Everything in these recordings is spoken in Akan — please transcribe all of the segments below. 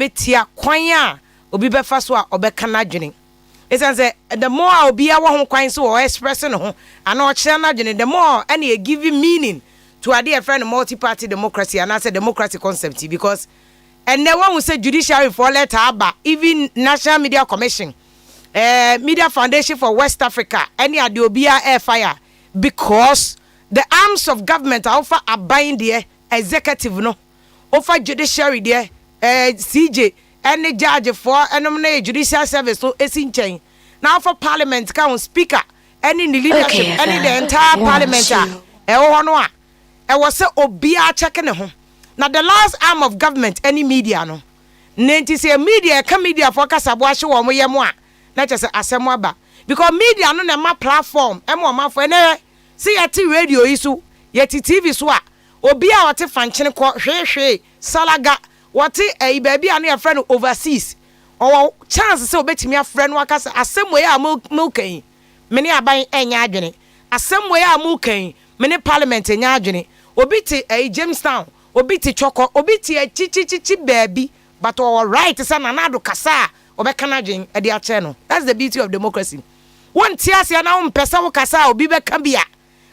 betia kwan a obi befa so a obeka na dwene esan say the more obi a wo ho kwan so o express no ho ana o kire na dwene the more and e give meaning to a dear friend multi-party democracy and as a democratic concept because and the one who say judiciary for letter aba even National Media Commission Media Foundation for West Africa any adiobia AFIA because the arms of government are offer abide there executive no offer judiciary there CJ any judge for any judicial service so esin chain now for parliament can speaker any leadership any the entire parliament no I was say obia checking home. Now the last arm of government any media no. Nenti say media can media for kasabwa show mo yemwa. Na just asemwa ba. Because media no na ma platform e mo ma for na see yeti radio isu yeti TV so a obia wote fanchene ko hwehwe salaga wote baby anu ya friend overseas. Or chance say obetimi afre no akasa asemwe ya mo kan. Meni aban enya adwene. Asemwe ya mo kan. Meni parliament enya adwene. Obiti Jamestown, obiti Choko, obiti chichi baby, but all right, son anado kasa, obekanajin at the channel. That's the beauty of democracy. One tiasia now pesa kasa obibe kambia.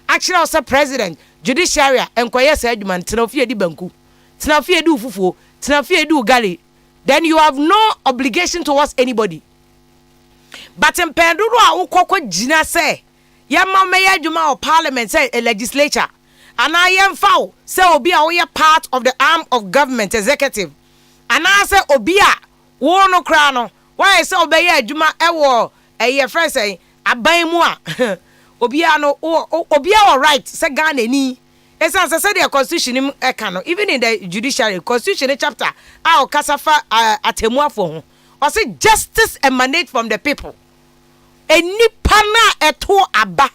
Actually, also president, judiciary, and quiet sediment, Tinofia di banku, Tinofia do fufu, Tinofia do gali. Then you have no obligation towards anybody. But in Pendura, Ukoko Jina say, Yama Maya Juma or parliament say a legislature. And I am foul, say Obia, we are part of the arm of government executive. And I say Obia, no crano. Why I say Obia Juma Ewo, a year friend say, Abaimua. Obia no, Obia all right, say Gane ni. As I said, the constitution in Ekano, even in the judiciary, constitution chapter, our Kasafa Atemua for or say justice emanate from the people. A nipana eto aba.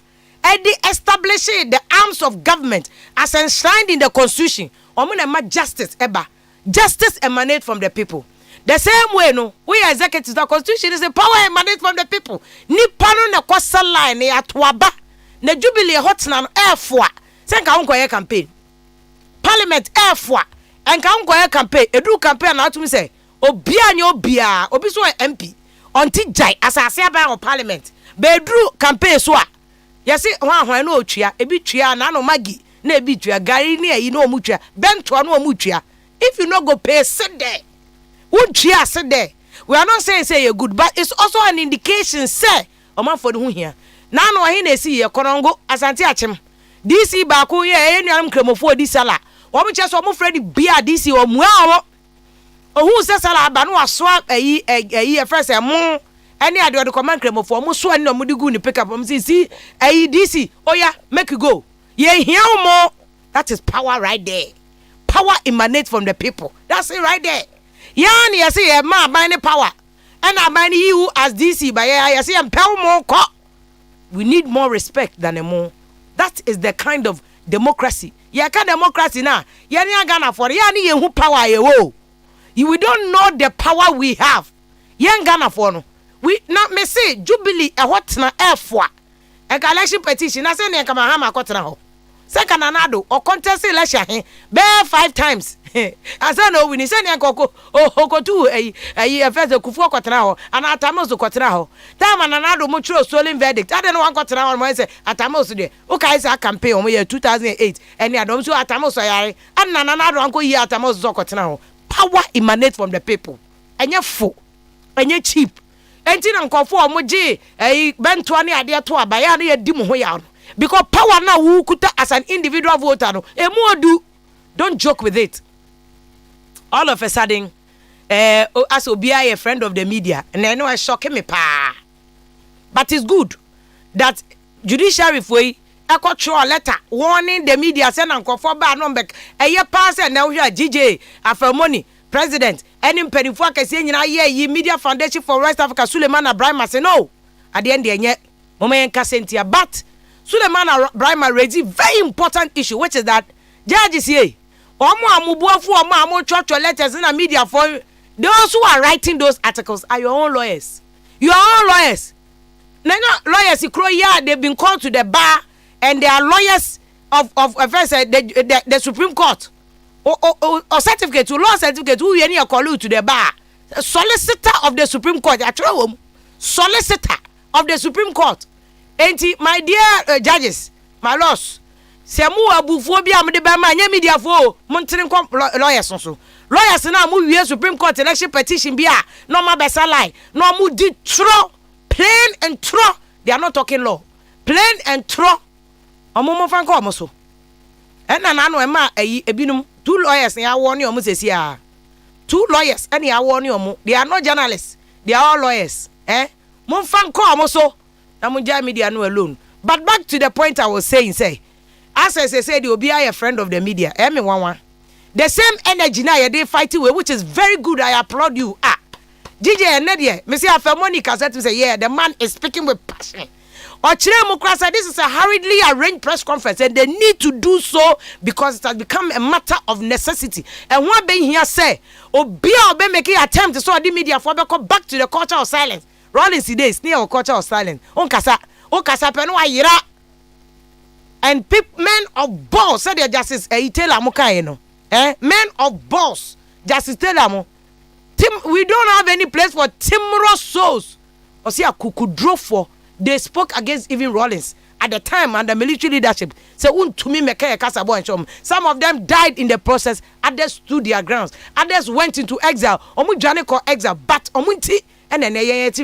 Eddie establishing the arms of government as enshrined in the constitution. Omunema justice eba. Justice emanate from the people. The same way no, we executives, the constitution is a power emanate from the people. Ni pano na kwasa line ne atwaba. Ne jubilee hotna airfwa. Senka unko ye campaign. Parliament airfwa. Enka unko ye campaign. Edu campaign na atumi say obia nye obia. Obi so MP. Onti jai asase aba on parliament. Bedru campaign so a yesi hwan no otwia ebi twia na no magi na ebi twia gari ne ayi no omutwia bento no omutwia if you no go pay sit there won twia sit there we are not saying you're good but it's also an indication say omanfo de hu hia na no ahi na esi ye korongo asante achem DC ba ko ye enuam kremofo di sala wo mche so mo fredi bia DC o muawo ohu se sala ba no aso ayi e first mo any ade command kremofo mo so ani no mo digu ni pick up mo see DC oh yeah make you go ye here mo that is power right there. Power emanates from the people. That's it right there. Yani you see a man by power and I man you as DC by you see and power more we need more respect than a more. That is the kind of democracy. Ya can democracy now. Yani Ghana for yani who power you we don't know the power we have. Yan Ghana for no. We not me say Jubilee a what na F4. A election petition. I say ne kama hama kotena ho. Second anado or contest election bear 5 times. I say no we ni say ne koko okotu eh first kufu kotena ho and atamos kotena ho. Time anado mo tro stolen verdict. I don't know one kotena ho mo say atamos de. O kai say campaign o year 2008 and adom so atamos yare and anado anko yi atamos kotena ho. Power emanates from the people. Enye fo. Enye cheap. Enti na nkofo omoje bento ane ade to abaya na yedi mo ho ya no because power na wu kuta as an individual voter no emu odu don't joke with it. All of a sudden as obia a friend of the media and I know I shock me pa but it's good that judiciary foi ekotro letter warning the media say na nkofo ba no mbek eye pass na wo hwa GJ afamoni president any penifo akese nyina ye Media Foundation for West Africa Suleiman Abraham say no at the end enye moment kasentia but Suleiman Abraham raised a very important issue which is that judges here omo amubuafu omo amochocho letters in the media for those who are writing those articles are your own lawyers. Your own lawyers. No lawyers they've been called to the bar and they are lawyers of first the Supreme Court or certificate to law certificate who any call you to the bar solicitor of the Supreme Court. Solicitor of the Supreme Court. Enti, my dear judges, my laws, Samu abuphobia am de bama nya media fo montene lawyers so. Lawyers na mu wie Supreme Court election petition bia no ma besa lie. No mu di tro plain and true. They are not talking law. Plain and true. Omo fan ko omo so. Ena na no e ma ebinum two lawyers ya wo ne omo sesi a. Two lawyers and ya wo ne omo. They are not journalists. They are all lawyers. Mo fan ko omo so. Na mo ja media no alone. But back to the point I was saying, say, as I said, you'll be a friend of the media. The same energy now you're fighting with, which is very good. I applaud you. DJ and Nadia, Mr. Afemonica said to say, yeah, the man is speaking with passion. Or Chiremokrasa, this is a hurriedly arranged press conference, and they need to do so because it has become a matter of necessity. And one being here say, Obia be making attempt to saw the media for back to the culture of silence. Rollins today is near culture of silence. Onkasa peno ayira. And men of balls said their justice Taylor Mukaeno. Men of balls, Justice Taylor. We don't have any place for timorous souls. Or see a drove for. They spoke against even Rollins at the time under military leadership. So to me some of them died in the process. Others stood their grounds. Others went into exile. Omu jane ko exile, but omunti and then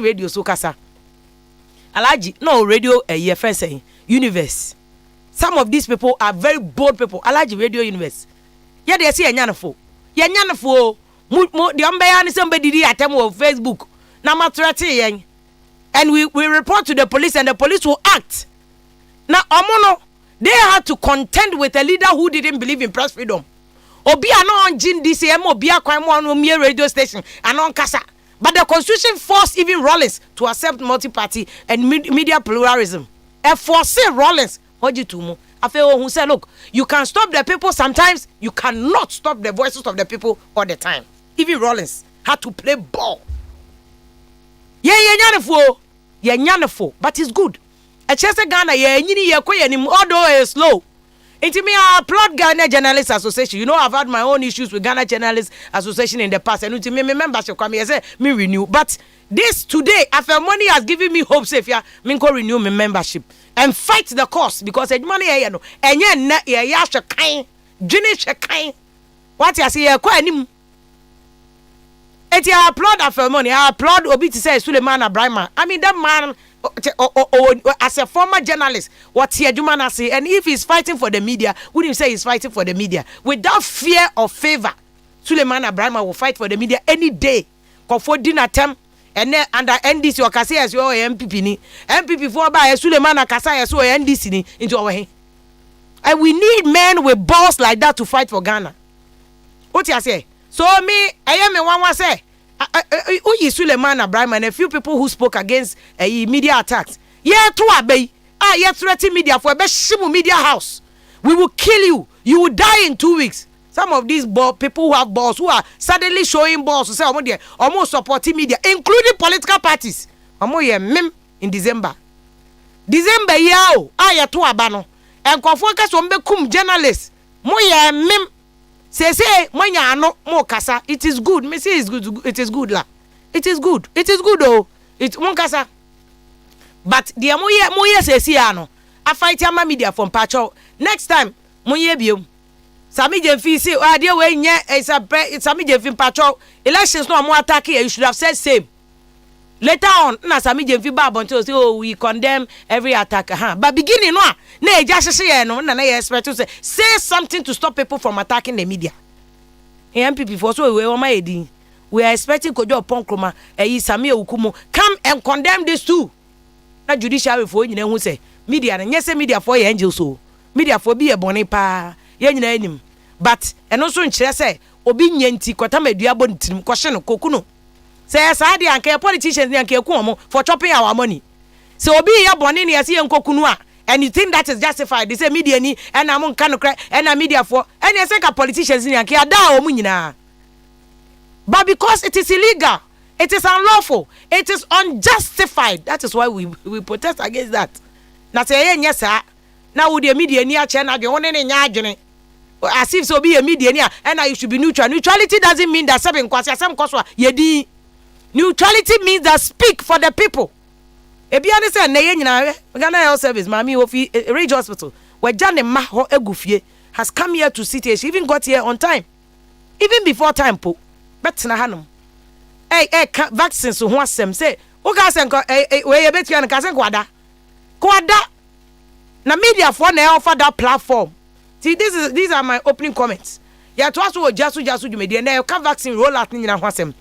radio so kasa. Alaji no radio saying universe. Some of these people are very bold people. Alaji radio universe. Yeah, they say yanafo. Yeah, yanafo. The umbayani somebody did attempt on Facebook. Nama threatening. And we report to the police and the police will act. Now, Omono, they had to contend with a leader who didn't believe in press freedom. Obia no on Jin DCM, Obia Kwame on radio station, and on Kasa. But the constitution forced even Rollins to accept multi-party and media pluralism. And force Rollins, I feel who said, look, you can stop the people sometimes, you cannot stop the voices of the people all the time. Even Rollins had to play ball. Yeah, but it's good. A Chester Ghana, although it's slow. It's me, I applaud Ghana Journalists Association. You know, I've had my own issues with Ghana Journalists Association in the past. And to me, membership come here, say, me renew. But this today, after money has given me hope, say, yeah, me go renew my membership and fight the cause because the money, you know, and yeah, kind, Junish kind. What you say, quite I applaud after money. I applaud Obi to say Suleiman Abraham. I mean that man, as a former journalist, what he do man say, and if he's fighting for the media, wouldn't say he's fighting for the media without fear or favor? Suleiman Abraham will fight for the media any day. For dinner time, and then under NDC or Kasa as your MPP ni MPP for by Suleiman Kasa as your NDC ni into our hand. And we need men with balls like that to fight for Ghana. What you say? So me, I am a one say. Who is Suleiman Abraham and a few people who spoke against media attacks. Yeah, to obey. Yeah, threatening media for a best media house. We will kill you. You will die in 2 weeks. Some of these people who have balls, who are suddenly showing balls, who say almost supporting media, including political parties. Mem in December. December yao. Yeah, to abano. And confocus on become journalists. Moya mem. Say manya no more kasa. It is good. Me say it's good. It is good la. It is good. It is good though. It one kasa. But the moye say ano. I fight your media from Pacho. Next time moye biom. Sami Jemfi say dear way nye is a Sami Jemfi Pacho. Elections no more attack here. You should have said same. Later on, na Sami Jemfi Babonto say we condemn every attack. But beginning no, na just say no, na expect to say something to stop people from attacking the media. MPP for so we are expecting Kojo Ponkroma, Sami Okumo come and condemn this too. Na judiciary for you who say media and yes media for angels so media for be a bonny pa yen. But and also in say obi nyenti kwata medua bontim kwhye no kokuno. Say asade anke politicians anke ku for chopping our money. So obi ya boni ne yase yenkokunu a and you think that is justified? They say media ni and am nka no kra and media for and you say ka politicians ni anke ada o mu nyina. But because it is illegal, it is unlawful, it is unjustified. That is why we protest against that. Na say yen yesa na wo the media ni a che na dwe woni ne nya adwene. As if so be a media ni and you should be neutral. Neutrality doesn't mean that seven kwase asem kwso yedi Neutrality means that speak for the people. Ebiane say na ye nyina Ghana Health Service mami ofi Ridge Hospital where Jane ma ho egufie has come here to sit here. She even got here on time. Even before time po. Betna hanom. Vaccines so ho asem say o ka say we ye betua na ka say kwada. Kwada. Na media for na offer that platform. See, these are my opening comments. Ya to aso GYASO jumedi na ka vaccine roll out ni nyina ho asem.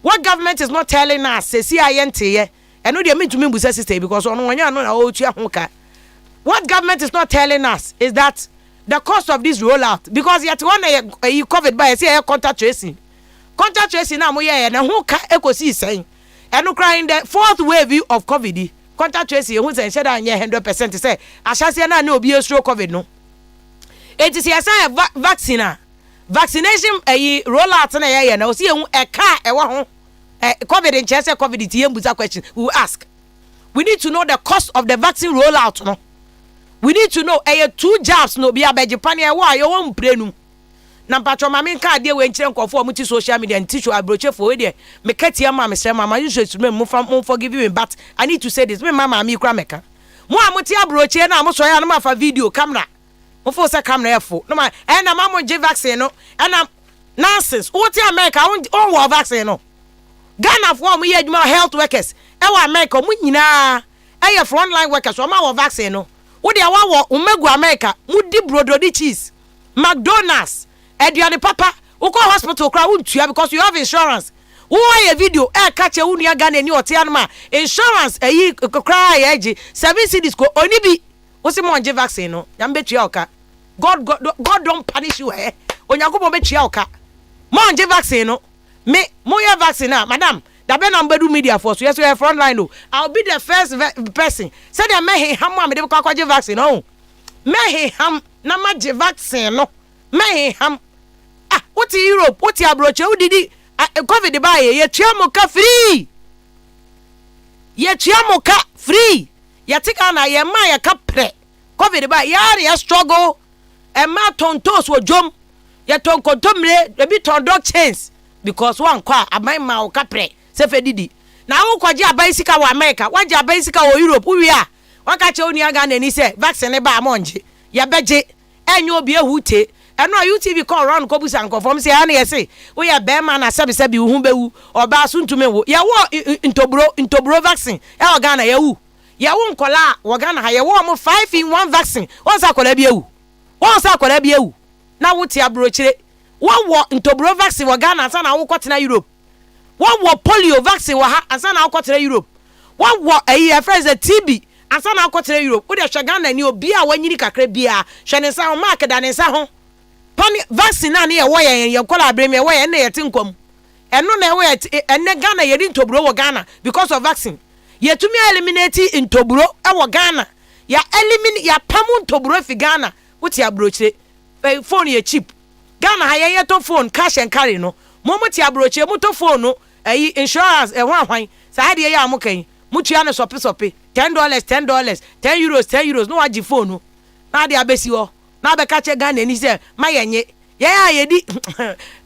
What government is not telling us say CINT ye. And no, they mean to me system because on when you know what government is not telling us is that the cost of this rollout because yet one you COVID by say contact tracing now we and who can echo see saying and no crying the fourth wave of COVID contact tracing who say 100% say I shall say na no be a stroke COVID no it is a vaccine vaccination a rollout na na see a car e COVID in Chelsea COVID TM question we will ask. We need to know the cost of the vaccine rollout. No, we need to know 2 jabs no be a Japan why you won't pray. Na patro mama nka de we nkyere nkofo mu ti social media and teach you abroche for we there me katia mama say mama you should me forgive me but I need to say this me mama me kra meka mo amoti abroche na mo so ya no ma fa video camera mo fo say camera efo no ma na mama je vaccine no na nonsense what America on war vaccine no Ghana for me health workers ewa America mu nyina frontline workers o ma wo vaccine no wo de wa umegu America mu di brododi cheese McDonald's Ediane papa uko hospital kra wuntua because you have insurance wo a video catch a unia Ghana ni ote anoma insurance kra yeji 7 cedis ko oni bi wo se mo nje vaccine no ya mbetua oka God don't punish you onyakobo betua oka mo nje vaccine no me moya vaccine na madam da be na mbedu media for so yes we front line no I'll be the first person say dem me ham am de kwa kwaje vaccine no me ham na maje vaccine no me ham what Europe what abroche wo didi COVID ba ye tuamoka free ye tuamoka free ye tika na ye ma ye ka pre COVID ba ya struggle e ma tontos wo jom ye tonkontomre e bi ton dog chains because one kwa amai ma o kapre se fe didi na wo kwaje abai sika wo America waje abai sika wo Europe wi a waka che oni aga na ni se vaccine ba amonje ya beje enyo obi ehute eno UTV call run ko busa nkofom se ya na yese wo ya be ma na sabi sabi hu bewu oba suntume wo ya wo intobro vaccine e o Ghana ya wu nkola wo Ghana ha ya wo mo 5-in-1 vaccine won sa kola bi ewu na wo ti abrochire wo intobro vaccine wo Ghana asa na wo kwotena Europe wo polio vaccine wo ha asa na wo kwotena Europe wo friends TB asa na wo kwotena Europe wo de hwe Ghana ni obi a wanyini kakra bia hwe ne sa ho mark da ne sa ho pani vaccine na ye wo ye kola abrem ye wo ye na ye tinkom eno na wo enne Ghana ye intobro wo Ghana because of vaccine ye tumi eliminate intobro e wo Ghana ya eliminate ya pamu intobro fi Ghana wo ti abrochire phone ye cheap Ghana ha ye to phone cash and carry no momo ti abroche mo to phone no insurance hwan sa de ye amokan mutua no sope $10 €10 no waji phone no na de abesi ho na be ka che Ghana ni se mayenye ye di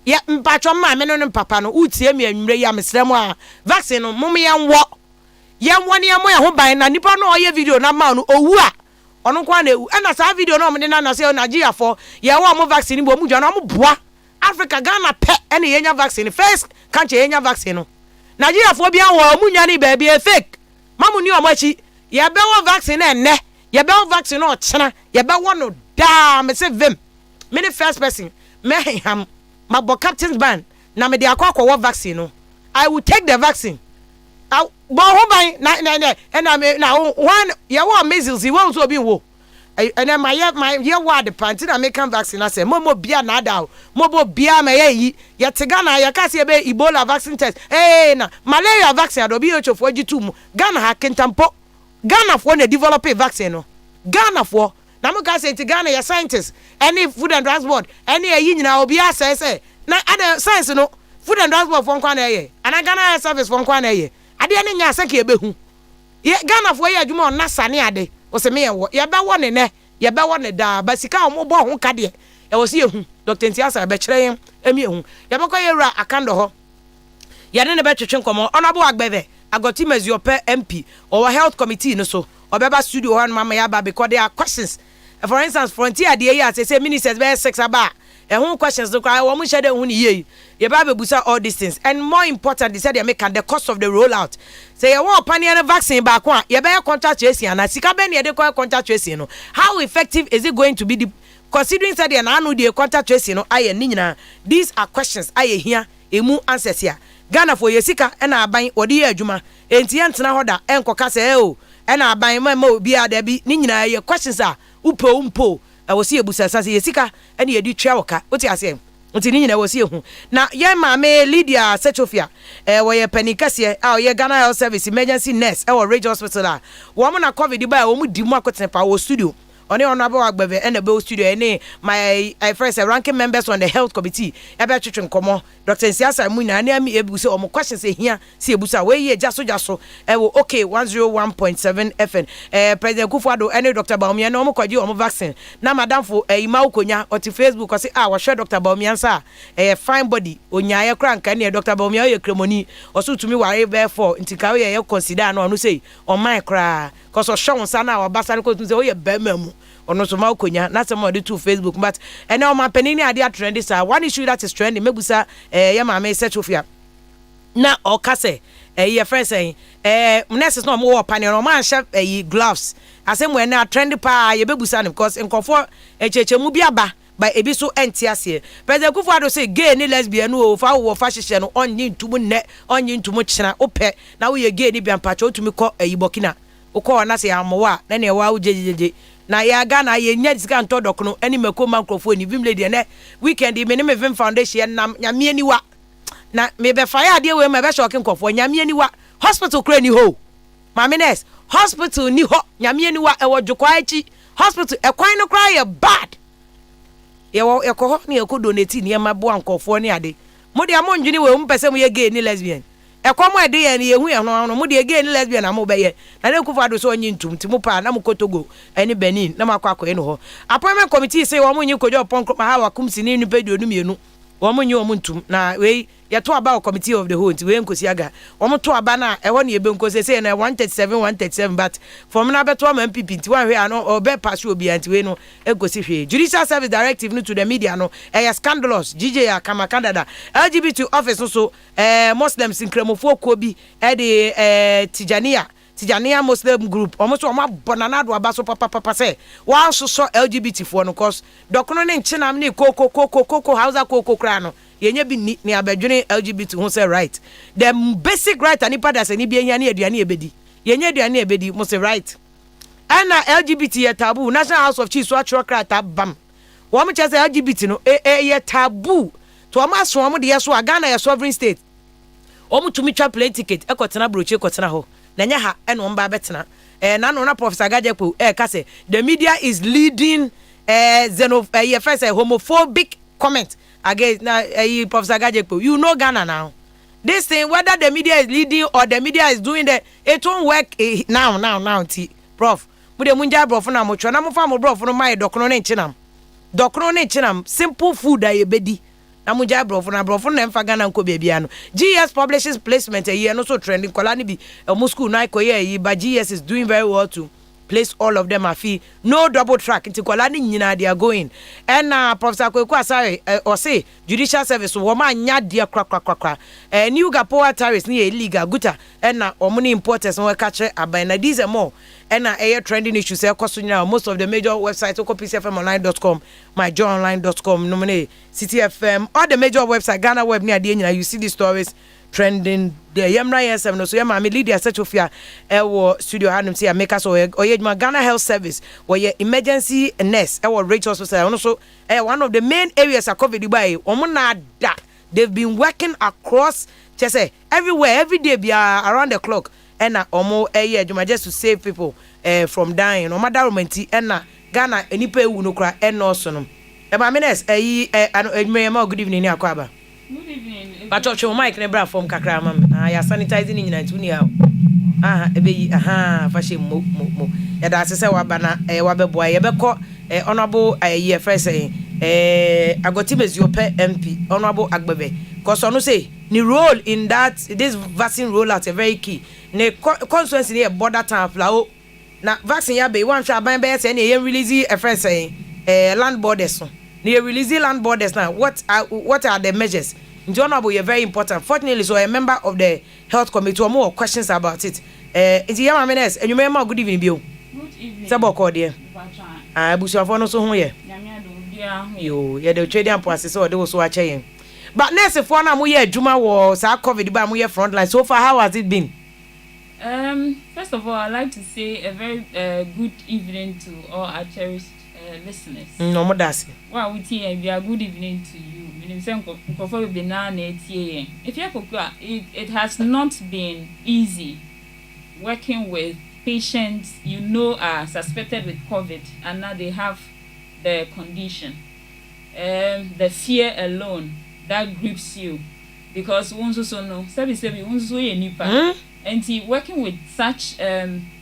ye mpatwo ma me no papa no utie me anwure ya mesrem a vaccine no mom ye nwo ne mo ye ho ban na nipa no oye video na ma no owu a onu kwa na ewu na sa video no me na say Nigeria for ye wo mo vaccine bo mu jana mo boa Africa Ghana pe ene yenya vaccine first country yenya vaccine no Nigeria for bia wo mu nya ni ba bia fake mamu ni o machi ye be wo vaccine enne ye be wo vaccine no chena ye be wo no da me say VIM me the first person me ham mabo captain's band na me de akwa wo vaccine no I will take the vaccine bo ho ban na me na one ye wo measles wo so bi wo and then my year word panty American vaccine I say momo bia na da mobo bia me ye Ghana ya ka se be Ebola vaccine test na malaria vaccine do bi WHO for G2 mu Ghana ha kentampo Ghana for na develop a vaccine no Ghana for na mo ka say ti Ghana ya scientists any food and drugs board any yi nyina obi say na ada science no food and drugs board for nkwa na ye ana Ghana service for nkwa na ye ade ne nya asa ka ebehu ye Ghana for ye adwuma on nasa ne ade o se me ye be wo ne ye be wo ne da basika o mo bo ho ka de e wo se ehu Dr. Ntiasa be kire emi ehu ye be ko ye ra akando ho yɛne ne bɛtwetwe nkɔmmɔ ɔnabo agbɛbɛ agoti meziope MP or health committee no so or beba studio one mama yaba because there are questions. For instance, frontier the year say ministers be 6 about and one questions to cry one shade one ye ye baby busa all these things and more important they said they make the cost of the rollout. Say you want pioneer vaccine back one ye be contact tracing and sika be dey contact tracing no how effective is it going to be the considering said and anu the contact tracing no aye ni nyina these are questions aye here emu answers here Ghana for yesika ena aban odi adwuma enti entena hoda enkoka se o ena aban ma obi ada bi ni nyina ye questions a upo umpo e wo se ebusa sase yesika ena ye di twa woka oti ase enti ni nyina wo se hu na ye maame Lydia Sechofia wo ye panikase a ye Ghana Health Service emergency nurse e wo Ridge Hospital a wo mo na covid ba wo mu di mu akotene pa wo studio Oni honorable agbeve and the Bill studio any my first ranking members on the health committee ebe twetwe nkomo Dr. Nsiasa Munya na mi ebuso omo questions here see ebusa we ye jaso okay 101.7 FM President Kufuado and Dr. Baumia no mo kwaji omo vaccine na madam fo ima ukonya oti Facebook o say wo hwe Dr. Baumia sa fine body onya ye kra nka ne Dr. Baumia ye kremoni o so tumi ware be for ntika we ye consider no say o man kra cause o show nsa na obasa ko tun say o ye bemamu ono so ma ukonya na se mo de to Facebook but ene o ma panini ade trend this one issue that is trending mebusa ye maame Sechofia na o kase ye friend say nurses no mo wo panel no man hye gloves asem we na trend pa ye bebusa no because nkofo echechemu bi aba by ebi so entiase President Kufuado say gay ni lesbian no fa wo fa hye no onyi ntumu ne onyi ntumu kyena opɛ na wo ye gay ni bi ampacho otumi kɔ Burkina ukɔ na se amowa na ne wa ujejeje na ya Ghana ye nya disika nto dokono ani mako microphone ni VIM lady na weekend me ne me VIM foundation nam nyame aniwa na me be fa ya de we me be shock nkofo nyame aniwa hospital kra ni ho mamines hospital ni ho nyame aniwa e wo dwokwa achi hospital e kwan no kra ye bad ye wo e ko ho ne e ko donate ni e mabo nkofo ne ade mo de amondwini we mo pese mo ye gay ni lesbian ekomo ede ye ne yehu ye no mo de gay ni lesbian na mo be ye na ne Kufuado so onyi ntum ti mo pa na mo kotogo eni Benin na makwa no ho appointment committee say wo mo nyi kojo pon ha wa kumsi ni nu pedio nu mienu wo mo nyi wo mo ntum na we ye to aba committee of the whole ti we nkosi aga wo mo to aba na e ho ne ebe nkosi say na 137 but from na beto am MPP ti wan hwe ano obe pass obi anti we no egosi hwe judicial service directive no to the media no scandalous GJ akama Canada LGBT office so Muslims inkremofo ko bi de Tijania Muslim group almost oma bonana do abaso papa say wan so LGBT for no cause dokono ne nchina ne koko hausa koko kra no yenye bi ni abadwene LGBT who say right the basic right anipa da se ni bi enya ne aduane ebedi yenye aduane ebedi mo say right ana LGBT ye taboo National House of Chiefs wa chokra tabam wo mo che say LGBT no ye taboo to o ma so mo de yeso Ghana ye sovereign state o mo tumi twa plane ticket ekotena broche ekotena ho na nya ha eno mba betena na no na Professor Gajepo kase the media is leading first homophobic comment against na Professor Gajepo you know Ghana now this thing whether the media is leading or the media is doing the it won't work now prof mu de munja prof na mo twa na mo fa mo prof no mai dokono ne chinam simple food aye bedi na munja prof na mfa Ghana nko bia no GS publishes placement a year no so trending kola ni bi mo school na ikoye but GS is doing very well too place all of them afi no double track nti kola ni nyina they are going and Professor POKUAA or say judicial service wo ma nya dia kra new Gapoa tariffs ni illegal guta and omuni importers no ka che aban na these more and air trending issues e koso nyina most of the major websites okopcfmonline.com myjoyonline.com nomine City FM all the major websites Ghana web ni ade nyina you see the stories trending the Yemra Yesem no so Yema Lydia Sechofia ewo studio hanum say make us oyedma Ghana Health Service where emergency nurse ewo Ridge Hospital no so one of the main areas of COVID by omuna da they've been working across say everywhere every day be around the clock and omo adwuma just to save people from dying no matter romanti and Ghana enipa ewu no kra no so no e ma menes adwuma good evening ni akwaba. Good evening. But your mic never from kakra mam. Ya sanitizing in nyina how. Ebe fashion mo. Ya da se wa bana wa beboa ye beko honorable ye first agoti meziope MP honorable agbebe. Cause onu say the role in that this vaccine rollout is very key. The consequence in a border town flow. Now vaccine ya be one shall buy by saying you release a friend saying land borders. They release land borders now. What are the measures? Honorable, you're very important. Fortunately, so a member of the health committee or more questions about it. It's your menace, and you remember good evening, Bill. Good evening. Sabo dear. I bush your phone so here. You, yeah, the trading process or those who are chaying. But next, if one year Juma was our COVID by my frontline. So far, how has it been? First of all, I'd like to say a very good evening to all our cherished listeners. No more that's it. Well, we be a good evening to you. If you're POKUAA, it has not been easy working with patients you know are suspected with COVID and now they have the condition. The fear alone that grips you because once also know, and working with such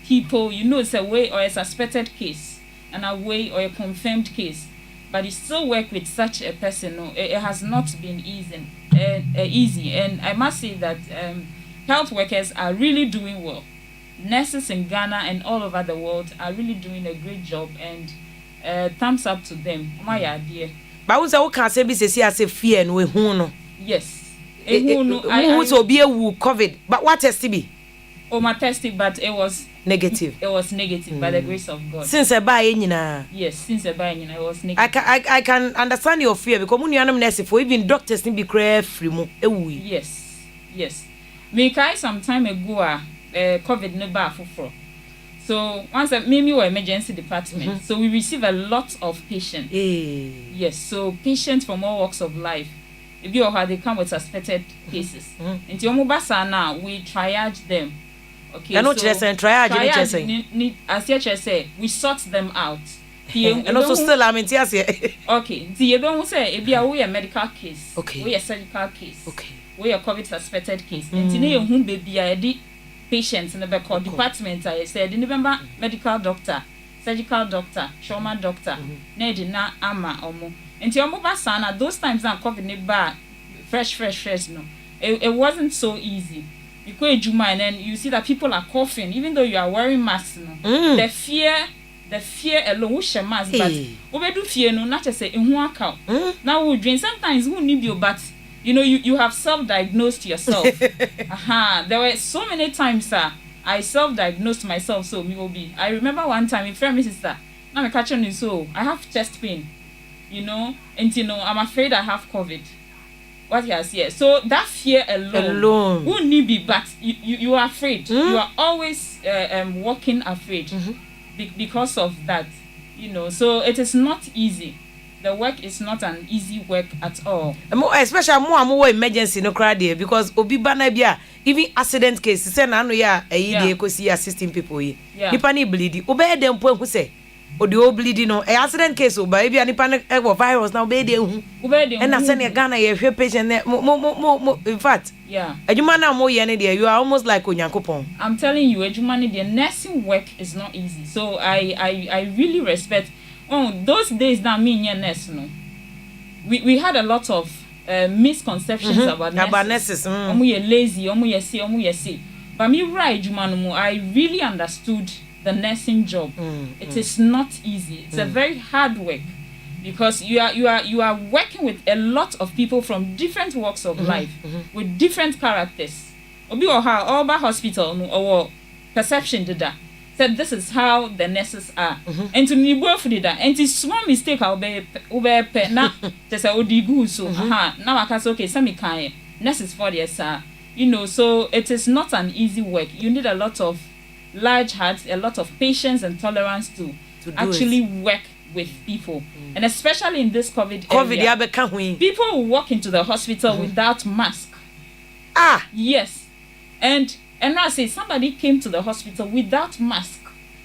people, you know, it's a way or a suspected case and a way or a confirmed case. But you still work with such a person. No, it has not been easy. And I must say that health workers are really doing well. Nurses in Ghana and all over the world are really doing a great job. And thumbs up to them. My idea. But we say we say fear and we no. Yes. So be a COVID. But what test be? Oh, my testing, but it was negative. It was negative by the grace of God. Since I buy yes, since I buy it was negative. I can understand your fear because when you are nurse for even doctors need be free mo. Yes. Me kai some time ago COVID no bar for. So once me were emergency department. So we receive a lot of patients. Yes, so patients from all walks of life. If you are they come with suspected cases. And now we triage them. Okay, so triage as you say, we sort them out. And also still I'm in tears here. Okay, you don't say if we a medical case, we a surgical case, we a COVID suspected case. And today whom baby I did patients in the back department I said remember medical doctor, surgical doctor, trauma doctor, need na ama omo. And your mobile sana those times now COVID ne bar fresh no. It wasn't so easy. You go Juma and then you see that people are coughing even though you are wearing masks. No? The fear alone we share mask but we do fear no not just say in one cow. Now we drink sometimes who need you but you know you have self-diagnosed yourself. There were so many times I self-diagnosed myself so me will be. I remember one time in friend sister now me catch on you so I have chest pain. You know, and you know I'm afraid I have COVID. What he has here. So that fear alone. Who need be but you are afraid. You are always walking afraid because of that. You know, so it is not easy. The work is not an easy work at all. Especially more emergency no crowd there because obi bana bia even accident case say na no ya dey go see assisting people here. Nipa ni bleed. Obe dem po hu say odi o bleed no accident case o ba bia nipa no virus na obe dey hu. And na say Ghana ye hwe patient mo in fact. Ejuma na mo ye ne there you are almost like Onyankopon. I'm telling you ejuma ne the nursing work is not easy. So I really respect those days that me and nurse no. We had a lot of misconceptions about nurses. Omo ye lazy, omo ye say. But me right ejuma no mo I really understood the nursing job. It is not easy. It's a very hard work because you are working with a lot of people from different walks of life with different characters. Obi or how all by hospital no or perception did that. Said this is how the nurses are. And to me both did that. And it's small mistake I'll be na just a odigu so now I can say okay some kind nurses for the sir. You know, so it is not an easy work. You need a lot of large hearts, a lot of patience and tolerance to actually work with people. And especially in this COVID area, people will walk into the hospital without mask. Yes. And now I say somebody came to the hospital without mask.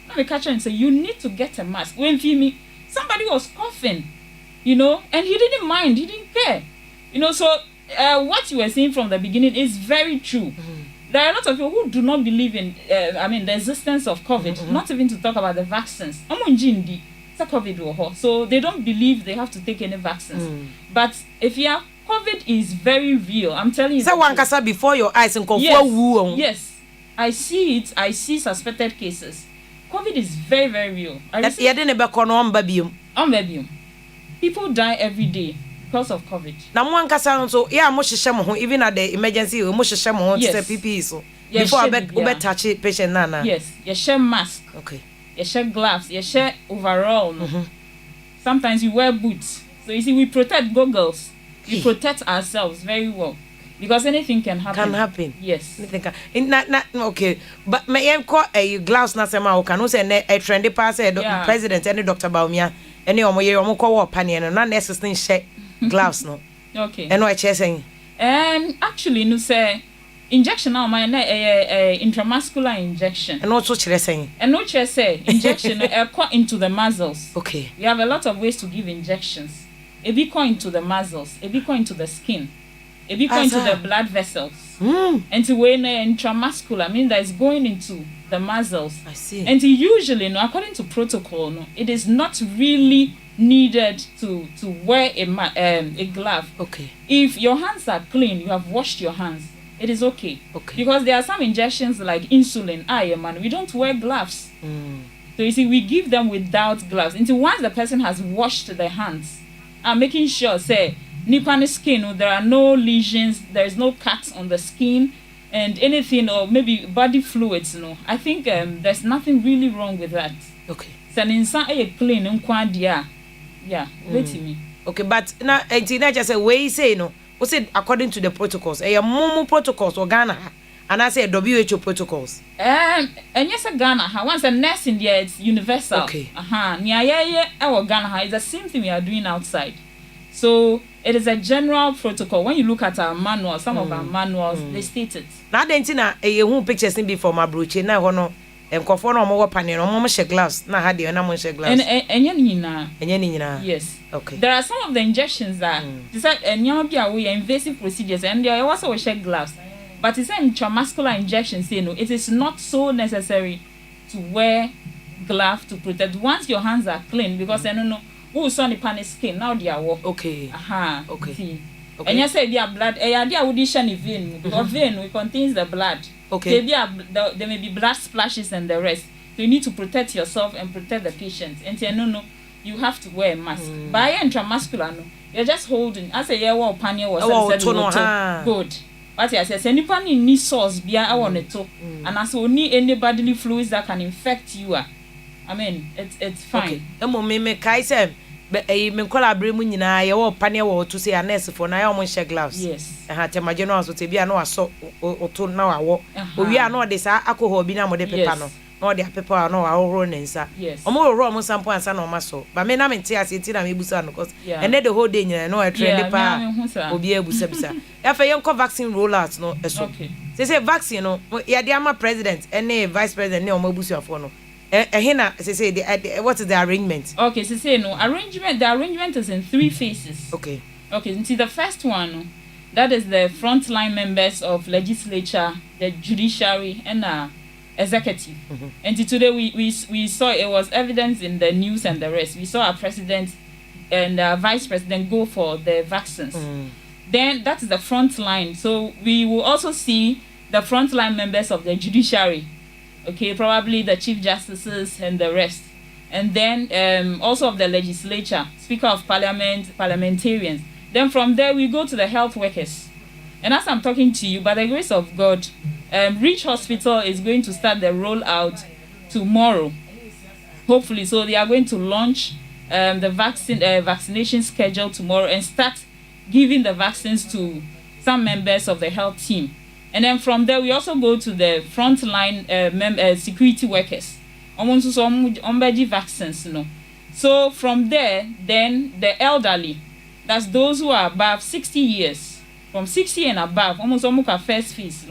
Now we catch her and say, you need to get a mask. When somebody was coughing, you know, and he didn't mind, he didn't care. You know, so what you were saying from the beginning is very true. There are a lot of people who do not believe in, the existence of COVID, not even to talk about the vaccines. So they don't believe they have to take any vaccines. But if you are COVID is very real. I'm telling you. So one kasa before your eyes and Yes, I see it. I see suspected cases. COVID is very, very real. People die every day because of COVID. Now one kasa so yeah, even at the emergency, yes. PPE so before I touch it, patient nana. Yes, you share mask. Okay. You share gloves. You share overall. Sometimes you wear boots. So you see, we protect goggles. We protect ourselves very well. Because anything can happen. Can happen. Yes. Anything can. Okay. But may I call a gloves na sema can also say a trendy pass president any Dr. Baumia any omo call opinion na necessary share gloves no. Okay. And what saying? Actually no say injection now my intramuscular injection. And also saying. And no say injection cut into the muscles. Okay. We have a lot of ways to give injections. A bit into the muscles, a bit into the skin, a bit into the blood vessels. And to when intramuscular means that it's going into the muscles. I see. And to usually, according to protocol, it is not really needed to wear a glove. Okay. If your hands are clean, you have washed your hands, it is okay. Okay. Because there are some injections like insulin, iron, we don't wear gloves. So you see, we give them without gloves. Until once the person has washed their hands, and making sure, say, nipa skin, there are no lesions, there is no cuts on the skin, and anything, or maybe body fluids, I think there's nothing really wrong with that. Okay. So, in some clean, yeah, wait me. Okay, but now, I just say, we say, what's it according to the protocols? A momo protocols or Ghana, and I say WHO protocols. And yes, Ghana, once a nurse in there, it's universal. Okay. Our Ghana is the same thing we are doing outside. So it is a general protocol. When you look at our manuals, some of our manuals, they state it. Now, then, who pictures in before my brooch, now, hono, and conform on more panel, or more gloves, now had the animal gloves. And yes. Okay. There are some of the injections that decide and we invasive procedures, and they also wear gloves. But it's an intramuscular injection, it is not so necessary to wear gloves to protect once your hands are clean, because I don't know who saw the pan skin now they are okay. Okay. See. Okay. And you say their blood they would vein because vein contains the blood. Okay. There may be blood splashes and the rest. So you need to protect yourself and protect the patient. And say no, you have to wear a mask. But intramuscular you're just holding. I say panel was good. But I say anyone need sauce be I want it to. And as only any bodily fluids that can infect you. I mean, it's fine. Okay. Me kai say me collaborate mu nyina ye wo pane wo to say a nurse for na ya mo share gloves. Yes. Te mageno aso te bia na waso oto na wawo. Owi a na ode sa alcohol bi na mo de pepa no. Na ode pepa na wawo ne nsa. Omo ro mo sample ansa na oma so. Ba me na me tie ase ti na me busa no cause and the whole day nyina no e trend pa obi ebusa bisa. Ya fa yen ko vaccine rollout no eso. Okay. Say vaccine no ya de ama president and vice president ne omo busuafo no. What is the arrangement? Okay, so say no arrangement. The arrangement is in 3 phases. Okay. Okay. See the first one, that is the frontline members of legislature, the judiciary, and executive. And today we saw it was evidence in the news and the rest. We saw our president and vice president go for the vaccines. Then that is the front line. So we will also see the frontline members of the judiciary. Okay, probably the chief justices and the rest. And then also of the legislature, speaker of parliament, parliamentarians. Then from there, we go to the health workers. And as I'm talking to you, by the grace of God, Reach Hospital is going to start the rollout tomorrow. Hopefully, so they are going to launch the vaccination schedule tomorrow and start giving the vaccines to some members of the health team. And then from there, we also go to the frontline security workers. Almost vaccines, So from there, then the elderly, that's those who are above 60 years, from 60 and above, almost first phase.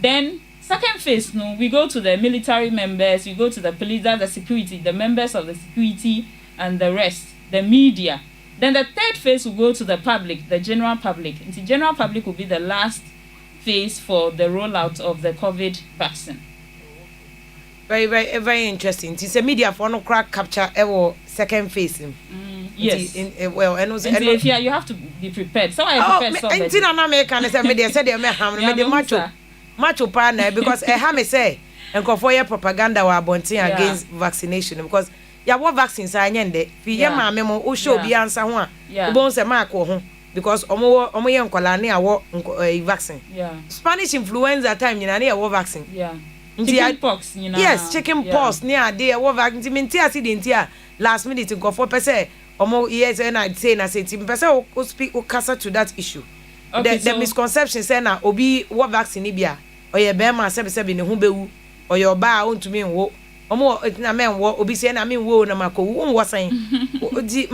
Then second phase, we go to the military members, we go to the police, the security, the members of the security, and the rest, the media. Then the third phase will go to the public, the general public. And the general public will be the last phase for the rollout of the COVID vaccine. Very, very, very interesting. It's a media for no crack capture ever second phase. Yes. Well, and also if you have to be prepared. So I prepare so. And tin na me kan say me dey say dey me ham me dey macho pa na because ha me say nkofo ye propaganda wa abontin against vaccination because ya what vaccines anya nde fi ye ma me mo o show bi ansa ho a obo se mark ho because omo ye nkola na awo vaccine Spanish influenza time nyina na awo vaccine chicken pox nyina yes chicken pox ni ade awo vaccine minti accident a last minute nkofo pese omo yes and I say na say tim pese o speak o kasa to that issue the misconception say na obi what vaccine bia oye be ma sebe ne ho bewu oye oba a ontumi nwo omo na men wo obi say na men wo na makowu nwo san di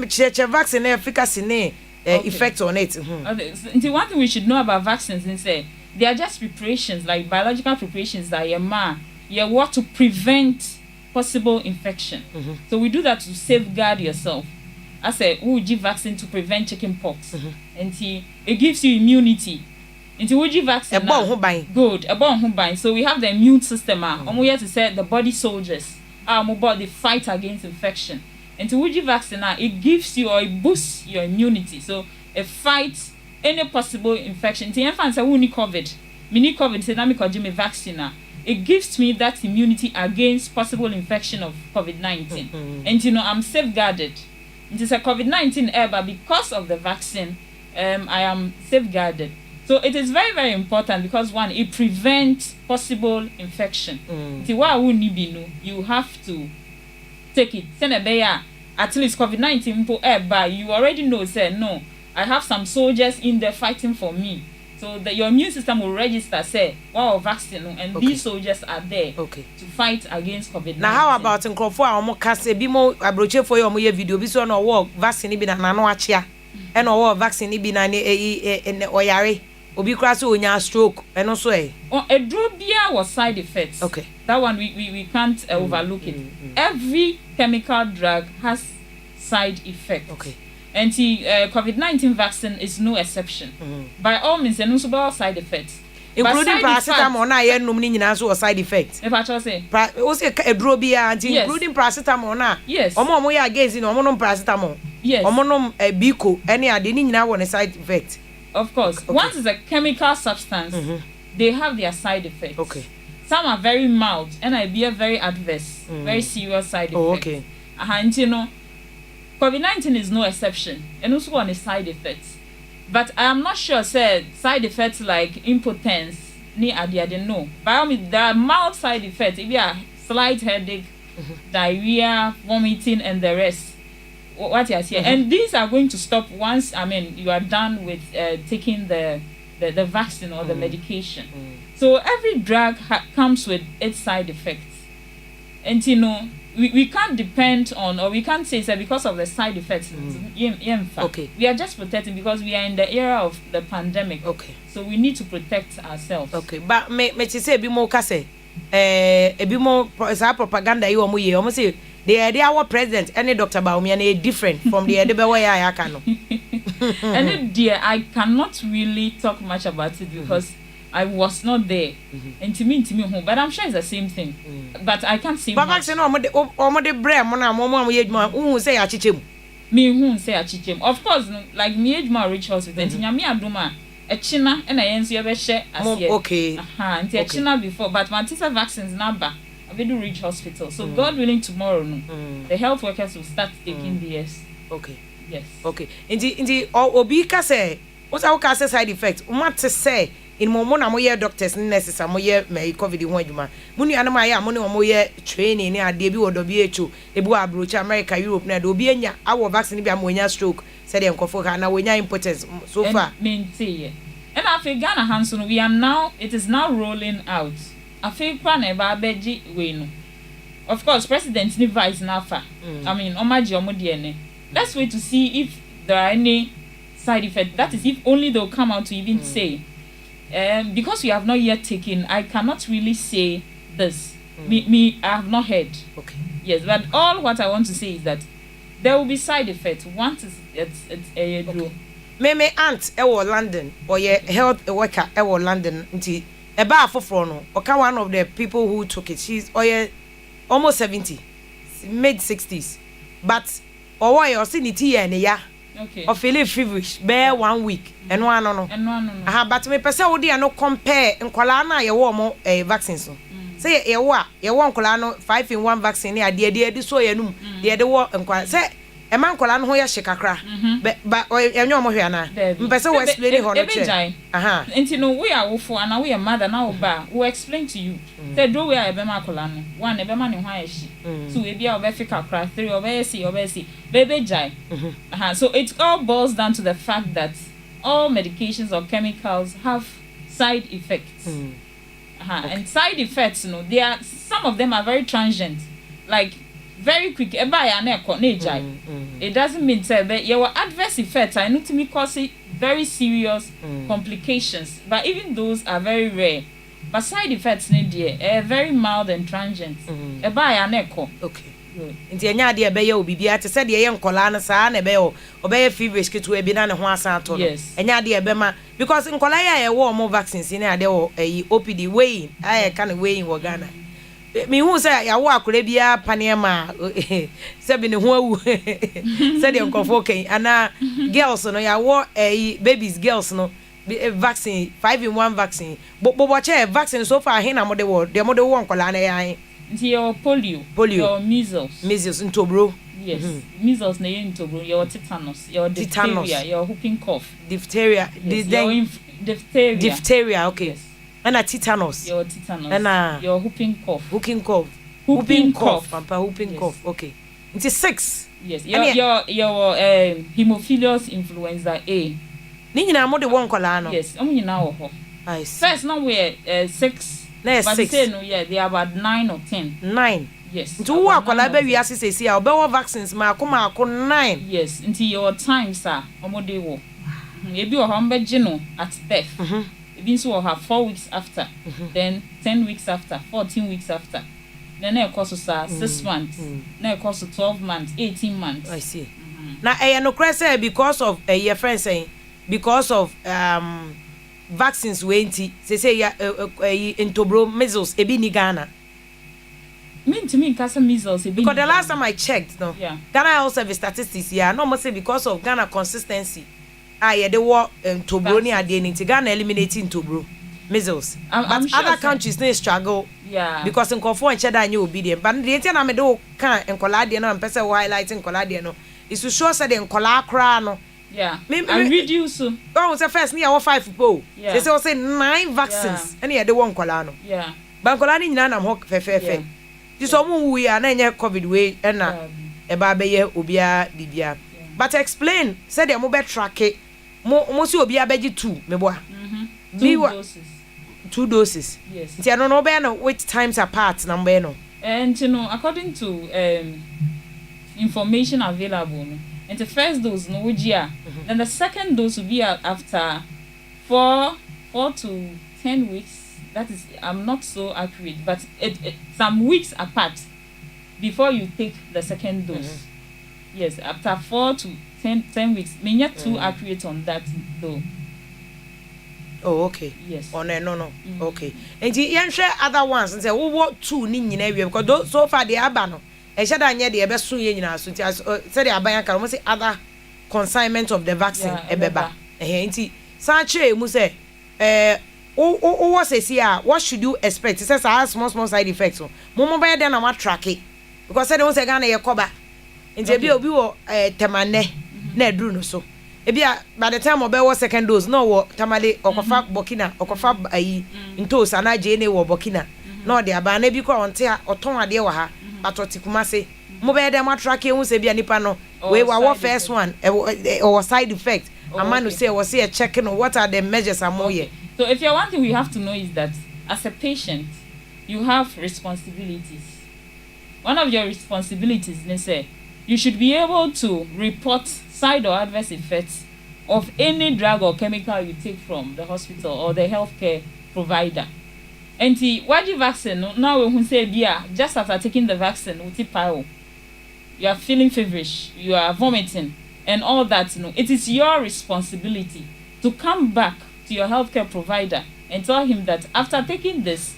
che vaccine efficacy ne effect on it. The one thing we should know about vaccines is say they are just preparations, like biological preparations that you want to prevent possible infection. So we do that to safeguard yourself. I say, we give vaccine to prevent chicken pox, and it gives you immunity. Into we give vaccine, good, so we have the immune system. We have to say the body soldiers, they fight against infection. And to Uji vaccine, it gives you or it boosts your immunity. So it fights any possible infection. The infant say we COVID. Mini COVID say na me ko me vaccine. It gives me that immunity against possible infection of COVID-19. And I'm safeguarded. It is a COVID-19 but because of the vaccine, I am safeguarded. So it is very, very important because one, it prevents possible infection. You have to take it. At least COVID-19 but you already know say no, I have some soldiers in there fighting for me. So that your immune system will register say wow vaccine and these soldiers are there to fight against COVID-19. Now how about nkrofo a omo kase bi mo abroche for your video bi so no work vaccine bi na no achia e no work vaccine bi na oyare obi kra so onya stroke e no so a drobia was side effects. That one we can't overlook it. Every chemical drug has side effects. And COVID-19 vaccine is no exception. By all means, there are no side effects. Including paracetamol, na ye num ni nyina so side effects. If I try say, o say edrobia including paracetamol na. Yes. Omo ya against no omo nom paracetamol. Yes. Omo nom biko any ade ni nyina won side effect. Of course. Once it's a chemical substance, they have their side effects. Some are very mild and I be a very adverse, very serious side effects. And COVID-19 is no exception, and also on the side effects. But I am not sure, side effects like impotence, no. By all means, there are mild side effects. If you are slight headache, diarrhea, vomiting, and the rest. What you are saying, and these are going to stop once. You are done with taking the vaccine or the medication. So every drug comes with its side effects, and we can't depend on, or we can't say that because of the side effects. We are just protecting because we are in the era of the pandemic. So we need to protect ourselves. But me say ebi mo kase ebi mo propaganda yi omo ye omo say the idea our president any Dr. Baumia na different from the idea where ya can no. And dear, I cannot really talk much about it because I was not there. And to me home, but I'm sure it's the same thing. But I can't say much. But vaccine omo de bre mo na mo yejuma who say achichem. Me who say achichem. Of course, like me yejuma reach hospital. Nyame aduma e china e na yenso ye be hye asiye. And e china before, but my teacher vaccines number I do reach hospital. So God willing tomorrow the health workers will start taking theirs. Yes. Indeed obi ka say what I can say side effects. What to say in mo na mo ye doctors nurses mo ye me covid ho adwuma munu anama ya mo ne mo ye training ni ade bi wo WHO ebu abroach America Europe na do obi anya awo vaccine bi amonya stroke said dem kofo ka na wonya impotence so far maintain and after Ghana Hanson it is now rolling out after plan e ba beji we no of course president ni vice na fa omaji omode ne let's wait to see if there are any side effects. That is if only they'll come out to even say because we have not yet taken, I cannot really say this. I have not heard. Yes, but all what I want to say is that there will be side effects. Once it's a draw. Me aunt London or your health worker London nti eba afoforo no oka one of the people who took it. She's almost 70, mid 60s, but or you see ni tea and ya. Okay. Or feeling feverish, bear 1 week, and one no. But me pesa wo dey no compare nkwala na ye wo mo vaccines no. Say ye wo nkwala no 5-in-1 vaccine ne ade ade so ye num. De wo nkwala say e man nkwala no ho ye hye kakra. But enyo mo hwe ana. Mpesa wo explain ho no che. Aha. Enti no we are wofo ana we mother na wo ba, we explain to you. Say do we are be ma nkwala no. One e be ma ne ho ye hye. Two e bia obe fi kakra, three obe see. Baby jai. So it all boils down to the fact that all medications or chemicals have side effects. And side effects, you know, some of them are very transient, like very quick. It doesn't mean that your adverse effects are not to me cause very serious complications, but even those are very rare. But side effects are very mild and transient. Okay. Nti enya de ebe ye obibia te se de ye nkola na saa na ebe o obe fever skitu e bi na ne ho asan to no enya de ebe ma because nkola ya ye wo mo vaccines ni ade wo OPD weighing aye kan weighing wo Ghana me hu se ya wo akore bia pane ma se bi ne ho awu se de nkofo kan ana girls no ya wo babies girls no vaccine 5-in-1 vaccine bo che vaccine so far hin na mo de wo nkola na ya your polio, your measles intobro. Yes, measles na intobro, your tetanus, your diphtheria, your whooping cough. Diphtheria, diphtheria, okay. Yes. And a tetanus. Your tetanus. And your whooping cough. Whooping cough, yes. Cough. Okay. It's 6. Yes. Your hemophilus influenza A. Ni nyina mo de won kola no. Yes, nyina wo ho. I see. First now we 6. But 6. Say no, yeah, they are about 9 or 10. 9. Yes. Nti wo akola be wi asese si a obewo vaccines ma akoma 9. Yes, until your time sir, omode wo. Ebi o ho mbeje no at birth. Ebi nso o have 4 weeks after. Then 10 weeks after, 14 weeks after. Then e course sir 6 months. Na e course 12 months, 18 months. I see. Na no crese because of your friend saying because of vaccines wenti say ya intobro measles ebi ni Ghana to me kasa measles ebi because the last time I checked no Ghana also have statistics no must say because of Ghana consistency yeah they were intobro ni ade ni Ghana eliminating intobro measles but sure other countries they struggle because in confo enche da anya obedient but the enti na me do kan enkola de no mpese highlighting enkola de no is to show say the enkola kra no. Yeah, I reduce. Oh, it's first near 5 po. They say 9 vaccines. And yeah, they won't colano. Yeah. Bankolani nana hawk fefe. This omu we are na COVID way and na ebabeye obia dibia. But explain, say the mobile track it. Most obia beji 2 meboa. 2 doses. 2 doses. Yes. I don't know which times apart number no. And you know, according to information available. And the first dose no year. Then the second dose will be after 4 to 10 weeks. That is, I'm not so accurate, but it some weeks apart before you take the second dose. Yes, after 4 to 10 weeks. Me not too accurate on that though. Oh, okay. Yes. Oh no. Okay. And you share other ones and say, "Oh, what 2 ni nyina because so far they are no." E shada anya de ebe so ye nyina so nti say the aban kan mo say other consignment of the vaccine ebeba nti san chere mu say what say here what should you expect it says small side effects mo be dey na ma track it because say they say Ghana ye koba nti ebi obi wo temane na eduru no so ebi by the time obe wo second dose no wo tamale okofa Burkina okofa ayi ntos ana je ne wo Burkina no de aban na bi ko onte a oton ade wa ha atotikuma say mo be dem track hu say bia nipa no we wa first one or side effect amanu say we say checking what are the measures am here. So if you one thing we have to know is that as a patient you have responsibilities. One of your responsibilities they say you should be able to report side or adverse effects of any drug or chemical you take from the hospital or the healthcare provider. And the YG vaccine, now we say, just after taking the vaccine, you are feeling feverish, you are vomiting, and all that. It is your responsibility to come back to your healthcare provider and tell him that after taking this,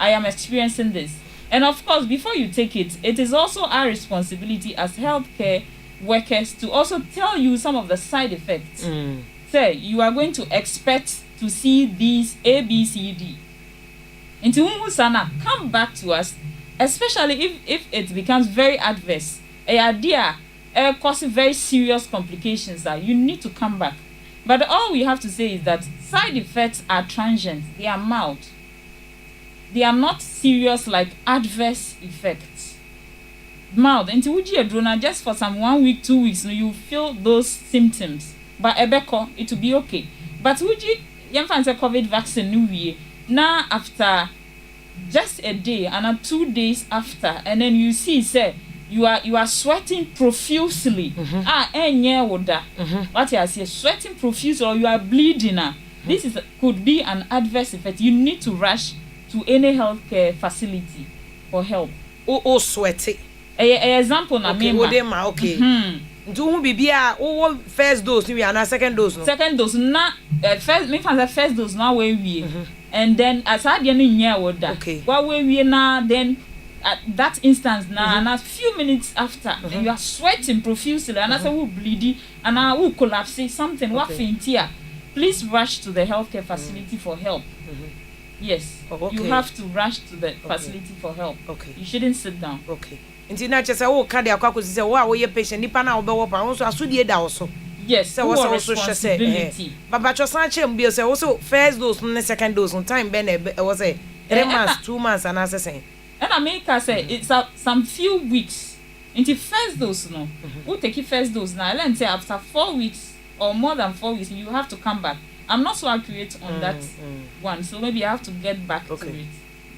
I am experiencing this. And of course, before you take it, it is also our responsibility as healthcare workers to also tell you some of the side effects. Say you are going to expect to see these A, B, C, D. Into Sana, come back to us, especially if it becomes very adverse. A idea causing very serious complications that you need to come back. But all we have to say is that side effects are transient, they are mild. They are not serious like adverse effects. Mild. Until you just for some 1 week, 2 weeks, you feel those symptoms. But ebeko, it will be okay. But would you say COVID vaccine now after just a day and 2 days after, and then you see say you are sweating profusely. What you say, sweating profusely, or you are bleeding. This could be an adverse effect. You need to rush to any healthcare facility for help. Oh, sweaty. A example na me. Okay. Do bibia first dose we and second dose no. Second dose na first me fan first dose na we and then as I dey nya woda. Okay. What we na then at that instance now and a few minutes after you are sweating profusely and I say who bleeding and I will collapse something what faint here. Please rush to the healthcare facility for help. Yes. You have to rush to the facility for help. Okay. You shouldn't sit down. Okay. Nti na chese wo ka de akwa say wo ye patient nipa na wo be wo pa wo so asudie da wo so. Yes, so wo so hwese baba chosan chem bi say wo so first dose and second dose on time be na wo say 3 months 2 months and assessing. And America say it's some few weeks. Into first dose no. Who take first dose now? Let's say after 4 weeks or more than 4 weeks you have to come back. I'm not so accurate on that one, so maybe I have to get back to it.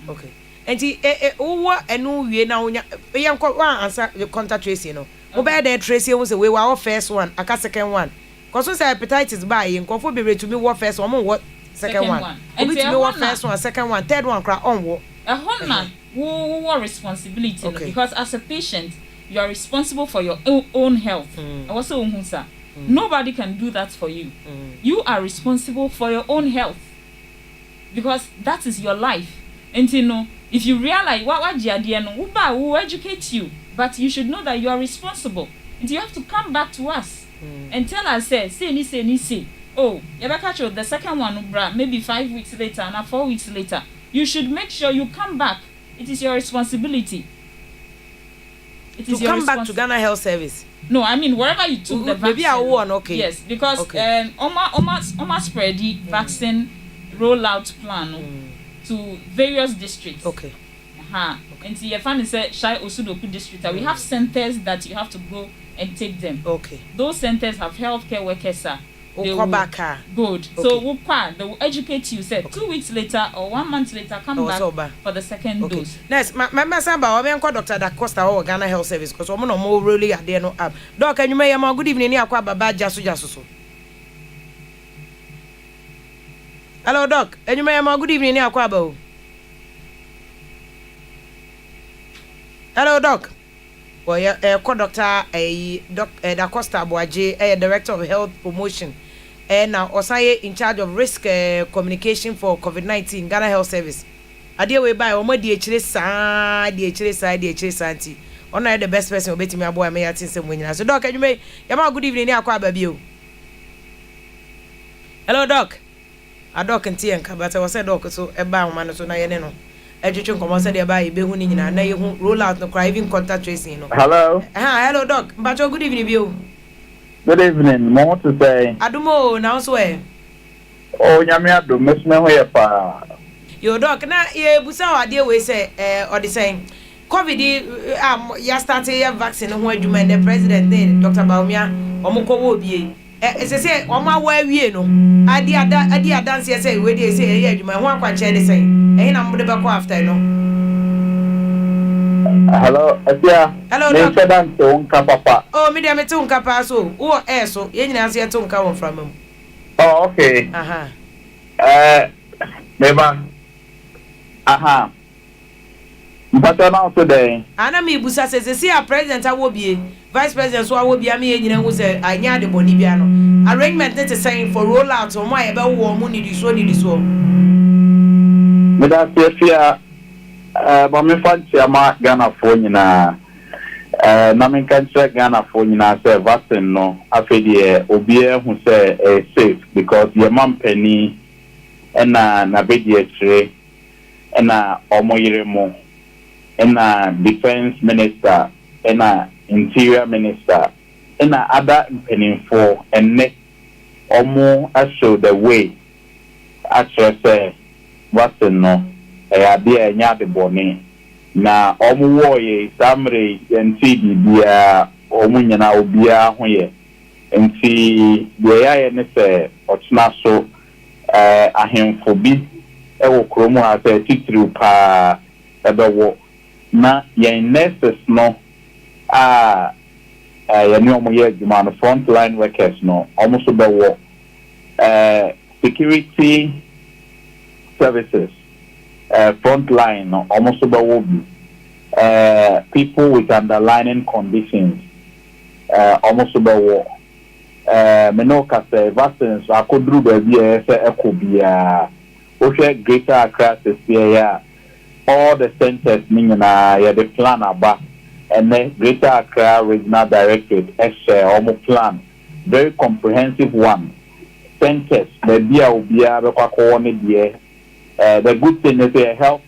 Okay. Enti wo enu wie na wonya yem ko wan answer the contact tracing no. Wo be dey trace you say we wa first one, aka second one. Cause say hepatitis ba yin ko fo be to me wo first one, what second one. Obi to me wo first one, second one, third one kra on wo. A honna wo responsibility because as a patient you are responsible for your own health. Also unhusa. Nobody can do that for you. You are responsible for your own health because that is your life. And you know, if you realize what will educate you, but you should know that you are responsible. And you have to come back to us and tell us, say, oh, the second one, maybe 5 weeks later and 4 weeks later. You should make sure you come back. It is your responsibility. It is to come back to Ghana Health Service. No, I mean wherever you took the vaccine. Maybe I won, okay. Yes, because Oma spread the vaccine rollout plan to various districts. Okay. And see, your family said Shai Osudoku district. We have centers that you have to go and take them. Okay. Those centers have healthcare workers. They will back. Good. Okay. So they will educate you. Say 2 weeks later or 1 month later, come back for the second dose. Next, my son, I call Dr. Da Costa or Ghana Health Service because I'm no more really at there no app. Doc, can you make a good evening? Akwa baba GYASO. Hello, Doc. Can you make a good evening? Akwa baba. Hello, Doc. Well, yeah, Doctor Da Costa Boaje, Director of Health Promotion. And now Osaye in charge of risk communication for COVID-19 Ghana Health Service. Adia we buy omo di echire santi. Ona the best person obetimi aboa me yatin sem wonyina. So doc adwuma yama good evening ni akwa aba o. Hello doc. A doc nti enka but I say doc so e ba homa no so na ye ne no. Ejwetwe nkomo se de ba e behu ni nyina na ye hu roll out no cry even contact tracing no. Hello. Hello doc. Mbacho good evening bio. Good evening. More to say. Adumo now so e. Oh nyame adum mesme ho ye pa. Yo doc na ye busa wade we say or the saying COVID ya start your vaccine ho adwuma and the president then Dr. Baumia omukọ wo bie say omo awa wie no adi adanse say we dey say ye adwuma ho akwa che dey say na mo de be ko after no. Hello Afia. Hello doc. Me dan to nka papa. Oh me dey me to nka pa so wo so ye nyina so ye to nka won from am. Oh okay. Meba. Aha. Mpata na so dey. Ana me busa say a president awobie, vice president so awobie me nyina hu say anya de boni bia no. Arrangement net saying for roll out o mo aye be wo mo ni di so. Me da Afia ba me fanti ama Ghana fo nyina. na men kan check Ghana for nyina say vaccine no afedie obia hu say safe because your man penny na bedi akire na omoyire mo na defense minister na interior minister na other pennyfo and omo show the way actually say vaccine no ade nya de boni na omu woye samre enti bibia omu nyina obia ho ye enti de ya ne se otuna so ahemfo bi ewo kromu ha se titiri pa ebewo na yen nurses no yani omu ye adwuma no frontline workers no omu so bewo security services frontline no almost about people with underlying conditions almost about menoka say vaccines akodru baby say ekobia o share greater Accra here all the centers meaning ya the plan aba and then greater Accra regional directorate almost plan very comprehensive one centers baby obia be kwakọ ne de the good thing is health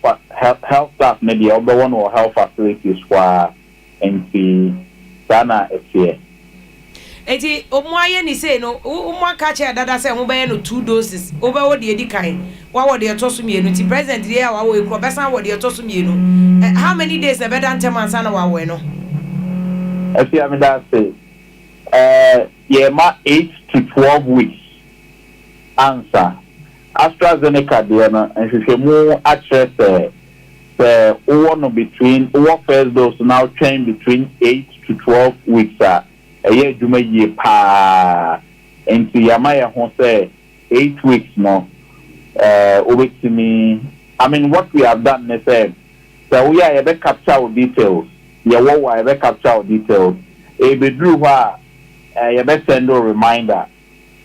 staff maybe other one or health facilities for NC Sana here. Eti omuaye ni say no umuaka che dada say mo be no 2 doses over what the edikan wa what the tosu mienu ti president here wa we ko besan what the tosu mienu how many days e be dan teman sana wa we no I mean that say yeah ma 8 to 12 weeks answer AstraZeneca there no and she mu access one between one first dose now train between 8 to 12 weeks year duma ye pa enti yamaya ho say 8 weeks no obetimi I mean what we have done is say so we are capture details ya wo we capture details e be dru ha you be send a reminder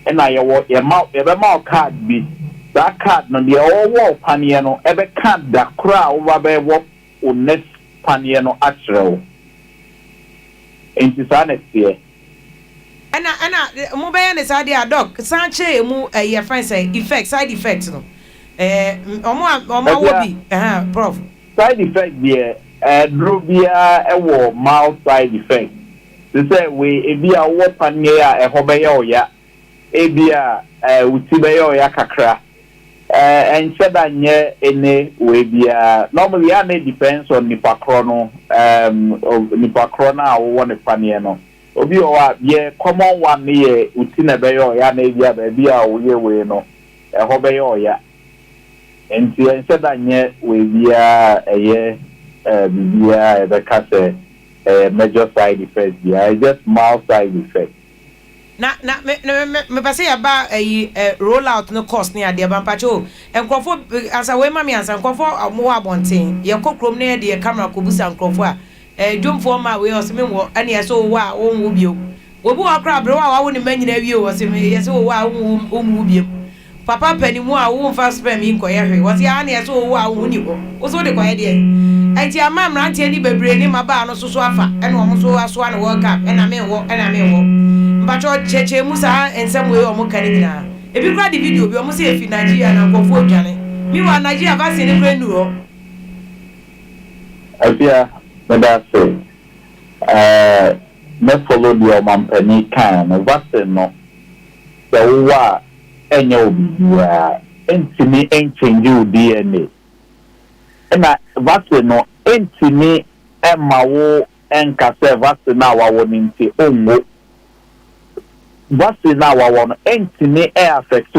and na you ma card bi that card no the all panier no ebe card da kra over be wo next panier no actual enti sa next year ana mo be yan sa dia doc san che mu ye friend say effect side effect no omo wo bi prof side effect there drobia ewo mild side effect they say we ebia wo panier a ehobe ya ebia uti be ya kakra and said that any way be normally it depends on nipa chrono nipa chrono or one paniano obi o ye common one ye uti na be ya na bia ba bia o ye we no ho be ya and said that we be bia the case major side effects yeah just mild side effects na me pase ya ba roll out no cost ni ade ba mpacho enkrofo asa we ma me ansa enkrofo mo abonten ye kokrom na de camera ko busa enkrofo a dwomfo ma we o se me wo ane ye so wo a wo wo bio obi wa kra bre wa wo ni manyina wie o se me ye so wo a wo wo bio papa pani mu a wo mfa spam mi nko ye hwe wo se ane ye so wo a wo ni ho wo so de kwa ye de enti ama mrante ni bebre ni maba no so afa ene wo so aso ane wo ka ena me wo Bacho cheche musa ensem we o mo kan nyina ebi kra di video bi o mo se efi Nigeria na nkofo odwane mi wa Nigeria vaccine ni kra nu o AFIA that say me follow the mampani kan vaccine no so wa enye obi ya entimi enchange o DNA na vaccine no entimi emawo enkase vaccine na wa woni nti onwo vaccine now one entity affect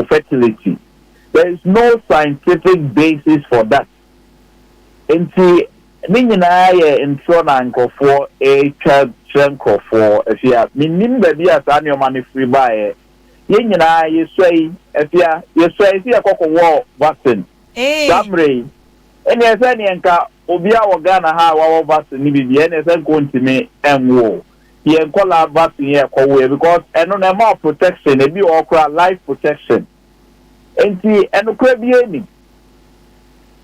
fertility. There is no scientific basis for that. Enti minina ye introna anko for a child chenko for if ya minim baby as annual money free buy ye nyina ye say if ya koko war vaccine. Samre eni ese ni enka obi a wo Ghana ha wa vaccine ni bibi eni ese kontime enwo ye call vaccine here because eno na more protection e bi okra life protection enti eno kra bi eni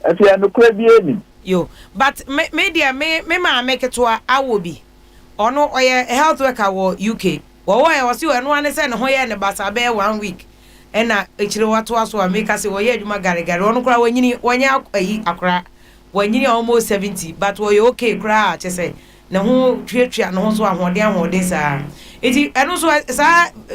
afi eno kra bi eni Yo, but media me ma make it to a will be. Or no, or a health worker or UK. Well, I was you and one send hoya and basa bear 1 week. And actually what was what make us say, well, yeah, you magari on cry when you a crack when you almost 70, but were you okay cry? Just say, no who treat you and also one day on this. It and also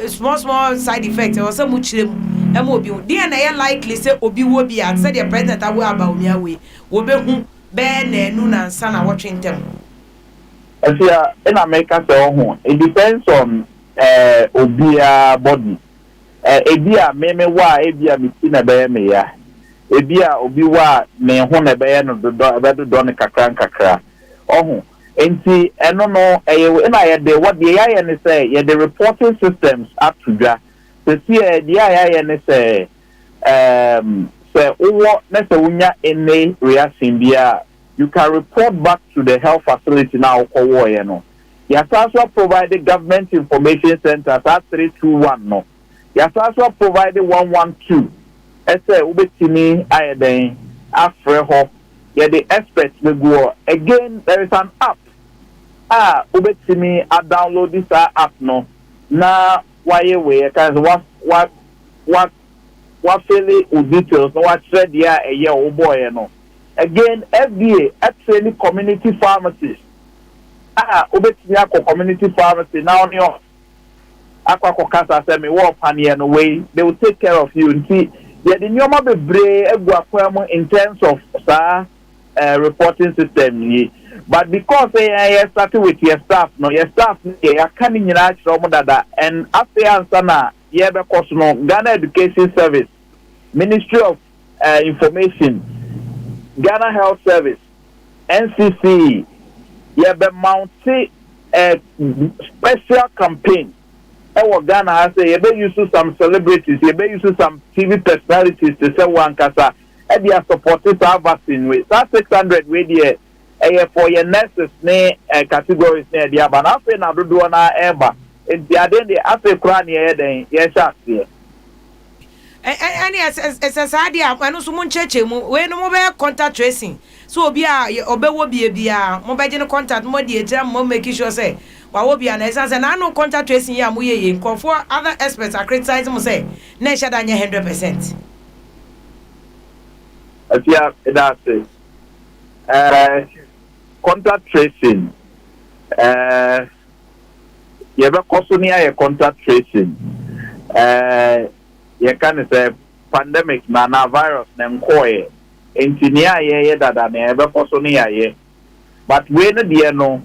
small side effects or so much mobile. Dear, I likely say, Obi will be at said your president about me away. Will be Ben noon and son are watching them. AFIA in America, so it depends on Obia body. Ebia meme wa ebia mitina be me ya. Ebia obi wa me ho na be no do do ne kakra. Ohun enti eno no na ye de what the ya ne say ye the reporting systems up to dwa. Se see the ya ne say say owo na se unya any reaction bia you can report back to the health facility now ko ye no. Ya also provided government information center at 321 no. Yes, also provided 112. I say, Ubetini, I then after hope. Yeah, the experts will go again. There is an app. Ubetini, I download this app no. Now, why away? Because what fairly details? No, what said yeah, a year old boy no. Again, FDA actually community pharmacies. Ubetini, community pharmacy now on Aqua cancer say me walk panier no way they will take care of you see the nyoma bebre egwa in terms of reporting system but because I started with your staff no your staff they can nyina chiro dada and AFIA answer na ye be course no Ghana Education Service Ministry of Information Ghana Health Service NCC ye be mount a special campaign. Ghana has say you use some celebrities, you use some TV personalities to say one kasa. They are supported our vaccine with that 600 way there. For your nurses ne categories ne dia but na fe na dodo na eba. Enti ade de afe kra ne ye den ye sha se. Any as idea and also mun cheche mu we no mo be contact tracing. So obi a obewo bia mo be gene contact mo de jam mo make sure say wa be an essence and no contact tracing ya mo ye for other experts are criticizing mo say na sha da 100%. AFIA that's it. Contact tracing you be kosonia contact tracing you can say pandemic na virus na nkoe engineer ye dada na be kosonia ye but we no dey no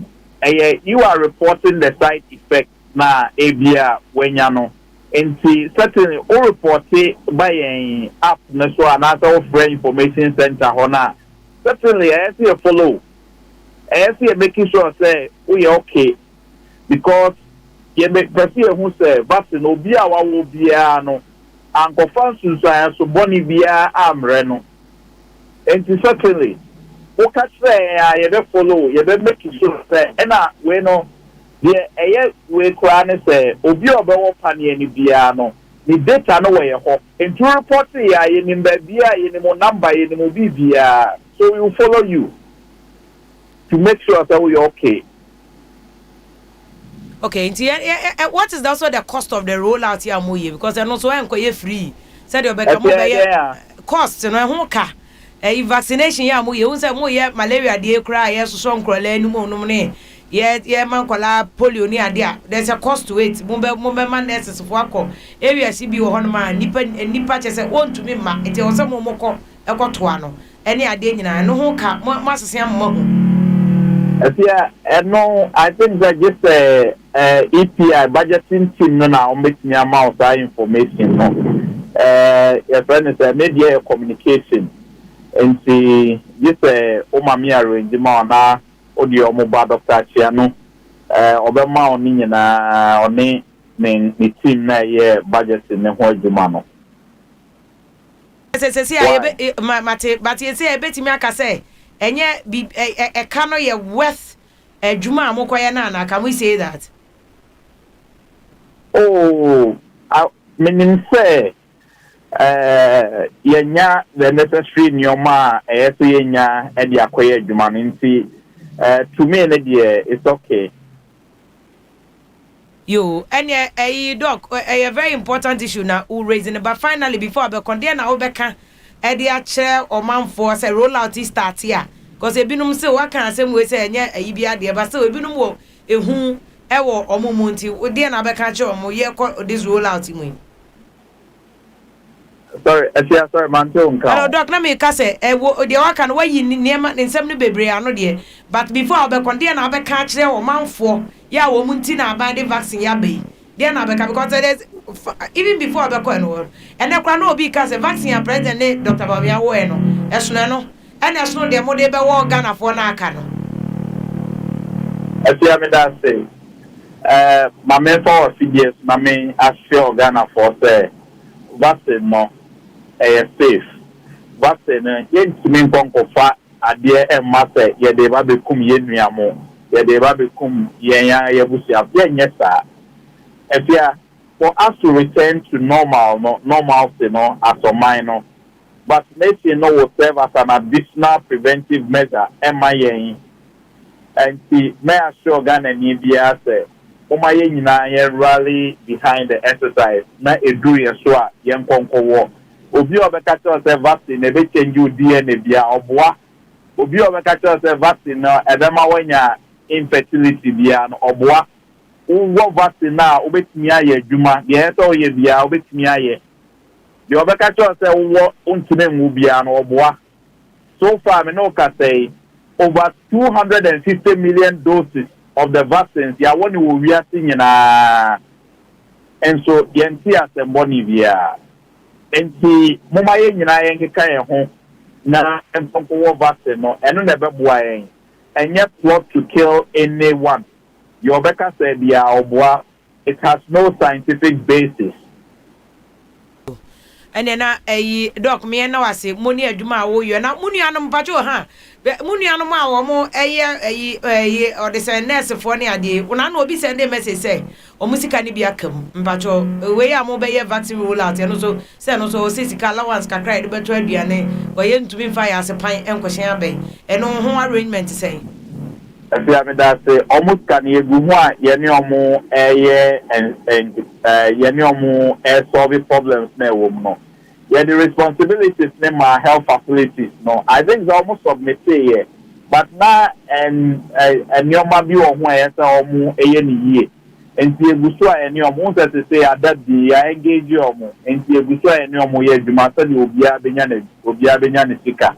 you are reporting the side effect na ebia wenya no enti certainly o report by an app na so another free information center hona certainly I see a follow I see making sure say we okay because you make person who say vaccine obi a wa wo bia no ankofa sunsan so boni bia amre no enti certainly o catch say you dey follow you dey make sure say na we no the we kra ne say obi obewo pane ni bia no the data no we ho enti report ya ye ni ba bia ye ni mo number ye ni mo bia so we will follow you to make sure that we are okay. Okay, what is also the cost of the rollout here mo because I know so am free. Said you be cost no ho ka. Vaccination here mo who say mo malaria dey cry yes so nkrole anu mo no ne. Yeah man kola polio ni ade there's a cost to it. Mo be man nurses for akọ. Area CB wo hono ma nipa chese won to me ma. Enti wo say mo mokọ ekoto ano. Ene ade nyina no ho ka mo asese am mo ho. No, I think that just EPI budgeting team no now make me amount that information. No, your friend is media communication, and see this Omami arrangement na audio mobile doctor Chiano, Obama on na on the team na ye budgeting na ho adwuma no. But you say betimi aka say enye bi e kano ye worth adwuma amokoye na can we say that? Oh, I mean say yenya the necessary nyoma so yenya e dia koye adwuma nti to me it's okay. Yo, and a doc, a very important issue now, who raising it, but finally, before I be condemn, I will be can a chair or man for say roll out this start here. Because a binum say, what can I say, we say, yeah, a EBA dear, but still, a binum wo, a whom, ever or momunti, would dear never catch or more year this roll out in me. Sorry, sorry, man. Hello, doc, let me say, the work and why you near man in 70 baby, I know dear, but before I be condemn, I be catch there or man for. Yeah, womuntina buy the vaccine ya be. Then I because there's even before I be and I can no because a vaccine president Dr. Babia Bueno. Esno and as no the mode be war Ghana for na kano. Afia me that say my main for CDS my main assure Ghana for say vaccine no safe. Vaccine yentimi nkonkofa ade e ma say ye de ba be kum ye nuamo. Yeah, they will become for us to return to normal, as a minor. But maybe will serve as an additional preventive measure. And see, may I show Ghana and India say, rally behind the exercise. Na do your swa, young conquer war. Obi obeka to say vaccine, never change you DNA bia obwa. Obi obeka to say vaccine, edema wenya infertility bia no oboa wo vaccine na obetimi aye adwuma de eso ye bia obetimi aye de obeka cho say wo untime nwu bia no oboa. So far me no ka say over 250 million doses of the vaccines ya woni wo wiase nyina and so yenti asemboni bia enti moma ye nyina ye nkeka ye ho na empompo wo vaccine no eno na beboa yen and yet plot to kill anyone. Your Becca said, yeah, it has no scientific basis. And then a doc me and I say, money a Juma, oh, you're not money on Pacho, huh? Money on or more a year or the same nurse for any idea. When I know be send a message say, or Musica Nibia come, Pacho, away a mobile vaccine roll out, and also send also Sissy allowance can cry the better be a name, but yen to be fire as a pine and question bay, and on home arrangement to say. I mean, that say almost can you go one, Yaniomo, and Yaniomo, solving problems, no. Yeah, the responsibilities in my health facilities, no. I think it's almost submitted here. But now, and your mabby or where it's year. And see, Busua and your most to say, I engage you, and see, Busua and your more, you must will be a Benyana Sika.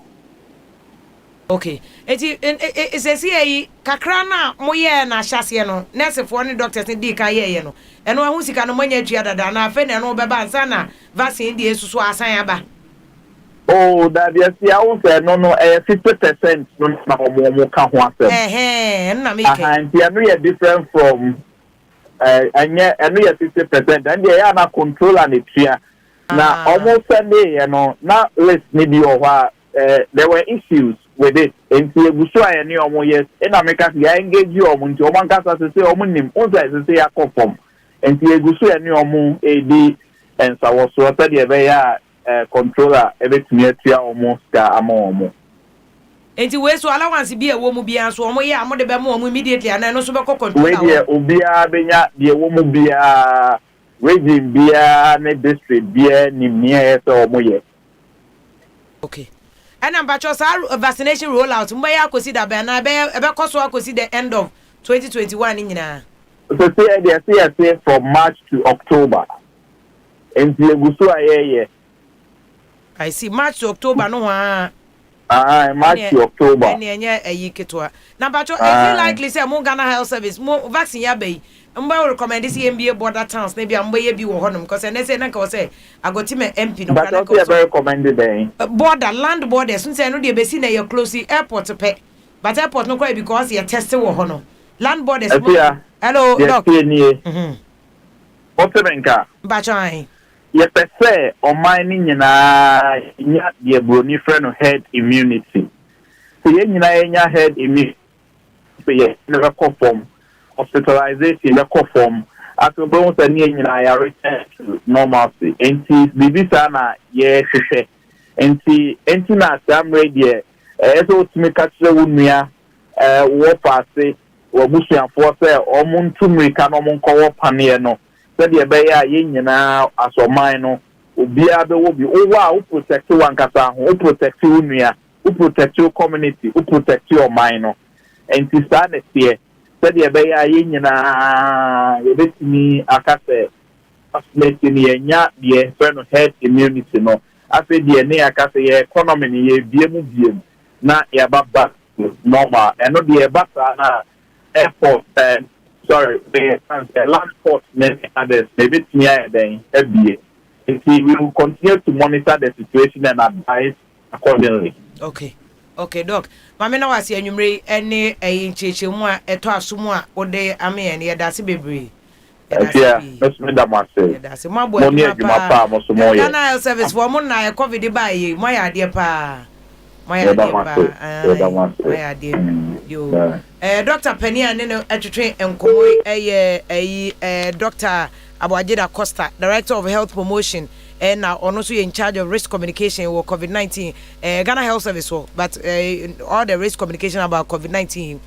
Okay. It says here, Kakrana, Moya, na Shasiano, nurse for any doctors in Dika, and one who's can money other than I fend and Oba Sana, vaccine the Suswa. Oh, that yes, I will say, no, 50% no, and different from, and yet, 50%, and they are not control and it's here. Now, almost Sunday, not less maybe over, there were issues with it. And so Busua and your yes, in America, I engage you on to one cast as say, Omunim, also as say, I come from. And so Busua and your moon, AD, and so I was so a controller, everything near almost a and to waste allowance be a woman be so I'm the Bemo immediately, and I know so control. Ubia Benya, the woman be a raging beer, district beer, near so moye. Okay. And I'm about your vaccination rollout. Mbaya consider Bana about Kosovo consider the end of 2021 in so say from March to October. And the I see March to October no March to October. And a year. Now, but you likely say more Ghana Health Service, more vaccine yabe. I recommend this MBA border towns, maybe I'm way be honum because I say I got him an MP. But I very recommended border land borders. Since I know the basin you're closely airport to pay, but airport no quite because you're testing honor. Land borders. Hello, doc. Otemenka. Bachai. Ye per se on mining na the brony friend of herd immunity. So yenya herd immunity. Never conform. Hospitalization, the form after bones and I return to normalcy. And see, Bibisana, yes, and see, Entina Sam Radio, as old to make a Wunia, war passe, or Musian Force, or Muntumri Canon Cow Paniano, said the Baya Yin now as a minor, Ubia will be, oh wow, who protect you one Casa, who protect you, Unia, who protect your community, who protect your minor. And to stand here, said the Baya Yin, with me, a cafe, fascinating the friend of head immunity. No, I said the near cafe economy, BM, not a baba normal, and not the Bata airport, sorry, the land port, many others, maybe near the FBA. And we will continue to monitor the situation and advise accordingly. Okay, Doc. Mama na wasi enyumre ene encheche mu a eto asomu a ode ame ene ye dase bebre. AFIA, let's make that massive. Dase mabo e mo so mo ye. Ghana service for mo na COVID ba ye, mo ya de pa. Mo ya de pa. Mo ya de. Yo. Dr. Penny ane no etwetwe enkomo Dr. Abuajida Costa, Director of Health Promotion. And now also in charge of risk communication with COVID-19 Ghana Health Service but all the risk communication about COVID-19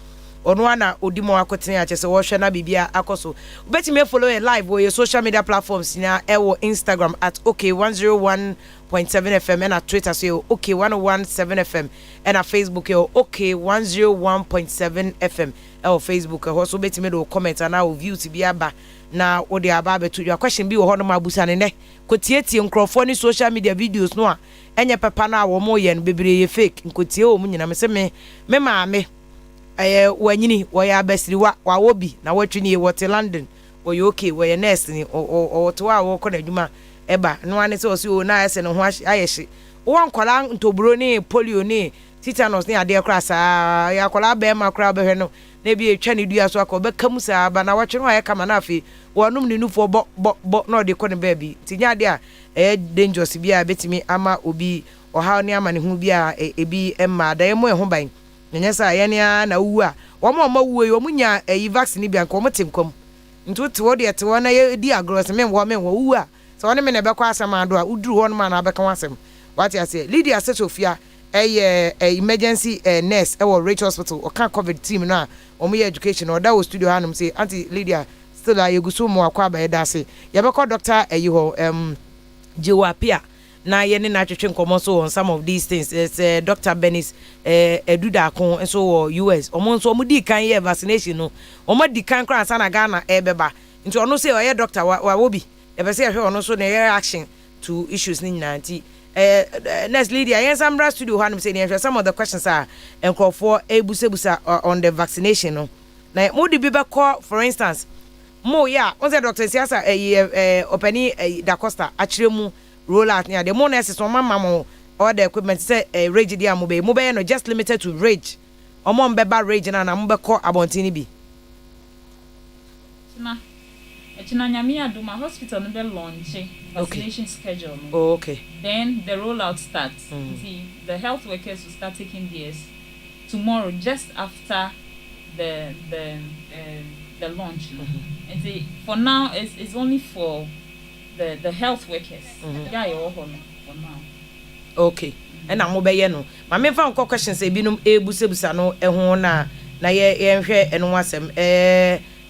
on one odimo akotene ache se wo hwe na bibia akoso beti me follow a live on your social media platforms na Instagram at OK101.7 FM and at Twitter so OK1017 FM and at Facebook OK101.7 FM Facebook also beti me do comment and now view to be aba na odi aba betu your question bi wo hono mabusa ne ne kotietie nkrofo ni social media videos no a enye papa na wo mo ye no bebre ye fake nkotie o mu nyina me se me maame wanyini wo ya basiriwa wa wobi na watwini ye wote London wo ye okay wo ye nurse ni o to wa wo kona adwuma eba no ane se o si o na ese no ho ayehye wo nkwala ntoburo ni polio ni tetanus ni ade kra saa ya kwala be ma kra be hwe no na bi etwa ne dua so akọ be kamu saa ba na watwe no ayeka ma na afi wonum ni nufo bo na de kọ ne baby tinya ade a dangerous bi a betimi ama obi oha ne ama ne hu bi a ebi emma da emo ho ban nyanya sa ye ne na wu a wo ma wu e wo munya vaccine bi an ko mo temkom ntu te wo de te wo na ye di agros men wo wu a so ne me ne be kwa asama do a uduru ho no ma na be ka wasem what you say Lydia Sesofia emergency nurse Rachel Hospital or can COVID team na omo education or that was studio hanum say Auntie Lydia still a yeguso mo akwa ba eda say ye be call doctor GYASO na ye ne na twetwe nkomo so on some of these things it's Dr. Benis Eduda kon so US omo so omo di kan ye vaccination no omo di kan kra sana Ghana beba nti ono say oye doctor wa wobi e be say hwe ono so na reaction to issues ni nanti next lady I am studio hanum say some of the questions are enko for ebusebusa on the vaccination no na mo di be call for instance mo ya on say Dr. Siasa openi da Costa achiremu roll out near the mo nurses on mama all the equipment say rage dia mo be no just limited to rage omo mbeba rage na mo be call abontini bi na Nyami Aduma Hospital no be launch vaccination schedule. Oh, okay. Then the rollout starts. See, the health workers will start taking theirs tomorrow, just after the launch. And see, for now, it's only for the health workers. Yeah, you're for now. Okay. And I'm obey no. My main found questions say binum ebusebusa no ehun na ye hwe eno wasem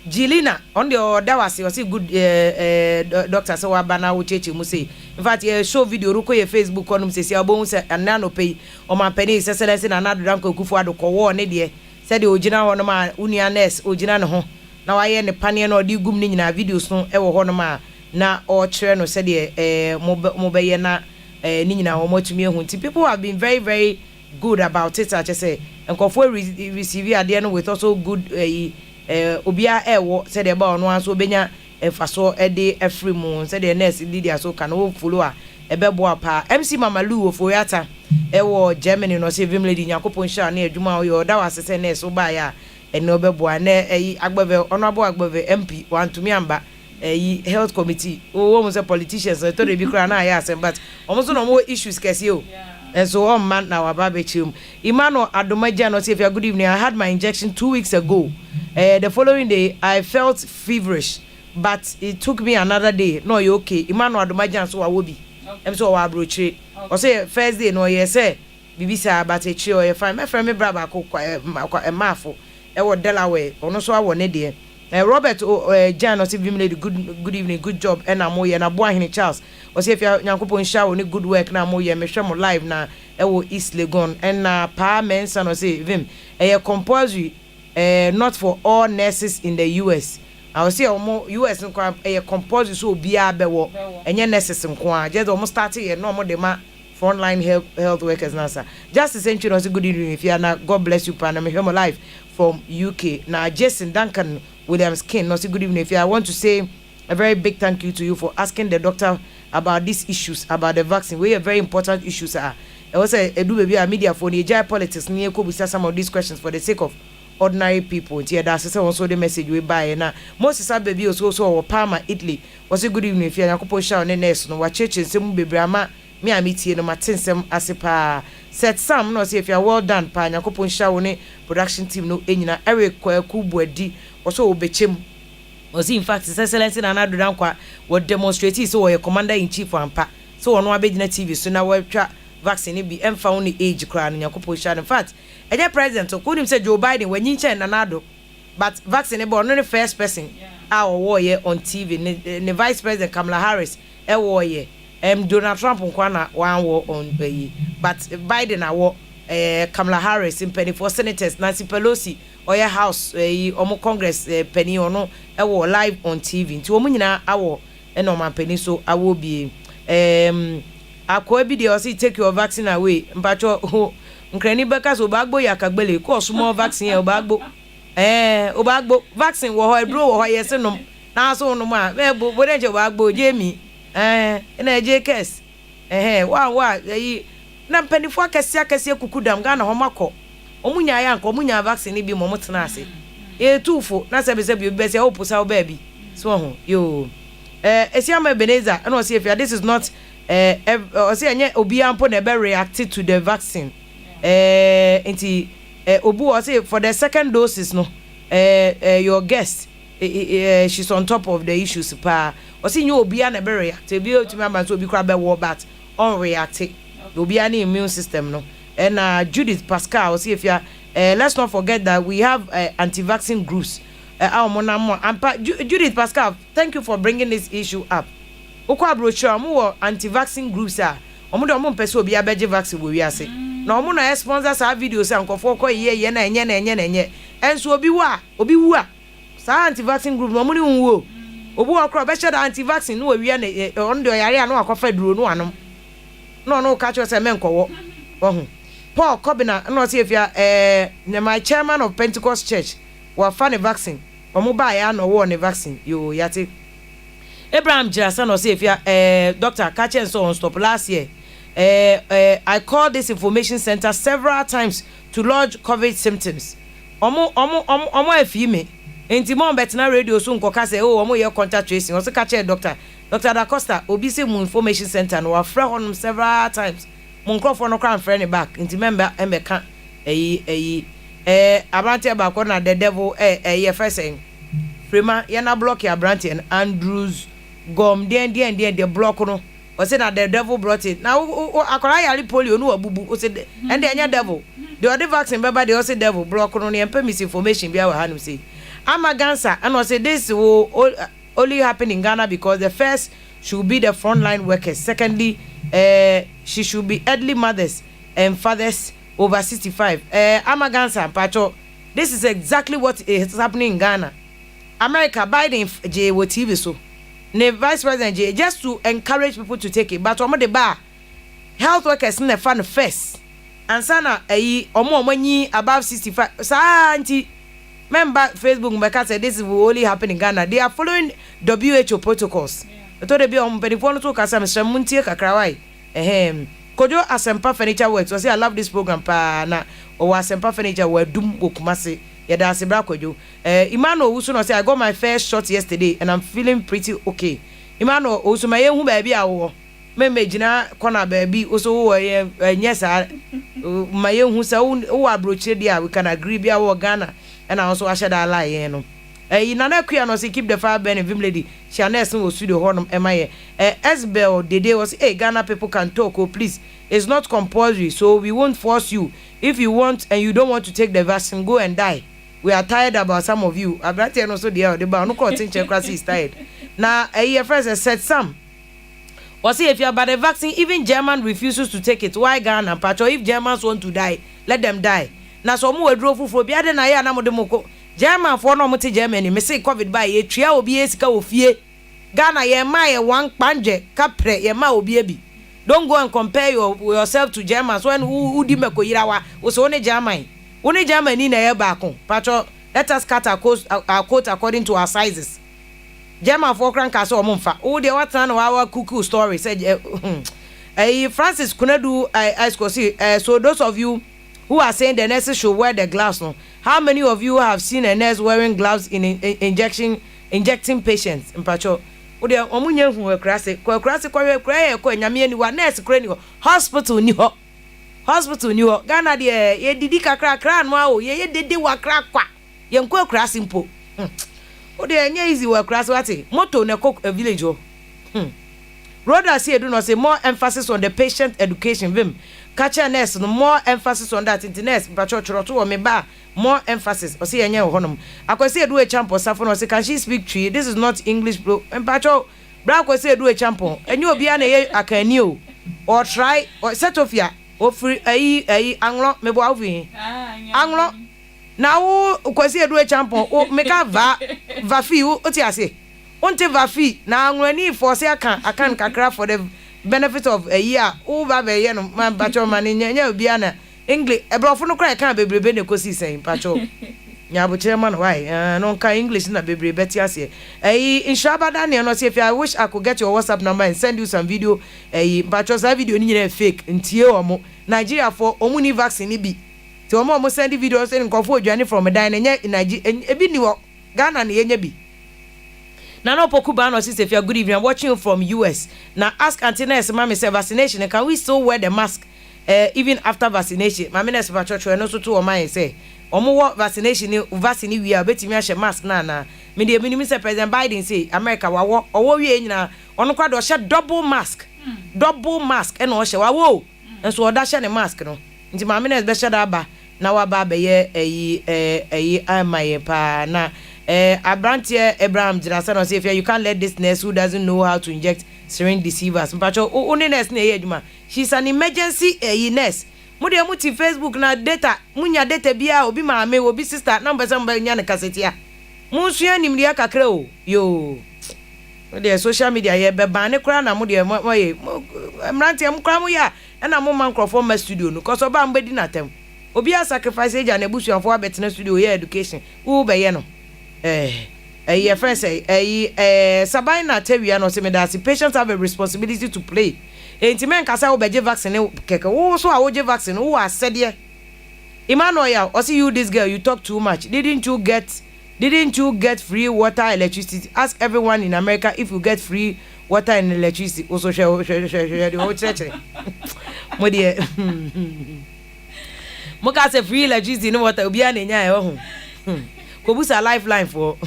Gilina on the that was good doctor so abana wo cheche mu say in fact show video ruko ye Facebook on say abon say anano pay o man penny say say na anado dan Kufu ado ko wo ne de say de ogina ho no ma unia nurse ogina ne ho na wa ye ne pane na odi gum ne nyina videos no e wo ho no ma na o kire no say de mo be ye na ni nyina ho mo tumi ehun ti people have been very very good about it I just say enkofo receive ade no with also good obia ewo said the ba ono anso benya faso de afri mu said the nurse Lydia so can wo follow a ebebo apa MC Mamalu wo foyata ewo Germany no say VIM lady nyakopon sha na adwuma yo da wasese nurse wo ba ya ene obebo na agbave ono abo agbave MP wantumi amba health committee wo mo say politicians to dey be kra na ya asem but omo so no mo issues kese o and so on man now ababechim Emmanuel Adomaja no say good evening I had my injection 2 weeks ago the following day I felt feverish but it took me another day. No, you okay? Emmanuel Adumajan so I will be. I'm so I broach it. Or say first day no yes say bibisa but a chill or fine. My friend me braba ko a mafo. E wo Delaware. Ono so I won there. Robert Jan or VIM lady good evening, good job. And I'm more na boy hini Charles. Or say if you Nyankopon shower ni good work na more me share mo live na e wo East Legon and na pa mensa no say VIM. Compulsory not for all nurses in the US. I will say US a compulsory so bia bewo enye nurses nko just almost starting here no more the frontline health workers nasa. Just the same children good evening if you are not God bless you pan me home live from UK. Now Jason Duncan Williams King no say good evening if you I want to say a very big thank you to you for asking the doctor about these issues about the vaccine. We are very important issues are. I was say do baby a media for the EGYASO politics near ko bisa some of these questions for the sake of ordinary people. Here that's also the message we buy na most is baby also Parma Italy was a good evening if you Nyankopon sha on nurse no wa church nsem bebre ama me amiti no matensem asepa set some no say if you are well done pa Nyankopon sha on production team no enyina Eric Kwaku Buadi also obechem was in fact his excellency na Nadu Dankwa was demonstrate so we commander in chief ampa so ono abegina TV so na we twa vaccine be emfa on age kra no Nyankopon sha in fact eje president so could him say Joe Biden when yin chen nanado but vaccine be no the first person our here on TV ne vice president Kamala Harris war here Donald Trump nkwana one war on but Biden awo Kamala Harris in penny for senators Nancy Pelosi oya house omo congress penny ono war live on TV nti omo nyina awo no man penny so awo bi akwa bi dey say take your vaccine away mpacho nkrani beka so bagbo yakagbele ko small vaccine obagbo obagbo vaccine wo ho edro wo ho yesenom na so no ma bo denje obagbo jemi na JKS wa na mpendifo akese kukudam ga na ho makọ omunya ya nko omunya vaccine bi mo mutena ase tufo na sebese bi be se oposa oba bi so ho yo Esiama Ebenezer and was if this is not obi ampo na be react to the vaccine obu was for the second doses no your guest she's on top of the issues pa o say you obi na be react bi o tumi am so obi kra be war but on react obi an immune system no and Judith Pascal see if you let's not forget that we have anti-vaccine groups Judith Pascal, thank you for bringing this issue up. Okwa brochure mo anti-vaccine groups omo de omo mpese obi abeje vaccine wo wiase na omo na sponsors our videos ankofo ko ye na enye enso obi wu a sa anti-vaccine group omo ni nwo obi okro be share anti-vaccine no wi na on de yare anu akofa duro no anom no ka cho se menkowo ohun Paul Kobina no say if you my chairman of Pentecost Church wa fan vaccine omo ba ya no wo ne vaccine yo yate Abraham Jasa no say if you Dr. Kachen so on stop last year I called this information center several times to lodge COVID symptoms omo afime enti mo betina radio so nkoka say oh omo ye contact tracing o say Kachen Dr. Da Costa obi say mu information center no wa fra honum several times mo nkrofo no kran frɛ ne back enti member embeka abante ba ko na the devil ye first Prima yana block ya branch and Andrews gom the block no o say na the devil brought it now akora yali polio no abubu o say and the anya devil the other vaccine baba the o say devil block no ne misinformation bia wa hanu say amagansa and o say this will only happen in Ghana because the first should be the frontline workers, secondly she should be elderly mothers and fathers over 65 amagansa pacho this is exactly what is happening in Ghana. America Biden J wo TV so ne vice president J just to encourage people to take it but omo de ba health workers na fan first and sana omo manyi above 65 sa anti member Facebook mbeka say this will only happen in Ghana. They are following WHO protocols to de bi omo penifo no to kasa Mr. Muntie kakrawai Kojo Asempa Furniture Works so say I love this program pa na o Asempa Furniture we dum okumase yada asebra Kojo Emmanuel Owusu no say I got my first shot yesterday and I'm feeling pretty okay. Emmanuel Owusu ma yehu ba bia wo me megina corner ba bi oso wo nyesa ma yehu say wo abrochire dia we can agree bia wo Ghana and I also asha da lie no Nana Kuya no say keep the fire burning, Vim lady. She a nurse no studio honum emaye. Esbel Dede was Ghana people can talk, oh please. It's not compulsory, so we won't force you. If you want and you don't want to take the vaccine, go and die. We are tired about some of you. Abrante no so the ba no ko tin chekrasi is tired. Now your friends said some. Or say if you are about the vaccine, even German refuses to take it. Why Ghana? Pacho, if Germans want to die, let them die. Now so mu edro for bia de na ya na mo de moko. German for no mo te Germany. Me say COVID by ye tria obi esika ofie. Ghana ye ma ye wan panje kapre ye ma obi ebi. Don't go and compare yourself to Germans when who di meko yirawa. O so ne German. Only Germany na ye baako. Pacho, let us cut our coat according to our sizes. German for crank so omfa. Oh de what na our cuckoo story said Francis Kunadu I so those of you who are saying the nurses should wear the gloves no. How many of you have seen a nurse wearing gloves in injecting patients in pacho? Oh de omunye hu akrase kwa nyame ni wa nurse kra ni hospital ni ho. Hospital ni ho. Ghana de ye didi kakra no a o ye dede wa kra kwa. Ye nko akrase mpo. O de enye easy work class wati moto na cook a village o Rhoda say do not say more emphasis on the patient education vim catch nurse no more emphasis on that internet but church o me ba more emphasis o say enye honom akwese do a champion safo no say can she speak tree this is not English bro mpacho bra akwese do a champion enye obi a na ye akani o or try or set of ya o free anglo me bo avi anglo now kwesi edu champion o meka va fi o ti ase onte va fi na anwani force akan kakra for the benefit of a year o ba be ye no man pacho man nya obi ana English ebrofo no kra kan bebrebe ne kosi sen pacho nya bo chairman why no kan English na bebrebe ti ase inshallah Daniel no say if I wish I could get your WhatsApp number and send you some video pacho sa video ni nyina fake ntie omo Nigeria for omuni vaccine ni bi ti omo send videos in nkofo odwane from dan na ebi ni wo Ghana na yenya bi na no POKUAA no sister if you are good evening I'm watching you from US now ask Antiness mama say vaccination can we still wear the mask even after vaccination mama nurse for church no so to o man say omo vaccination vaccine we are betimi a mask na me dey me say President Biden say America wawo owo wie nyina ono kwa do she double mask and o she wawo enso o da she ne mask no nti mama nurse be she da ba na wa ba be ye amaye pa na Abrantie Abraham Jirasa no say if you can't let this nurse who doesn't know how to inject syringe deceivers mpacho only nurse na ye adwuma she's an emergency nurse mo de muti Facebook na data munya data bia obi maame obi sister number some nya na kaseti a mo sua nimri akakra o yo the social media ye be ban ne kra na mo de mo ye Abrantie mo kra mo ya na mo man crofo ma studio no cause oba mbedi na tem obi a sacrifice eja na busuafo abetena studio ye education wo be ye no your friend say Sabina Tewia no say me that patients have a responsibility to play entimen kasa wo beje vaccine keke wo so a wo je vaccine wo asede Emmanuel or see you this girl you talk too much didn't you get free water electricity ask everyone in America if you get free water and electricity also share the whole church mo de mo ka say free electricity no water obi an nya e ho Kobusa lifeline for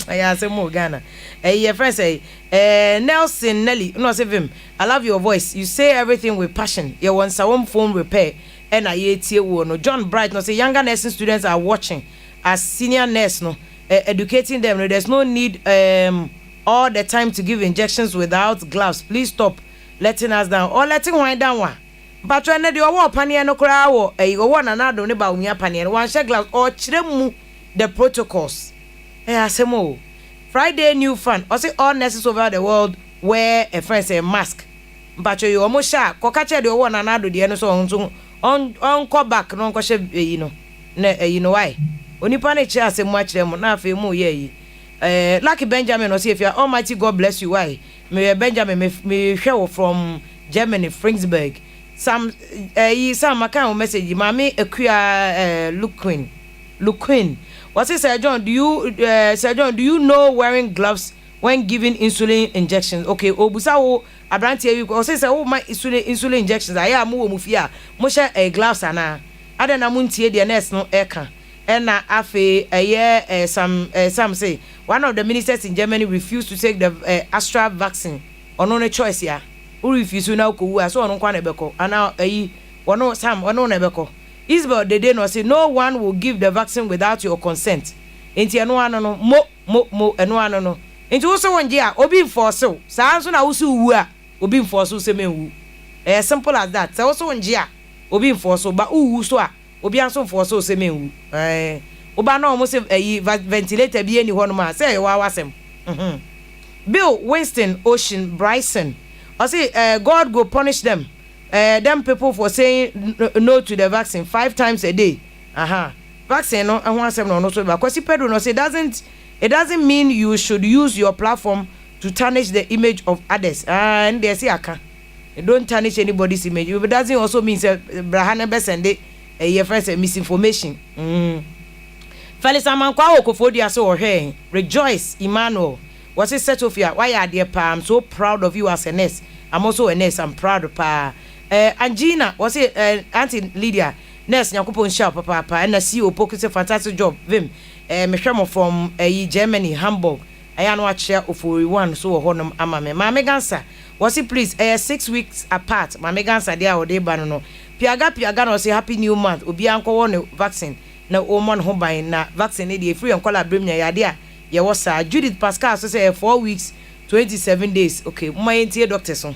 I say more Ghana. Your friend say Nelson Nelly no say Vim I love your voice you say everything with passion you want some phone repair and I tie wo no John Bright no say younger nursing students are watching as senior nurse no educating them no there's no need all the time to give injections without gloves please stop letting us down or letting one down one but when the owo panier no kra wo owo na na do ne ba umia panier one share gloves or chiremu the protocols. Asemo. Friday new fun. I say all nurses over the world wear a friend say mask. But you almost sharp. Kokache the one another the end so on call back no kwashe you know. You know why? Oni pane chair say much them na fe mu ye. Lucky Benjamin or say if you are almighty God bless you why. Me Benjamin me share from Germany Fringsburg. Some account message mami Akua Luke Queen. What is Sir John? Do you know wearing gloves when giving insulin injections? Okay, obusa wo abrantie you go say my insulin injections aya mu wo mufia mo share gloves ana ada na muntie de nurse no eka ena afe some say one of the ministers in Germany refused to take the Astra vaccine ono ne choice ya who refuse na okowu so ono kwa na beko ana ono sam ono na beko Isabel the day no say no one will give the vaccine without your consent enti eno ano no mo eno ano no enti wo so wonje a obi enforce saa so na wo so wu a obi enforce se menwu simple as that so wo so wonje a obi enforce ba wu so a obi anso enforce se menwu oba na omo se ventilator bi eni ho no ma say wa wasem Bill Winston Ocean Bryson I say God go punish them people for saying no to the vaccine 5 times a day vaccine no ho asem no so ba kwasi Pedro no say it doesn't mean you should use your platform to tarnish the image of others and they say aka it don't tarnish anybody's image it doesn't also mean say brahana be send your friends misinformation Felix Amankwa Okofodia so ohwe rejoice Emmanuel was it set of why are there pa I'm so proud of you as a nurse I'm also a nurse I'm proud of pa Angina was it Auntie Lydia nurse nyakopo nsha papa and CEO POKUAA fantastic job VIM me from Germany Hamburg I know chair of 41 so honum ama me ma megansa was it please 6 weeks apart ma megansa there o dey ban no piaga no say happy new month obi anko won vaccine na o mon ho ban na vaccine dey free enkola bremnya yade a ye was Judith Pascal so say 4 weeks 27 days okay my entie doctor so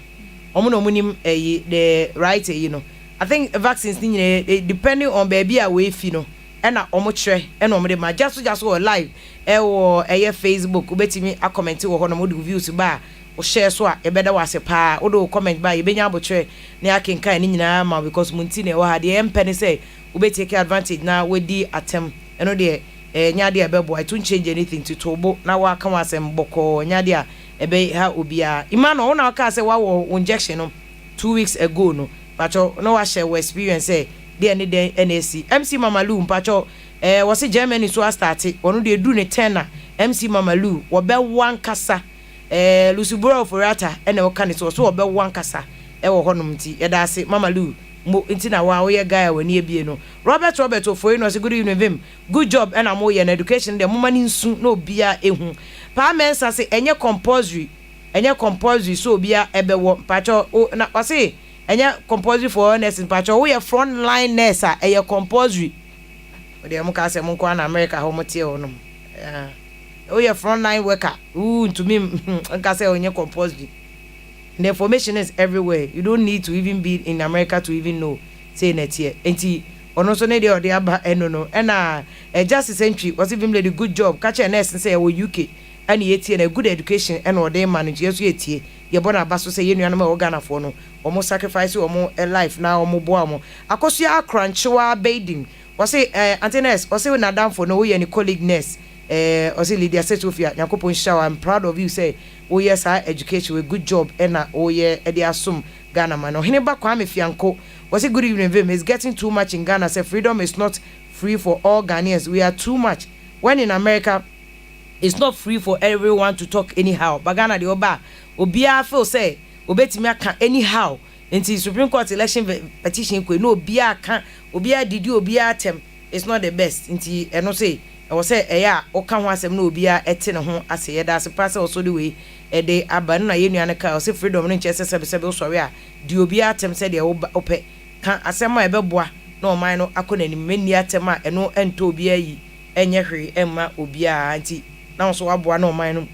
omo no munim the right you know I think vaccines ni depending on baby a we fi no e na omo kire e na omo de ma just live wo Facebook obetimi a comment wo ho no mo do views ba o share so a e beda wase pa o do comment ba e benya abotire na akenkan ni nyina ma because munti na e wo ha de empene say obetake advantage na wedi atem eno de nyade e bebo I don't change anything to tobo na wa kan wasem boko nyade a ebe ha obia imano na ka say wa wo injection no 2 weeks ago no pacho no wa share experience say dey any day NAC MC Mamalu pacho was Germany so start onu dey do ne 10 na MC Mamalu wo be wan kasa Lusubura Forata ene wo kan so wo be wan kasa e wo honum ti ye da se Mamalu mo intina wa wo ye guy wani ebie no Robert Ofoyi no say good evening Vim good job and am in education the mama ni nsu no bia ehu pa mensa say enye compulsory so bia ebe wo pacho na o say enye compulsory for nursing pacho we front line nurse a eye compulsory o de mo ka say mo kwa na America ho mo tie ono we front line worker to me nka say onye compulsory. The information is everywhere. You don't need to even be in America to even know. Say net here. Enti ono so ne de ode aba no. And justice entry was even made a good job. Catch a nurse and say we UK and yet a good education and or they manage yes yet. Ye bona baso say yenu anama organa for no. Omo sacrifice omo a life now omo boamo. Akosia crunchwa bathing. Was say antennas was say na down for no we any colleague nurse. Osi Lydia Setofia Nyankopon shower I'm proud of you say oh yes our education with good job and oh yeah edi asum Ghana man no hene ba Kwame Fianko was it good evening Vim is getting too much in Ghana say freedom is not free for all Ghanaians we are too much when in America it's not free for everyone to talk anyhow but Ghana the oba obia feel say obetimi aka anyhow until Supreme Court election petition ko no obia aka obia didi obia atem it's not the best until eno say I was say eya o kan ho asem na obia ete ne ho ase ye da se pass also the way e de aba na ye nuane ka o say freedom no nche sebe o sori a di obia atem se de ope kan asem a ebeboa na o man no akona ni meni atem a eno ento obia yi enye hwe emma obia anti na so waboa na o man no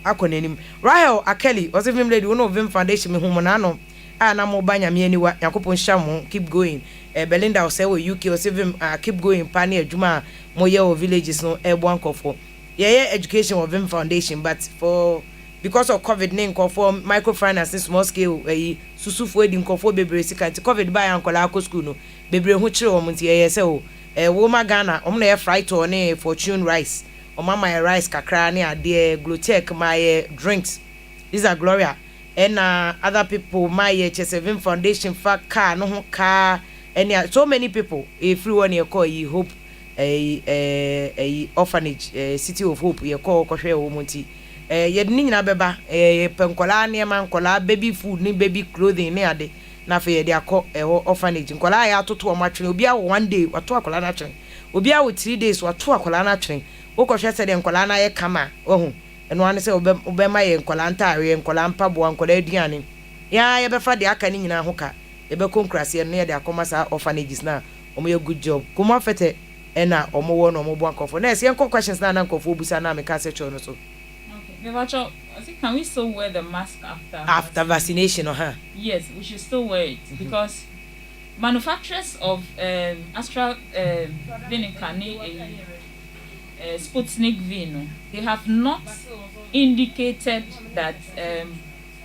akona ni Rahel Akeli o say Vim lady one of Vim Foundation me hu na no na mo banya me aniwa yakopon shamo keep going Belinda o say we UK o say Vim keep going pa na adwuma mo ye o villages no ebo ankofo ye education of Vim Foundation but for because of COVID name for microfinance small scale susufo edi nkofo bebre sika nti COVID buy ankola akọ school no bebre hu kire o nti ye say o wo ma Ghana o na ye fright or na fortune rice o mama ye rice kakra na ade glotech my drinks these are Gloria and other people my Vim Foundation fa car no ho car and so many people everyone you call you hope a orphanage city of hope you call kohwe wo monti ye ni nyina beba penkola ne ma nkola baby food ni baby clothing ne ade na fe ye de akọ orphanage nkola ya atoto o matwe obi a one day wato akola na twen obi a wo 3 days wato akola na twren wo kohwe se de nkola na ye kama ohu eno ane se obe ma ye nkola ntare nkola mpaboa nkola aduane ya ye befa de aka ni nyina ho ka ye be konkrase no ye de akoma sa orphanages na omo ye good job kuma fete ena omo wo no omo bo ankofo na se enko questions na ankofo obusa na me ka se cho no so. Okay, Vivacho, I think can we still wear the mask after vaccination, Yes, we should still wear it because manufacturers of AstraZeneca, Sputnik V, they have not indicated that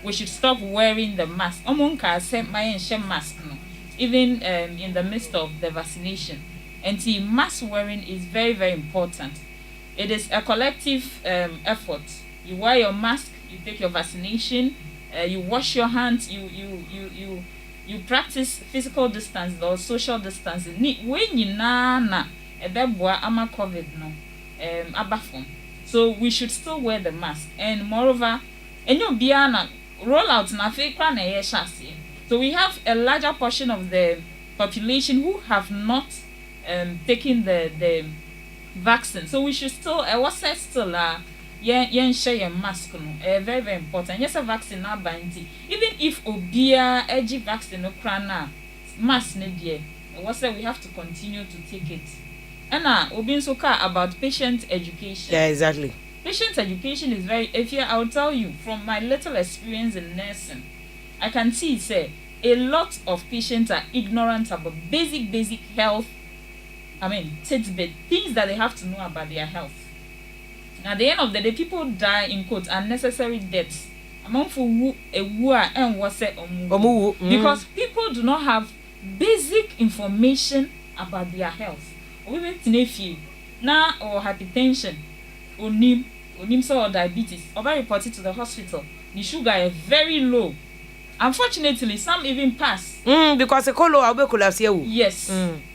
we should stop wearing the mask. Mask, even in the midst of the vaccination. And see, mask wearing is very, very important. It is a collective effort. You wear your mask, you take your vaccination, you wash your hands, you practice physical distance or social distancing. When you na ama COVID no abafon. So we should still wear the mask. And moreover, enyo biana roll out na fekra na ye shasi. So we have a larger portion of the population who have not taken the vaccine. So we should still still share your mask no very, very important. Yes, a vaccine na banti. Even if obia edgy vaccine no krana mask ne die. We have to continue to take it. And obin soka about patient education. Yeah, exactly. Patient education is very I'll tell you from my little experience in nursing, I can see say a lot of patients are ignorant about basic health. Tidbit, things that they have to know about their health. At the end of the day, people die in quotes unnecessary deaths. Because people do not have basic information about their health. We went to nephew now or hypertension, or diabetes, or reported to the hospital. The sugar is very low. Unfortunately, some even pass. Because the color will collapse. Yes.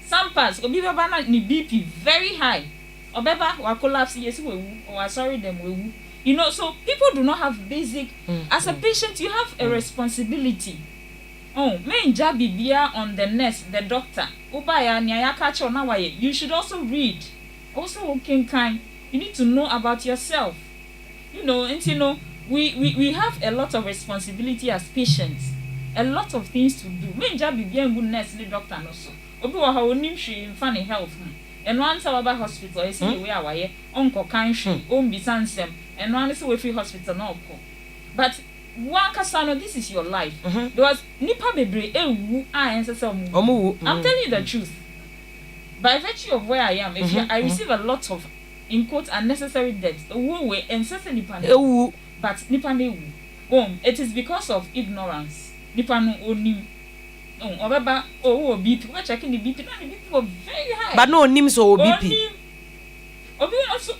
Some pass. Obibaba ni BP very high. Obeba wa collapse yes we or sorry them we. You know, so people do not have basic. As a patient, you have a responsibility. Main job be on the nurse, the doctor. Ubaya nyayaka chonawaye. You should also read. Also working kind. You need to know about yourself. And we have a lot of responsibility as patients. A lot of things to do. Main job be good nurse, the doctor also. Obi wa ha onim hwe mfa health eno ansa wa ba hospital esi we awaye onko kan hwe ombi sansem eno an se we free hospital na okọ but one kasano this is your life because nipa bebre ewu ensese omu I'm telling you the truth by virtue of where I am if I receive a lot of in quote unnecessary deaths we ensese nipa ewu but nipa na ewu it is because of ignorance nipa no onim Obeba BP. We're checking the BP. The BP was very high. But no names or BP.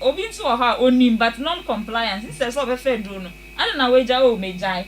Obi so her onim but non-compliance. This is so fair do no. I don't know where jaw may die.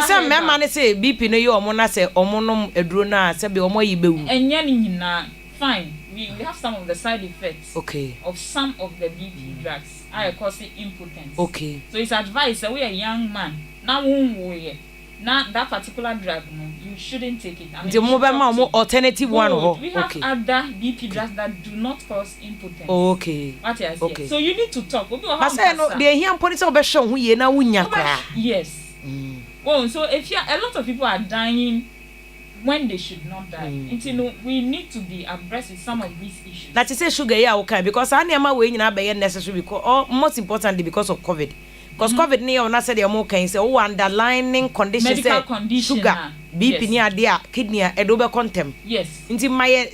Some man say BP no you omo na say omo nom eduro na say be omo yibewu. Enya ni nyina fine. We have some of the side effects of some of the BP drugs. I call it impotence. Okay. So it's advised that we a young man. Now we now that particular drug, you shouldn't take it. The mobile alternative one. We have other BP drugs that do not cause impotence. Okay. Okay. So you need to talk. But say no, they hear police obession who ye na wunya kra. Yes. So if a lot of people are dying when they should not die. We need to be abreast with some of these issues. That is say sugar okay because I am way nyina be necessary because most importantly because of COVID. Because COVID near on said the more can say underlying conditions medical condition sugar BP near their kidney edobe contem. Yes. Inti my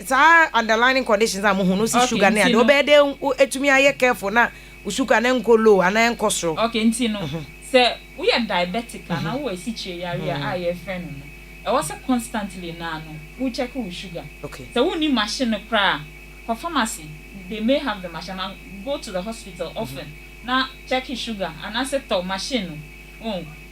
underlying conditions are no see sugar near dobe de etumi aye careful na sugar na nko low and na nko so. Okay, say we are diabetic and we see area aye friend no. I was constantly na no. We check with sugar. Okay. So we need machine cra for pharmacy. They may have the machine and go to the hospital often. Now check your sugar and I said to machine.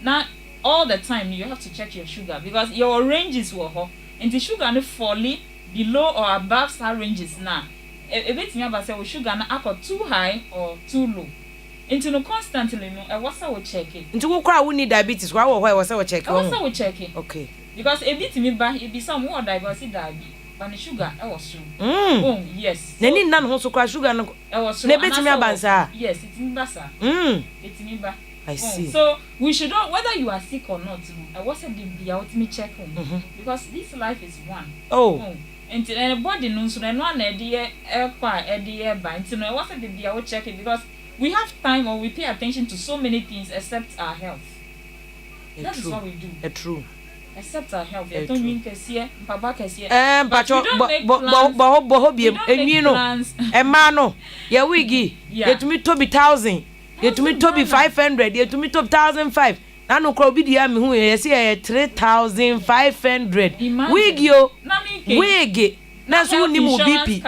Now all the time you have to check your sugar because your ranges were hot and the sugar no falling below or above star ranges now. A bit me about say sugar na too high or too low. No constantly I was so checking. Into who cry we need diabetes. Why was I check? I was so checking. Okay. Because a bit me ba it be some more diabetes but the sugar I was so. Oh yes. Nani nan ho so kwa sugar no. I was so. Ne betimi abansa. Yes, it's in basa. It's in ba. I see. So we should not, whether you are sick or not, I wasn't the ultimate check home because this life is one. And the body knows so then one idea by so I wasn't the I check it because we have time or we pay attention to so many things except our health. That is what we do. True. Except our health. You don't mean kesiye, papa kesiye. But you Emano, ya wigi. You to me to be 1,000. You to me to be 500. You to me to be 1,005. Na no kro bi dia me hu ye se 3,500. Wig yo. Wig. Na so ni mu BP.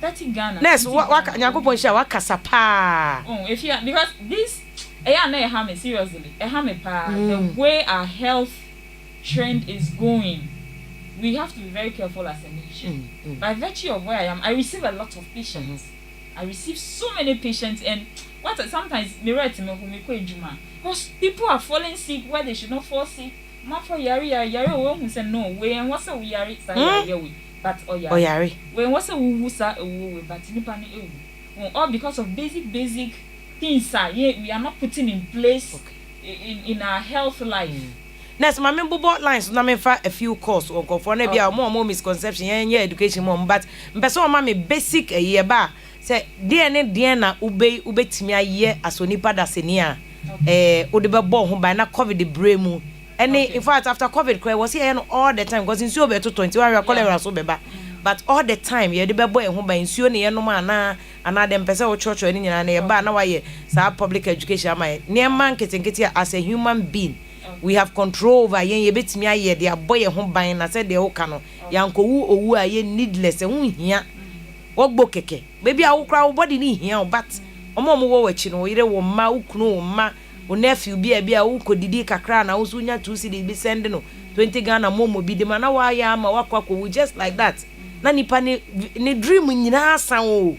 That's Ghana. Yes, waka Yakopon sha waka sapa. If you because this seriously. The way our health trend is going, we have to be very careful as a nation. By virtue of where I am, I receive a lot of patients. I receive so many patients, and sometimes because people are falling sick where they should not fall sick. Yari who say no way, and what's a yari but yari. When what's a wusa but all because of basic things we are not putting in place in our health life. Next, my member board lines, na me fa a few course or go for na bia more misconception yeah education mom but person ma me basic a year ba say dear na ubetimi aye asonipa da senia ode be bo ho by na covid bremu any in fact after covid cry was here all the time because in so be to 21 we cholera so be ba but all the time ye de be bo ho by nsuo ne ye no ma na dem pese wo church ani nyina na ye ba na waye sa public education ma ne man ketenkete as a human being. We have control over ye betimi aye de aboye ho ban na se de wo ka no yankowu owu aye needless hu hia wogbo keke baby a wo kra wo body ni hia but omo wo wachi no yire wo ma ukunu wo ma wo nephew bia wo kodidi kakra na wo so nya 2 cedi bi send no 20 Ghana momo bi de ma na wa ya ma wakwa ko just like that na nipa ni dream nyina asan o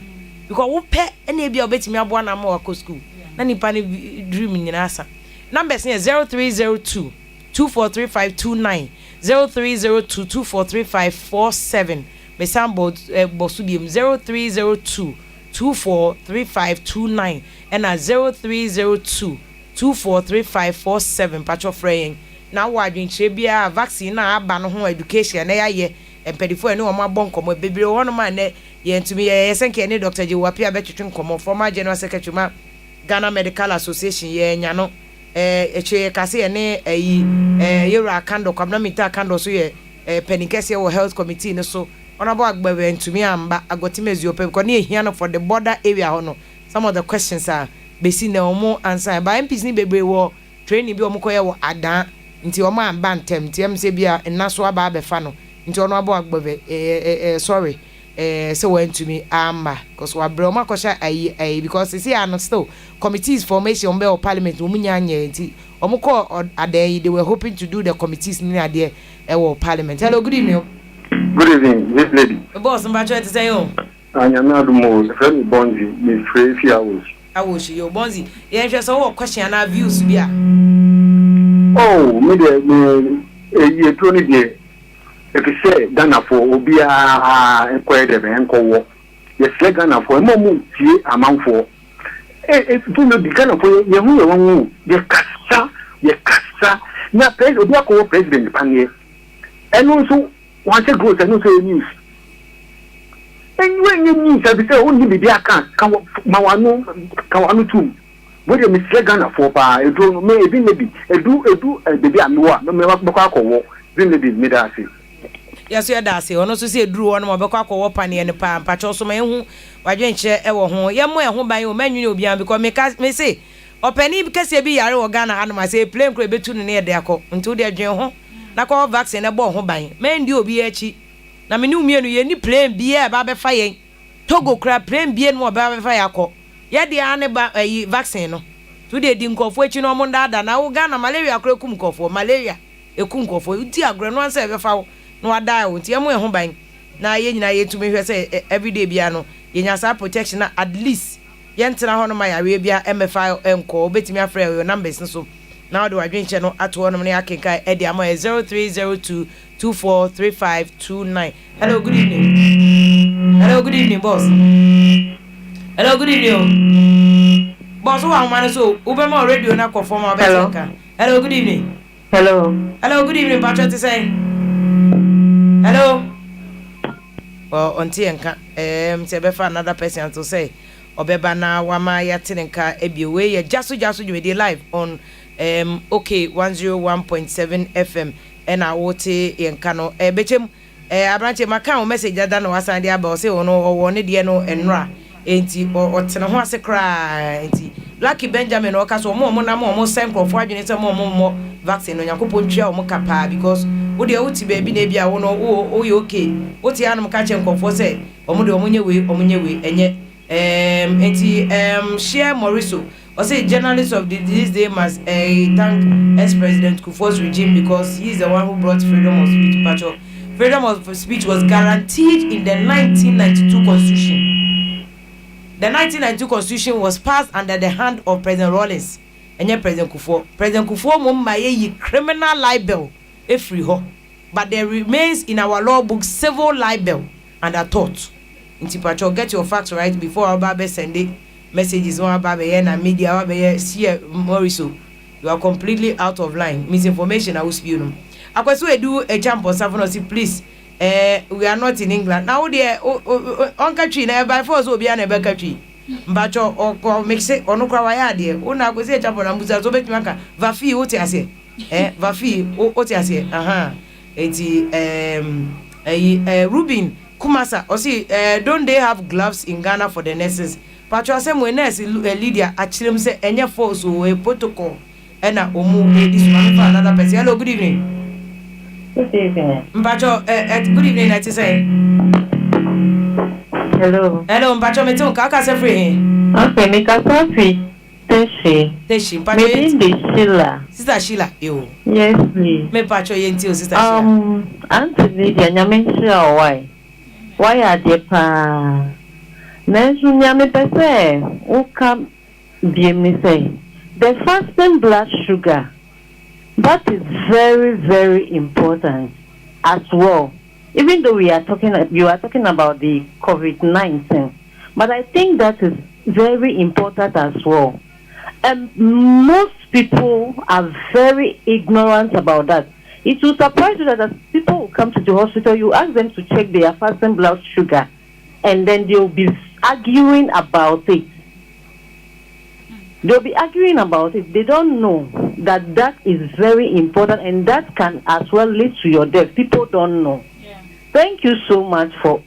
because wo pe na bia obetimi aboa na ma wako school na nipa ni dream nyina asan. Numbers here 0302 243529 0302 243547. Mesambo Bosubium 0302 243529 and 0302 243547. Patro Fraying. Now why doing Chebia vaccine na aba no ho education na ye empedifo ene o ma bon komo bebre wono ma ne ye ntumi ye senke ne Dr. Jiwapia betwetwe komo former general secretary ma Ghana Medical Association ye nya no eche kase ene yura kando kwamna mita kando so ye penikese wo health committee ne so onabo agbawe ntumi amba agotimezi ope ko ne ehia no for the border area hono. Some of the questions are besi na omo answer by MPs ni bebre wo training bi omo koye wo adan nti omo amba ntem nti se bia naso aba abefa no nti ono abo agbawe sorry so went to me because we bro ma kosha ai because see are not still committees formation be of parliament omunya anya nti omukọ adai they were hoping to do the committees ni ade e parliament. Hello, good evening. Good evening, this lady. Boss mba try to say o anya na do mo friend bonzi me free few hours awoshi yo bonzi ye hwe so wo question na views bia me de ye to ni de if you say Ghana for obia enquire be enkowo yes le Ghana for mo mu tie amanfo to no di Ghana for ye hu ye won ye kasa na president obia ko president panye enu so wan say growth enu so news when you news be say only be dia kan mawanu tum we dey miss Ghana for pa edu me ebi edu baby amwa me bakwa akọwo bin be me da say yes you da say ono so say eduru ono mo bekọ akọwo pa ne pa pacho so ma ehu wadwen kire e wo ho ye mo ehu ban o manwini obian because me say opani kase bi yare wo Ghana hanu ma say plane kro betu ne ye de akọ nti de adwen ho na ko vaccine e bo ho ban men di obi achi na me ni umienu ye ni plane bi e ba be fa yen Togo kra plane bi no ba be fa yakọ ye de ane ba vaccine no to de di nkofo achi no mo ndada na wo Ghana malaria kra kum nkofo malaria ekum nkofo uti agre no ansa be fa no ada o nti emo eho ban na ye nyina ye tumi hwe say everyday bia no ye nya sa protection na at least ye ntena ho no ma yare bia emefa enko obetimi afre your numbers so now do adwenche no ato no ne akenka e dia mo 0302243529. Hello, good evening. Hello, good evening, boss. Hello, good evening. Boss, who am I so? Ubema radio na conform our besenka. Hello, good evening. Hello. Hello, good evening, Patrick to say. Hello. Well, until enka befa another person to say obeba na wama ya tinenka ebiwe ye jaso you dey live on okay 101.7 FM and I wote yenka no bechem abranche maka o message ada no wasan dia ba o say ono owo ne de no enra enti o tene ho ase kra enti Lucky Benjamin o kaso mo na mo send crofo adwene se mo vaccine no yakopon twa o mo kapa because wo de wuti ba bi na bia wo no o ye okay wuti anum ka che nkofo se o mo de o munye we enye share Moriso or say journalists of this day must thank ex-president Kufuor's regime because he is the one who brought freedom of speech. Pacho, freedom of speech was guaranteed in the 1992 constitution. The 1992 constitution was passed under the hand of President Rawlings and yet President Kufuor. President Kufuor mummaye criminal libel free ho, but there remains in our law book civil libel and a tort. Intipacho, get your facts right before our babe send it messages on babe and media see Moriso. You are completely out of line. Misinformation I will spew them. I was do a jump or something. Please, we are not in England now. There, on country now by force will be an ebe country. Mbacho or make say or no kwaya there. Una go say jump on Ambuza so bet maka vafi oti ase. Vafi oti ase. Aha. Eti Rubin Kumasa, or see, don't they have gloves in Ghana for the nurses? Patro say when nurse Lydia actually say any force or a protocol and a omu this one for another person. Hello, good evening. Good evening. Patro, good evening, I say. Hello. Hello, Patro, me too. Kaka say free. Okay, me kasa free. Teshi, Patro. Maybe Sheila. Sister Sheila, you. Yes, please. Me Patro, yenti sister Sheila. Auntie Lydia, nyamenshira why? Why are they pa? Nensu nyame pese uka me say the fasting blood sugar that is very, very important as well. Even though you are talking about the COVID-19, but I think that is very important as well. And most people are very ignorant about that. It will surprise you that as people will come to the hospital, you ask them to check their fasting blood sugar, and then they'll be arguing about it. They'll be arguing about it. They don't know that that is very important, and that can as well lead to your death. People don't know. Yeah. Thank you so much for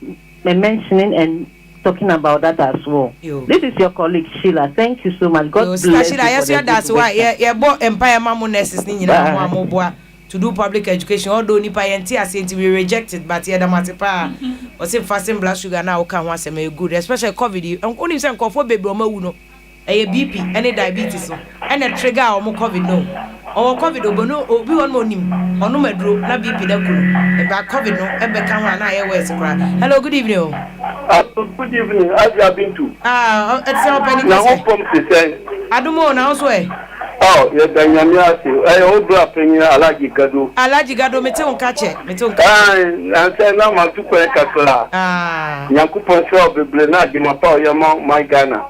mentioning and talking about that as well. Yo. This is your colleague Sheila. Thank you so much. God bless you. Sheila, yes, that's why. Yeah, bought Empire Mamu nurses ni nyina to do public education. Although nipa yenti asenti we rejected, but yeah, the matipa or say fasting blood sugar now can once a good, especially COVID. Only say nkofo baby o mawu no. BP, any diabetes, and a trigger or more COVID no. Or COVID obono obi one more nim. Or no medro na BP da kunu. About COVID no, ebe kan wa na ye west cry. Hello, good evening. Good evening. How have you been to? It's our penny. Now, who from the say? Adumo na also eh. Oh, yeah, Danyami ase. Odu apenya Alaji Gado. Alaji Gado mete on kache. And say na ma tu kwa kakla. Yakupon so beble na di ma pa o my Ghana.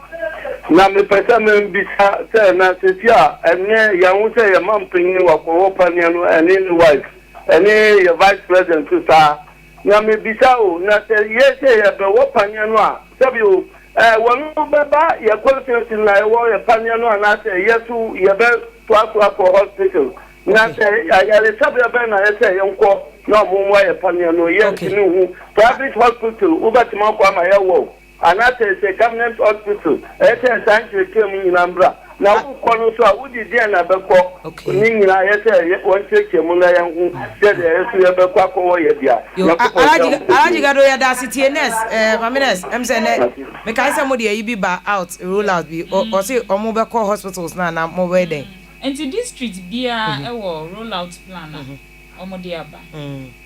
Na me pesa me bisa say na setia ene ya hu say ya mampeni wa ko pania no ene wife. Ene your vice president to sa. Na me bisa o na say yes ya be wo pania no a. Sabi o wonu beba ya qualification na e wo ya pania no na say yesu ya be to hospital. Na say ya le sabi be na say yenko na mo mo ya pania no yes ni hu private hospital ubatima kwa ma ya wo. And that is a government hospital. It's a sanctuary came in Nambra. Now, who so would you dear Nabako? Meaning, I say, one take your Muna who said, Bako or Yadia. I got to that city, Mamines, I'm saying, make I somebody you be out, rule out, or say, or mobile call hospitals now, more wedding. And to district be a roll-out plan.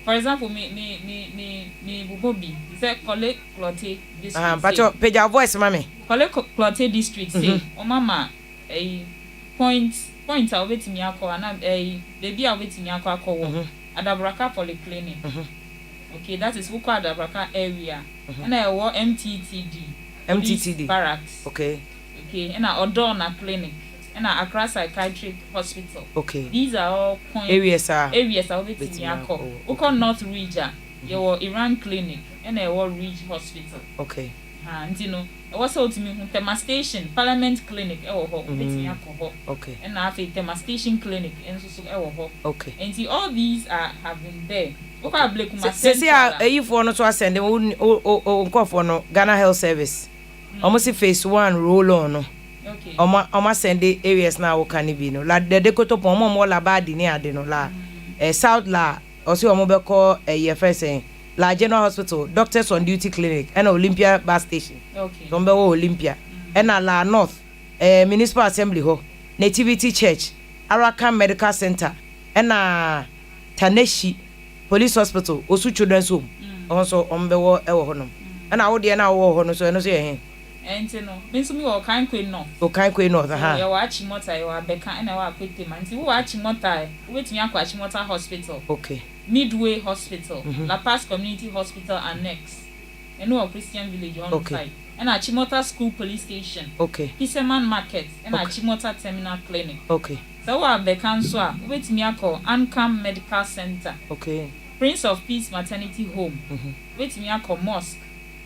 For example, me Bubobi, say collect clotte district. But your page your voice, mommy. Collect clotte district say, oh mama, a point point a wobetimi akọ na baby a wobetimi akọ akọ Adabraka Polyclinic. Okay, that is Wukwa Adabraka area. And I work MTTD barracks. Okay. Okay, and I Odona Clinic. And I Accra Psychiatric Hospital. Okay. These are all point areas are within Yako. Uko North Region. Your Iran Clinic. And I work Ridge Hospital. Okay. And you know, I was told to me Tema Station Parliament Clinic. Okay. And I have a Tema Station Clinic. And so okay. And see, all these have been there. Say if one to send them for no Ghana Health Service. Almost phase 1 roll on. Okay. Almost send the areas now can be no. La de decoto pomo more la bad in adeno la. South la also mobile call a first saying La General Hospital, Doctors on Duty Clinic, and Olympia Bus Station. Okay. Tombe Olympia. And La North, Municipal Assembly Hall, Nativity Church, Arakan Medical Center, and Taneshi Police Hospital, Osu Children's Home. Also Ombewo Ewohonum. And I would now war so I know say and you know, means me or kind queen north. O kind queen north, you watch motor, you are Becca and I will quit him. And you watch motor, wait me watch motor hospital. Okay. Midway Hospital, La Paz Community Hospital Annex, and no Christian Village on the side. And Achimota School Police Station. Okay. Fisherman Market and Achimota Terminal Clinic. Okay. So what the council wait me Ancam Medical Center. Okay. Prince of Peace Maternity Home. Wait me Mosque.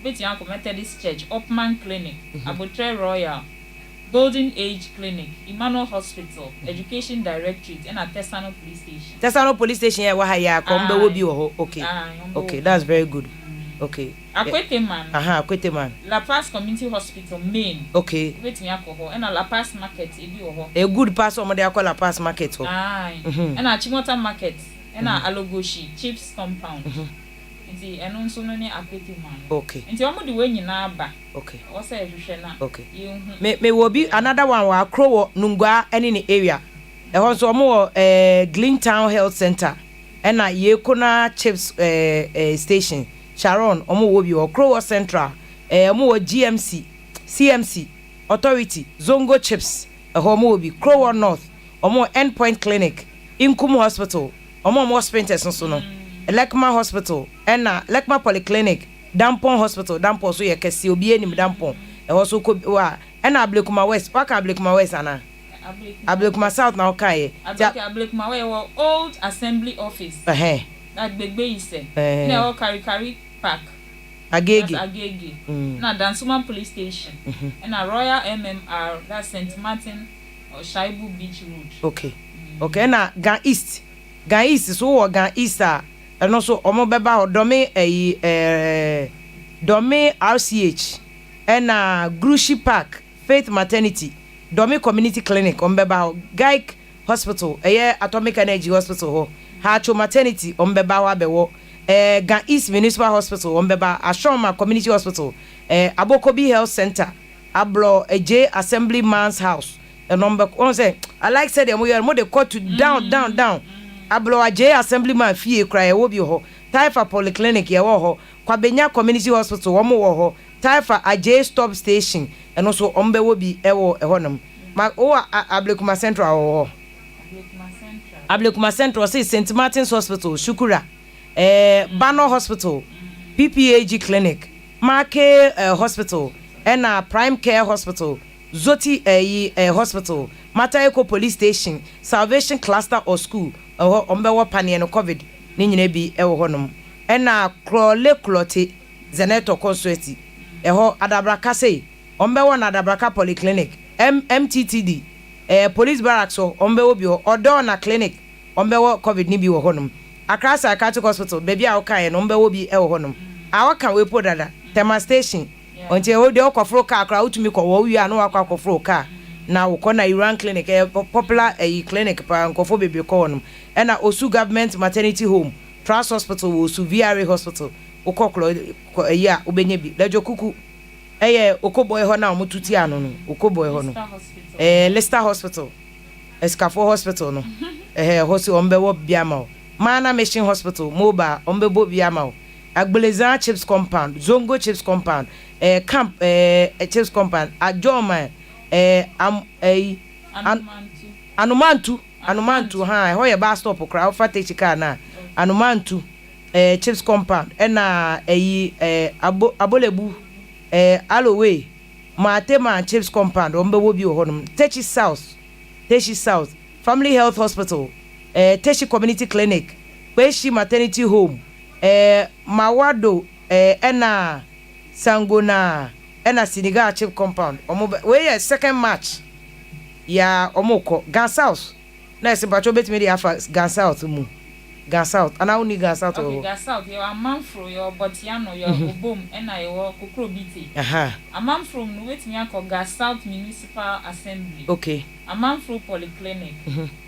Wait me Methodist Church. Upman Clinic. Abotre Royal. Golden Age Clinic, Emmanuel Hospital, Education Directorate, and at Tesano Police Station. Tesano Police Station, yeah, wahaya kombe will be okay. Okay, that's very good. Okay. Akwete man. Akwete man. La Paz Community Hospital main. Okay. Wait me alcohol and a La Paz Market ebi oho. A good pass on they call La Paz Market ho. And a Chimota Market and a Alogoshi Chips Compound. And also no akwete man. Okay. Nti omo de we nyina aba. Okay. O say hwehwe na. Okay. Me will be another one wa Crow Nungwa any in the area. E ho so omo Glen Town Health Center. And na Yekona Chips station. Sharon omo wo bi o Crow Central. Omo wo GMC, CMC, Authority, Zongo Chips. E ho omo wo bi Crow North. Omo Endpoint Clinic, Inkum Hospital. Omo sprinters nso no. Lekma Hospital and Lekma Polyclinic, Dampon Hospital, Dampon so ye kesi obi enim Dampon. E ho so ko wa and Ablekuma West, waka Ablekuma West ana. Ablekuma South na okaye. Ablekuma we old assembly office. That begbe ise. Na o carry park. Agege. Na Dansuman police station. And a Royal MMR, that's St. Martin or Shaibu Beach Road. Okay. Okay, na Gan East. Gan East so Gan East and also omo beba Dome Dome RCH and Grushi Park Faith Maternity Dome Community Clinic ombeba Gaik Hospital Atomic Energy Hospital ho Hacho Maternity ombeba wa bewo Gan East Municipal Hospital ombeba Ashoma Community Hospital Abokobi Health Center Ablo J Assembly Man's House and number one say I like said them we are more the court to down Ablo J Assemblyman fie cry wo bi ho Taifa Polyclinic ye wo ho Kwabenya Community Hospital wo mo wo ho Taifa AJ Stop Station and also ombe wo bi ewo ehonum ma o Ablekuma Central wo ho Ablekuma Central say St. Martin's Hospital Shukura Bano Hospital PPAG Clinic Marke Hospital and Prime Care Hospital Zoti Hospital Matayeko Police Station Salvation Cluster or School ombewo panie no covid ni nyina bi ewo honom ena krole klote zeneto consulti eho adabraka sei ombewo na adabraka polyclinic MTTD police barracks so ombewo bi odo na clinic ombewo covid ni bi wo honom Accra Psychiatric Hospital baby a okan no ombewo bi ewo honom awaka we po dada Tema Station onte ho de okofro ka Accra utumi ko wo wi anu akofro ka na ukona Iran Clinic popular clinic pa nkofo bebe ko honom ena Osu Government Maternity Home Trust Hospital Osu VRA Hospital ukoklo ya ubenye bi lejo kuku okoboy ho na omututi anu no okoboy ho no Leicester Hospital Escafo Hospital no hosi ombewo biama Mana Mission Hospital Mobile ombebo biama Agbeleza Chips Compound Zongo Chips Compound Camp Chips Compound Ajoma Anumantu ha ho ye bus stop kra o fata chika na Anumantu chips compound na abolebu Alloway Matema chips compound o mbewo bi ho nom Techi South Family Health Hospital Techi Community Clinic Kweshi Maternity Home Mawado na Sangona na Senegal chips compound we second match ya omoko Gan South na se bacho betimi dey afa Gan South mu Gan South ana uni Gan South okay Gan South your Amanfro your Botiano your Obom na your Kokrobiti Amanfro no wetimi akọ Gan South Municipal Assembly okay Amanfro Polyclinic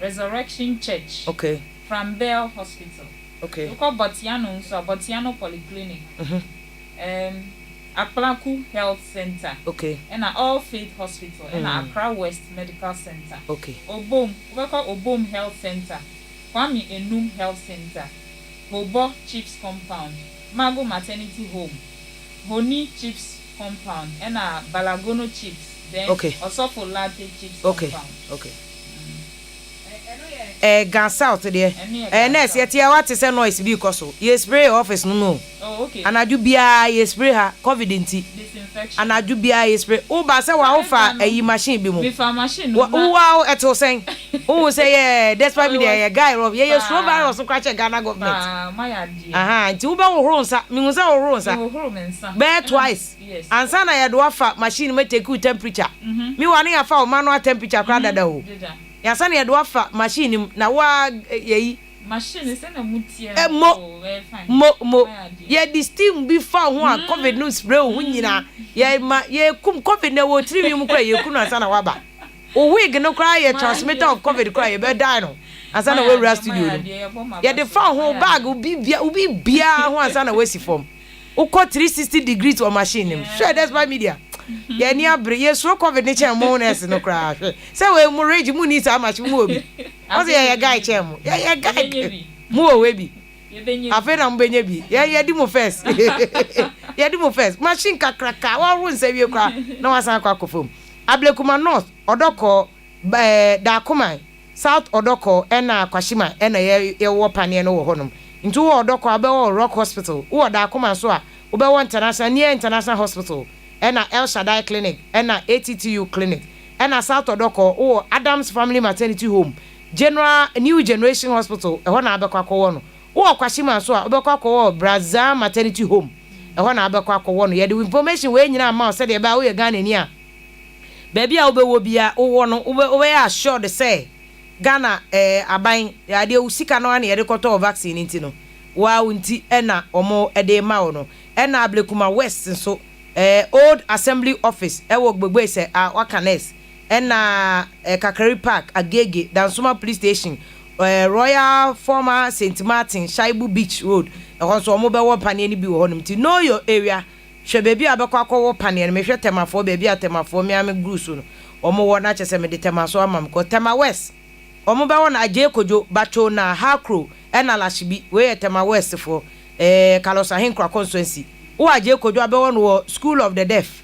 Resurrection Church okay from Bell Hospital okay you call Botiano so Botiano Polyclinic Aplaku Health Center. Okay. And All Faith Hospital. And Accra West Medical Center. Okay. Obom. We call Obom Health Center. Kwame Enum Health Center. Bobo Chips Compound. Mago Maternity Home. Honi Chips Compound. And Balagono Chips. Then Osofo Latte Chips Compound. Okay. Gan South there. Nurse yet ya what say noise bi koso. Ye spray office no. Oh okay. Anaju bia ye spray ha COVID nti. Disinfection. Anaju bia ye spray. O ba say wa ofa eyi machine bi mu. Me fa machine. Wow eto sen. O say yeah despite me there guy rob. Ye slow virus so kwache Ghana government. My idea. Nti wo ba wo horo nsa. Me nsa wo horo nsa. Wo horo me nsa. Bear twice. Yes. Ansa na ye do afa machine me take temperature. Me wane afa o manual temperature kra dada ho. Ya sana ye do afa machine na wa yeyi machine se na mutie mo ye di steam bi fa ho a COVID no spray ho nyina ye kum COVID na wo tiri mu kra ye kunu asa na waba o wig no kra ye transmitter of COVID kra ye be die no asa na we rest studio no ye de fa ho bag ubi bia ho asa na we si form o ko 360 degrees o machine nim sure that's by media ye ni abre ye so COVID ni chen mo nurse no kra say we mu rage mu ni sa match mu obi o say ye guy chen mu ye guy mu o we bi afi na mbenye bi ye di mo first ye di mo first machine kakraka wa run say we kra na wasan kwa kofom Ablekuma North Odoko Dakuma South Odoko na Kwashima na ye wo pane no wo honom nti wo Odoko abewo Rock Hospital wo Dakuma so a obewo international hospital na El Shaddai Clinic na ATTU Clinic na South Odoko wo Adams Family Maternity Home New Generation Hospital ho na abekwa akwo no wo Kwashima so a obekwa akwo Brazil Maternity Home ho na abekwa akwo no ye the information we nyina ma say de ba wo ye Ghana ni a baby a obewo bia wo no we assured say Ghana aban ya de usika no na ye rekoto vaccine nti no wa unti na omo de ma wo no na Ablekuma West so Old Assembly Office ewo gbegbe se wakanes na Kakari Park Agege Dansuma Police Station Royal Former St Martin Shaibu Beach Road so omo be wo pane ni bi wo honum ti know your area hwe baby abekwa akwo pane me hwe temafo baby atemafo me am grusu no omo wo na chese me de temaso amam ko tema West omo be wo na aje kojo bacho na Hakro na Lashibi we tema West for Kalosa Hinkra constituency wo aje kojo abewo no School of the Deaf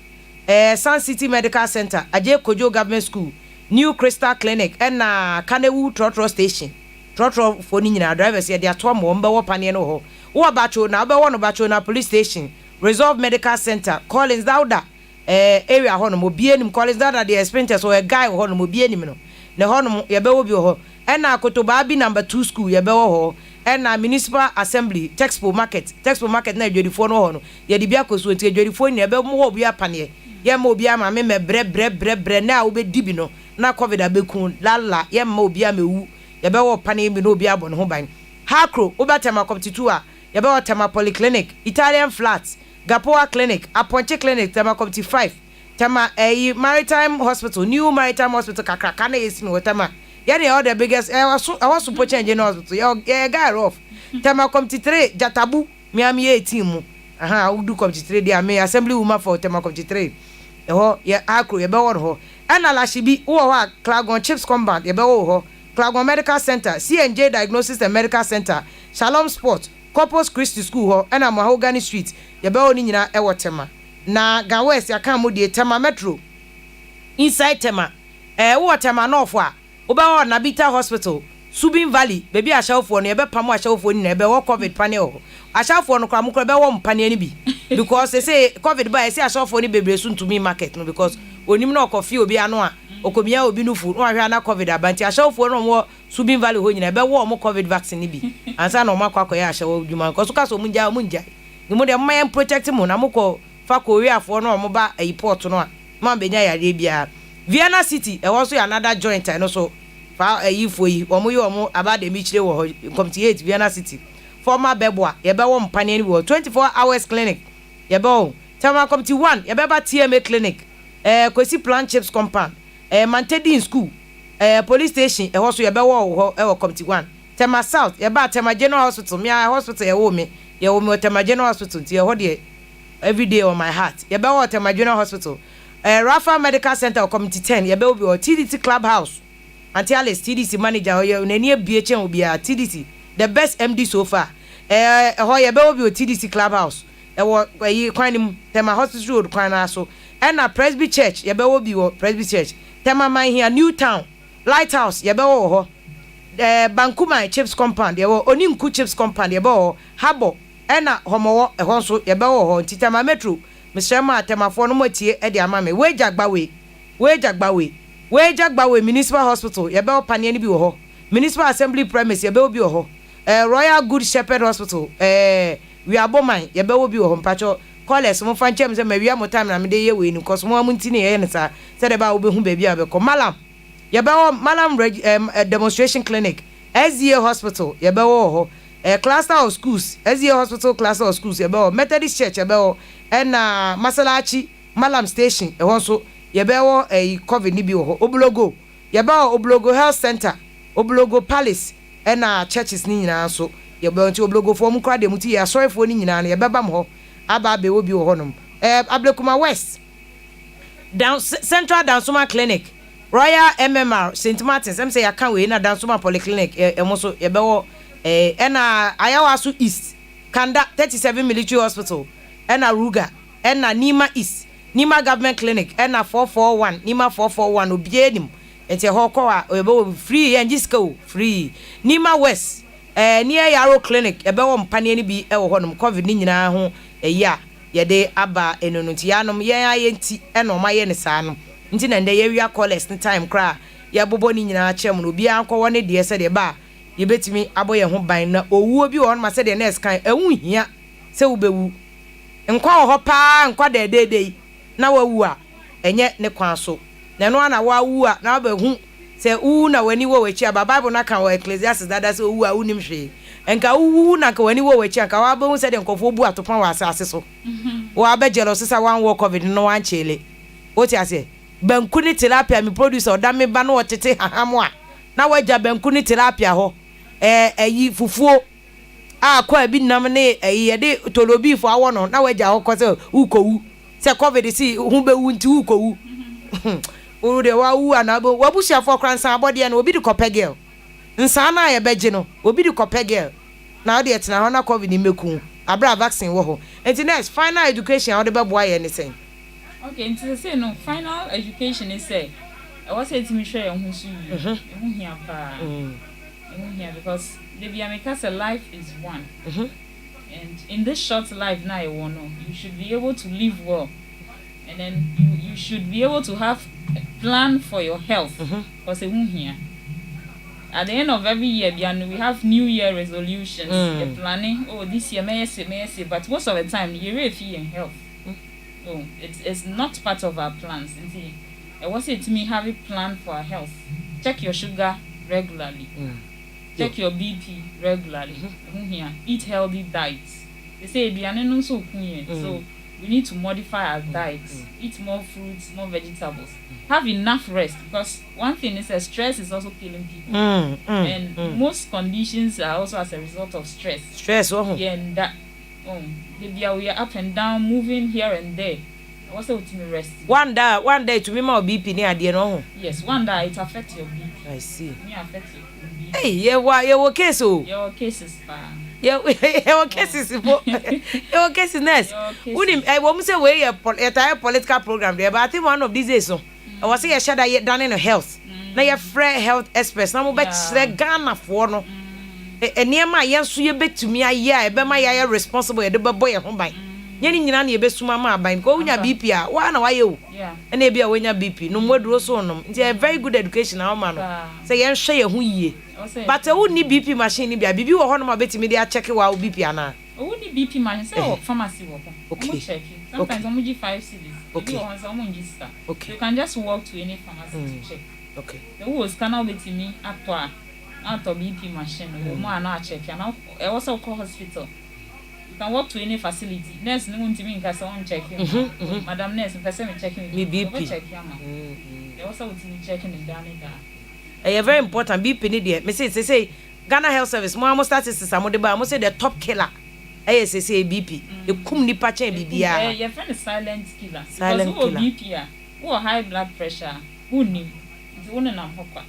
Sun City Medical Center aje kojo Government School New Crystal Clinic na Kanewu Trotro Station Trotro for ni nyina drivers ye de ato mo mbewo pane no ho wo bacho na abewo no bacho na Police Station Resolve Medical Center Collins Dauda area ho no mo bienim Collins Dauda the expenses so a guy ho no mo bienim no ne ho no ye bewo bi ho na Kotoba bi number 2 school ye bewo ho na Municipal Assembly Texpo Market na adwodifo no ho no ye de bia koso nti adwodifo ni ebe mo ho bia pane ye ma obi ama me bre na wo be dibi no na COVID abekun lala ye ma obi amewu ye bewo pane bi no obi abon ho ban Hakro obatema competitor a ye bewo tema Polyclinic Italian Flats Gapoa Clinic Aponche Clinic tema competi 5 tema Maritime Hospital New Maritime Hospital kakraka na yesi no tema ye dey all the biggest I was super change no hospital ye guy off tema competi 3 Jatabu miami 18 mu udu competi 3 dia me assembly woman for tema competi 3 ho ye Hakro ye bewo ho na Lashibi wo ho Klagon Chips Compound ye bewo ho Klagon Medical Center CNJ Diagnosis and Medical Center Shalom Sport Corpus Christi School ho na Mahogany Street ye bewo ni nyina ewo tema na Gan West ya kan mo de tema Metro inside tema wo tema North a oba na Bita Hospital Subin Valley baby ashafo no ebe pamo ashafo ni na ebe wo covid panel ashafo no kwa mukro be wo mpane ni bi because they say covid ba say ashafo ni bebre so ntumi market no because onim na okofi obi ano a okobia obi no fu no ahwe na covid abanti ashafo no wo Subin Valley ho nyina ebe wo mo covid vaccine ni bi ansa na o makwa ya ashawo djuma because kaso munja ni mo de mayen protect mo na moko fa Korea fo no mo ba airport no a ma benya yare bia Vienna City e wo so another joint no so fa ayifo yi omo yi omo abade mi chire wo committee 8 Vienna City former beboa ye be wo mpane ni wo 24 hours clinic ye be wo tema committee 1 ye be ba TMA clinic Kwesi Plant Chips compound Mantedin school police station wo so ye be wo wo committee 1 tema south ye ba tema general hospital me hospital ye wo me tema general hospital ti ye ho de every day on my heart ye be wo tema general hospital Rafa Medical Center committee 10 ye be wo TDC clubhouse Auntie Alice TDC manager hoye nani BHM obi a TDC the best MD so far hoye be obi o TDC clubhouse wo yi kwan nim tema hospital road kwan na so na Presby Church ye be obi wo Presby Church tema man here New Town Lighthouse ye be wo ho Bankuma Chips compound ye wo Oninku Chips compound ye be wo Habo na homowo ho so ye be wo ho Titama Metro Mr. Ma tema fo no motie e de ama me we Jagbawe Municipal Hospital ye be opane ni bi wo ho Municipal Assembly Premise ye be obi wo ho Royal Good Shepherd Hospital we aboman ye be obi wo ho mpacho college mo fan chem se ma wi amotam na me de ye we ni cause mo amunti ni ye ne sa se de ba wo be hu ba bia be ko malam ye be wo malam demonstration clinic SDA Hospital ye be wo ho cluster of schools SDA Hospital cluster of schools ye be wo Methodist Church ye be wo na Masalachi Malam Station e won so ye be wo covid ni bi wo Oblogo ye be wo Oblogo Health Center Oblogo Palace na churches ni nyina so ye be nti Oblogo fo mu krade muti ye asorefo ni nyina na ye be bam ho aba be wo bi wo honom Ablekuma West down Central Dansuma Clinic Royal MMR St Martins say ya kan we na Dansuma Polyclinic mo so ye be wo na Ayawasu East Kanda 37 Military Hospital na Ruga na Nima East Nima Government Clinic na 441 Nima 441 obienim enti ho ko a ebe free enjisko free Nima West near Yarrow Clinic ebe wo mpane ni bi e wo honom covid ni nyina ho ya ye de aba enununti yanom ye ayenti na oma ye ne saa no nti na nde ye wia collect time kra ye bobo ni nyina chem no bi anko ne de se de ba ye betimi abo ye ho ban na owuo bi won ma se de next kan ewu hia se wo bewu nkwa ho pa nkwa de na wawu a enye ne kwan so na no na wawu a na ba hu se u na wani wo wechi aba Bible na kan wo Ecclesiastes dada se u a unim hwe enka u na ka wani wo wechi anka wa ba hu se de nkofo bu atopan wa asase so wa ba jealous sa wan wo covid no wan chele o ti ase banku ni tilapia mi producer oda me ba no otete hahamo a na waja banku ni tilapia ho yi fufuo akwa bi nam ne ye de tolobi fo awo no na waja ho ko se ukowu se covid si hu be wu nti ukowu uru de wa wu anabo wabusia for kransa abode na obi de kopegel nsa na ye beje no obi de kopegel na de etna ho na covid ni meku abra vaccine wo ho enti next final education how de be boa ye ne sen okay enti say no final education is say I was say to me share hu su hu hia pa hu hia because the Biamekasa life is one and in this short life now you should be able to live well and then you should be able to have a plan for your health because here at the end of every year we have new year resolutions the planning this year may say but most of the time you really in health so it's not part of our plans and see I was say to me have a plan for our health check your sugar regularly check your BP regularly here eat healthy diets they say so we need to modify our diets eat more fruits more vegetables have enough rest because one thing is that stress is also killing people and most conditions are also as a result of stress yeah and that we are up and down moving here and there what's the ultimate rest one day to be more BP near the no yes one day it affects your BP I see it affects your BP hey your case your cases your cases your cases nurse unim I want say we a political program there but I think one of these days so I was say shada done in health na ye frɛ health experts na mo be kyerɛ Ghana for no eniema yenso ye betumi aye a ebe ma ye responsible ye de bebo ye ho ban ye ni nyina na ye besuma ma ban ko unya BP a wa na wa ye o na e bia wonya BP no moduro so no nti a very good education na ma no say yen hwe ye ho yie but e woni BP machine ni bia bibi wo ho no ma betimi de a check wa BP ana who need BP machine say pharmacy work okay check you sometimes I'm give 5 cedis okay you can just walk to any pharmacy to check okay the who scanner betimi out of BP machine more na check and I also call hospital you can walk to any facility nurse no want me in case on check you madam nurse person me checking me BP check you they also want me checking in down there very important BP need there me say Ghana Health Service mo am statistics am de ba mo say the top killer say BP the kum nipa chen bibia your friend is silent killer because who BP who high blood pressure who nim the one na hokwa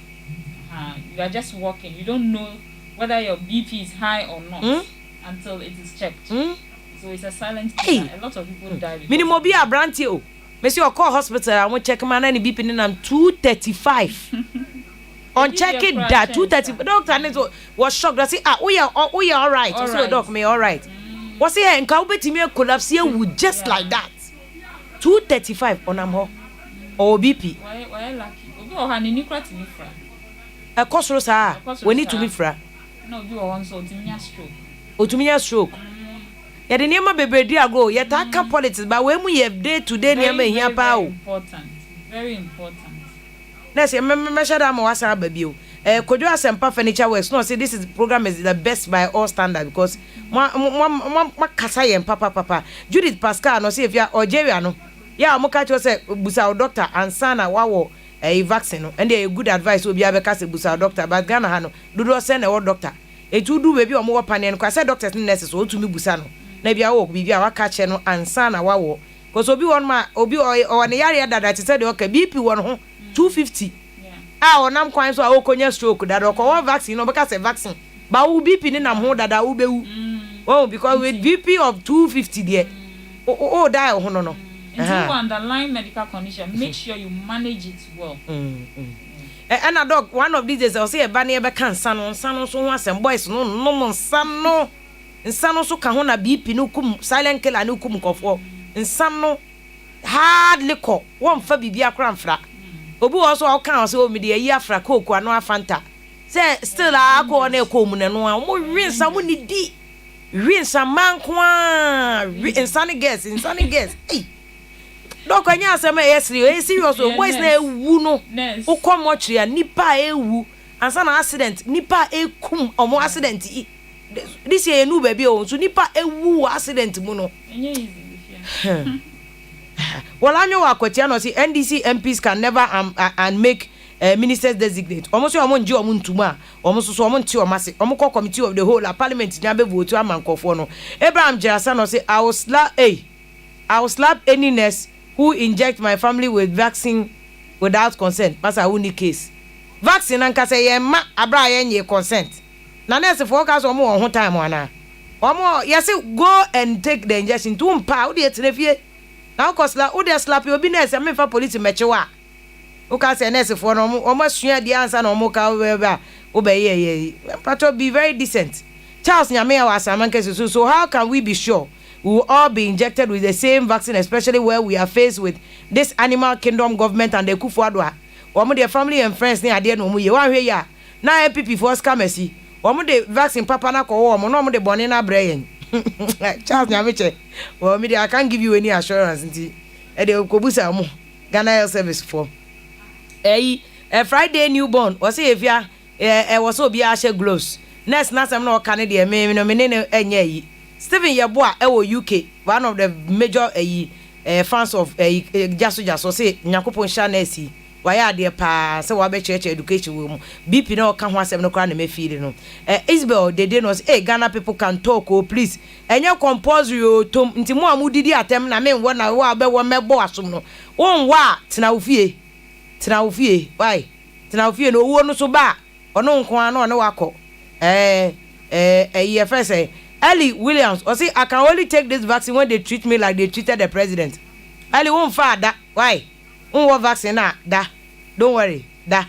you are just walking you don't know whether your BP is high or not until it is checked so it's a silent killer. A lot of people die minimum be a branty o me say call hospital I want check man na BP ni nam 235 on check it that 230 doctor was shocked that say we are all right so doc me all right was say nka obetimi collapse here would just like that 235 on am ho or BP why lucky obi o ha ni nikra timi fra e kosoro sa we need to be fra no obi o won so stroke otuminya stroke ya de niam bebredi ago ya ta ka politics ba we mu ye day to day niam ehia pa o very important Ness, me shada ma wasa babio. Kojo Asempa Furniture Works. No, say this is program is the best by all standard because ma kasa yen papa. Judith Pascal no say if ya Algeria no. Ya mo ka cho say busa doctor ansana wawo vaccine no. And dey good advice obi abeka say busa doctor but Ghana ha no. Do send a doctor. Etu do baby o mo wa panel no say doctors and nurses o tumi busa no. Na bia wo bibia waka che no ansana wawo. Because obi won ma obi o ne yare dada te say the okay BP won ho 250 onam kwan so akonya stroke dada ko vaccine no because vaccine ba wo BP ni nam ho dada wo bewu because with BP of 250 there die ho no if you underline medical condition make sure you manage it well and a dog one of these days I'll say e ba na e be kan sano so ho asem boys no nsano so ka ho na BP no kum silent killer no kum kofo nsano hard liquor won fa bibia kra mfra obi also all kan so me de yi afra coke ano afanta say still akọ na ekomu ne no mo rinsa mo ni di rinsa mankwa insane guess hey dok anya asema serious o boys na ewu no ukom mochria nipa ewu ansa na accident nipa ekum omo accident this year nu baby o so nipa ewu accident mu no enye easy well, I know Akwatia no say NDC MPs can never and make ministers designate. Almost your own Joe Muntuma, almost so on to massive. Omoko committee of the whole parliament never vote to a man no. Abraham Jerasano say I will slap any nurse who inject my family with vaccine without consent. That's a unique case. Vaccine and say ma abra ye consent. Na nurse forecast omo on time wana. Omo yes go and take the injection to mpa wo de tenefie. Now cause la o dey slap you obi nurse me fa police mechewa o ka say nurse for no o ma sua di answer no mo ka o be ye pato be very decent Charles Nyame ya wasamanke so how can we be sure we will all be injected with the same vaccine especially where we are faced with this animal kingdom government and the kufuadwa o mo their family and friends ni ade no mo ye wan hwe ya na APP for scammercy o mo the vaccine papa na ko wo mo no mo the bone na brayen Charles Nyamiche, well, me I can't give you any assurance until they will kobusa mo Ghana Health Service for a Friday newborn. Was if ya was so be ashe gloves. Next, not some no Canadian, me no menene enye. Stephen Yeboah, UK, one of the major fans of GYASO say Nyankopon Shanesi. Why are there pa so wa be church education we BP no kan ho asem no kra na me feel no Isabel they know say Ghana people can talk oh please enye compulsory o tom nti mo amudidi atem na me wo na wa be wo mebo asom no won wa tena ofie why tena ofie no wo no so ba ono nko an no wakọ first say Ellie Williams or say I can only take this vaccine when they treat me like they treated the president. Ellie won fa da why? What vaccine da? Don't worry, da.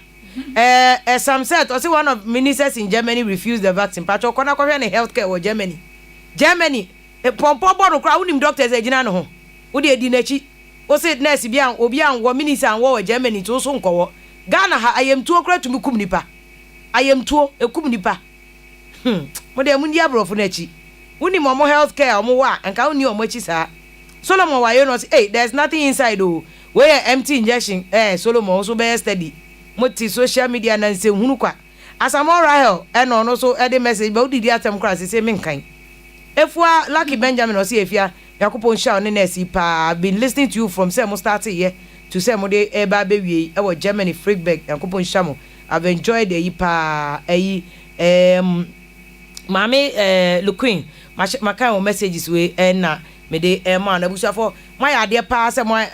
some said or say one of ministers in Germany refused the vaccine patch okona kwa na healthcare or Germany pompo bono kra unim doctors ejina no ho wo de edi nachi o say nurse bia obi an wo minister an wo Germany to so nkowo Ghana ha ayemtuo kra tumi kum nipa ayemtuo ekum nipa mo de mundi abrofo na chi unim omo healthcare omo wa anka uni omo chi sa Solomon wayo no say hey there's nothing inside oh where empty injection Solomon also be steady moti social media na nse hunu kwa asamo rahel no no so e message ba udidi atem kra say me nkan efua Lucky Benjamin o say efia yakopon sha on nurse pa I've been listening to you from say mo start here to say mo de e ba be wie e wo Germany Friedberg yakopon sha mo I've enjoyed the pa mami Luquin maka messages we na me de ma na busa for my idea pass my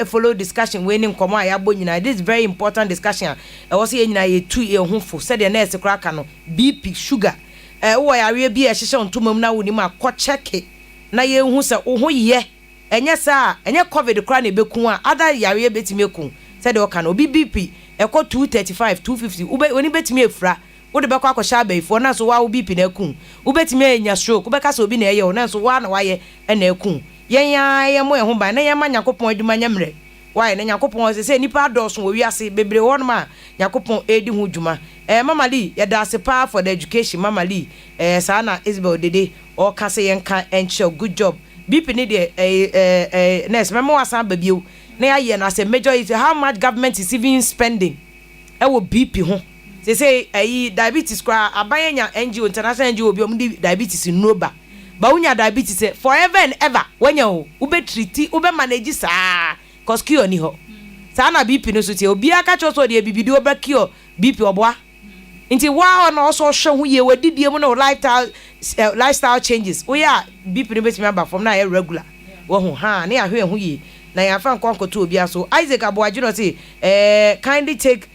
follow discussion we nim komo ayabo nyina this is very important discussion e wo say nyina ye tu e hunfo say the nurse kraka no BP sugar wo yare bi e hyehye ontomam na woni ma ko check na ye hu say wo ho ye enye sa enye covid kra na beku a ada yare betime ku say the oka no BP e ko 235 250 oni betime efra wo de be kwa akosha abaifo na so wa wo BP na ku wo betime enya stroke wo be ka so obi na eye wo na so wa na wa ye na eku yen mo ehun ba na yen ma Yakopon aduma nyamre why na Yakopon se nipa doso wo wiase bebre won ma Yakopon edi hu djuma mama Lee ye da se pa for the education mama Lee sa na Isabel dede o ka se yen kan enche good job BP ni de nurse memo wasan babio na ye na se major is how much government is even spending wo BP ho say diabetes kwa abanya NGO international NGO bi omdi diabetes noba ba unya diabetes forever and ever wenya o ube treat ube manage sa cause cure ni ho sa na BP no so tie obi aka cho so de bibidi oba cure BP oboa nti wa na so hwe hu ye wadidie mu no lifestyle changes we ya BP no betimi aba from na regular wo hu ha na ya hwe hu ye na ya fa nkonkoto obi aso Isaac Aboaji no say kindly take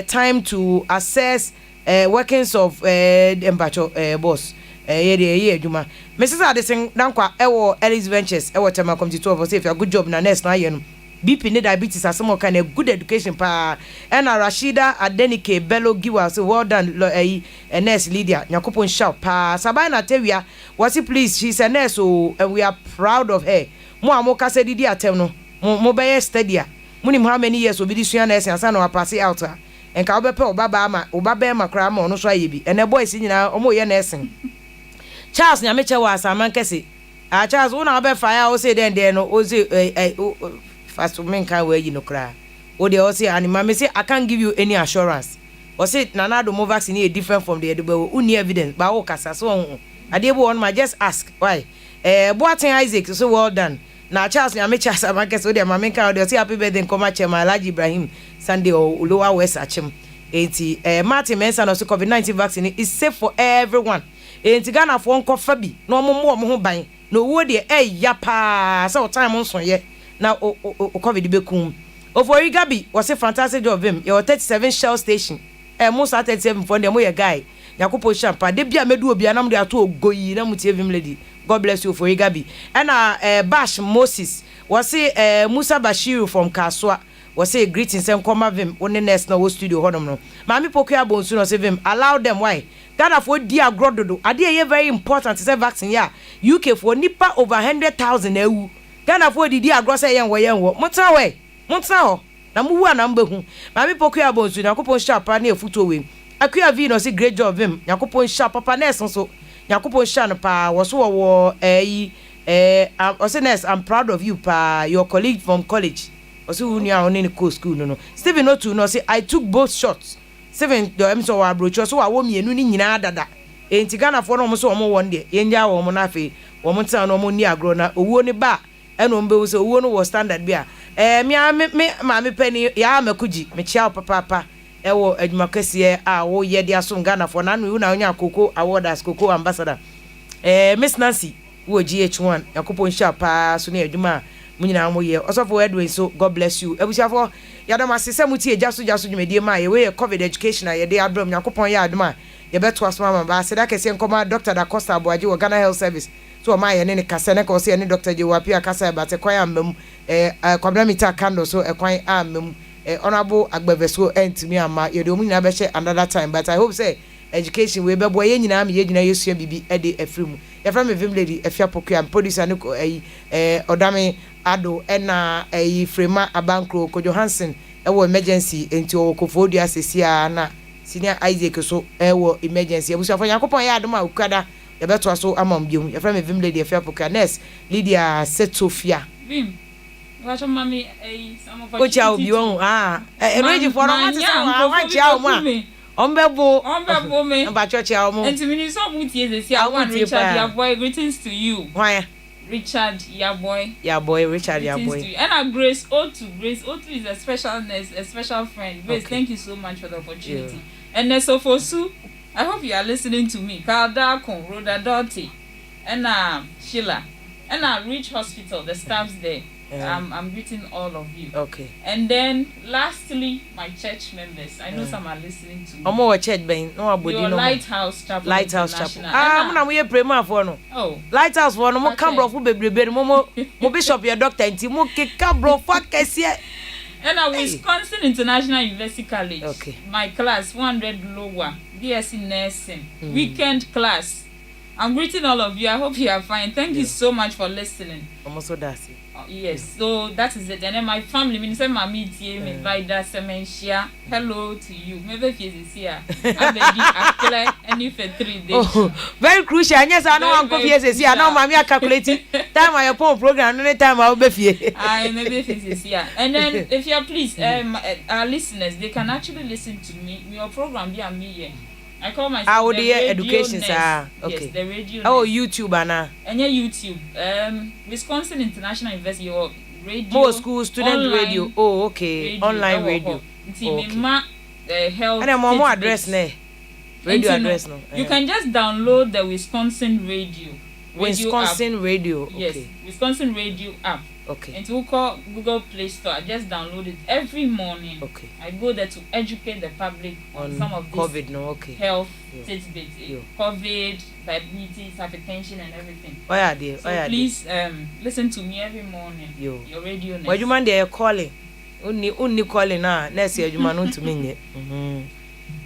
time to assess workings of embacho boss ye adwuma Mrs. Addison dankwa ewo Ellis Ventures ewo tema committee 12 say if you good job na nurse na ye no BP ne diabetes asemo kind of good education pa na Rashida Adenike Bello GYASO well done nurse Lydia Yakopon shout pa Sabina Tewia was it please she's a nurse so and we are proud of her mo amoka se didi atem no mo be steady munim how many years obi di sua nurse ansa na pass out enka obepe obaba ma kra ma ono so ayebi ene boys nyina omo ye nursing Charles nyameche wa asaman kese Charles una obe fire o say den no o say fast men kan we yi no kra o de o say anima me say I can't give you any assurance o say nanado mo vaccine is different from the edebe uni evidence ba o kasa so adebo on ma just ask why Boatin Isaac so well done na Charles nyameche asaman kese o de ma men kan o de say happy birthday nkoma chema Alhaji Ibrahim Sunday o Lower West Achim enti Martin Mensa no so COVID-19 vaccine is safe for everyone enti Ghana for nkofa bi na omo ho ban na owo de ya pa so time nso ye na COVID bekum ofori gabi was a fantastic job him your 37 Shell station most 37 for them we guy Yakopo Champa de bia medu obi anam de ato ogoyi na mutie vim lady God bless you ofori gabi and Bash Moses was a Musa Bashiru from Kaswa was a greeting sem come vim on the next no studio hodom no mami POKUAA bonsu no say vim allow them why Ghana for dia grododo ade ye very important to say vaccine ya UK for nipa over 100,000 ewu Ghana for di agro say yen wo montra ho na mu wu na mbehu mami POKUAA bonsu na kopon sharp na efuto we akua vi no say great job vim yakopon sharp papa nurse so yakopon sharp no pa wo so wo nurse I'm proud of you pa your colleague from college also unia on in the school no Stephen Otu no say I took both shots Stephen do em so wa brocho so wa wo mienu ni nyina dada enti Ghana for no mo so wo won de yenja wo mo na fe wo mo tan no mo ni agro na owuo ni ba eno mbe wo so owuo no wo standard bia me pani ya makuji me chia papa ewo adwuma kese a wo ye de aso Ghana for na no na onya koko award as koko ambassador Miss Nancy wo GH1 yakopon sha pa so na adwuma munyina mo ye osofo Edwin so God bless you ebusiafo yadama sese mutie jaso dwumedie ma ye we COVID education ye de abram yakopon ye adoma ye beto asoma ba se da kese nkoma Dr. Da Costa Aboaji wo Ghana Health Service so ma ye ne kase ne ko se ne Dr. Jewa Pia kasa ba te kwan amam kwabra mita kando so ekwan amam honorable agbeveso entimi ama ye de omu nyina be another time, but I hope say education we be boy ye nyina me ye nyina yesua bibi e de afrimu ye from VIM lady AFIA POKUAA producer ne odame ado na frema abankro ko Johansson wo emergency enti o kofodua sesia na senior Isaac so wo emergency abusu afọ yakopon ya adoma ukada ye beto so amam biom ye from VIM lady AFIA POKUAA nurse Lydia Setofia VIM wacho mami some of Ocha obi won ready for no want to wa chia o ma ombebo me ba chocha o mo enti mini so butie ze I want Richard your boy greetings to you why Richard your boy Richard your boy and Grace O2 is a special nurse, a special friend. Grace, thank you so much for the opportunity. And Nesofosu, I hope you are listening to me. Kaldakon, Rhoda Doughty, and Sheila, and Reach Hospital, the staffs there. I'm greeting all of you. Okay. And then lastly, my church members. I know some are listening to me. Omo church ben no abodi no. Lighthouse Chapel. Mo we pray ma for no. Oh. Lighthouse for no mo kan brofo bebrebe mo bishop your doctor nti mo keka brofo kese. And Wisconsin International University College. Okay. My class 100 lower BSc nursing weekend class. I'm greeting all of you. I hope you are fine. Thank you so much for listening. Almost that's it. Yes, so that is it. And then my family, Minister Mami Tie, me Vida Semenshia. Hello to you. Maybe if you see her, and if 3 days. Oh, very crucial. Yes, I know Uncle Fies. I know Mami are calculating time I upon program. Any time I'll be here. I maybe if you see her. And then if you are please, our listeners, they can actually listen to me. Your program be a me here. I call myself the education nurse. Okay. Yes, the radio. Oh, nurse. YouTube Anna. And YouTube. Wisconsin International University or radio. More school student online, radio. Oh, okay. Radio, online radio. Okay. Health. And more address ne. Radio address no. You can just download the Wisconsin radio. Wisconsin app. radio. Okay. Yes, Wisconsin radio app. Okay. And to call Google Play Store, I just download it every morning. Okay. I go there to educate the public on some of this COVID, no, okay. Health tidbits, COVID, diabetes, hypertension, and everything. Oh yeah, dear. So please listen to me every morning. Your radio. Why you man they calling? Only calling na. Next year you man want to mean it.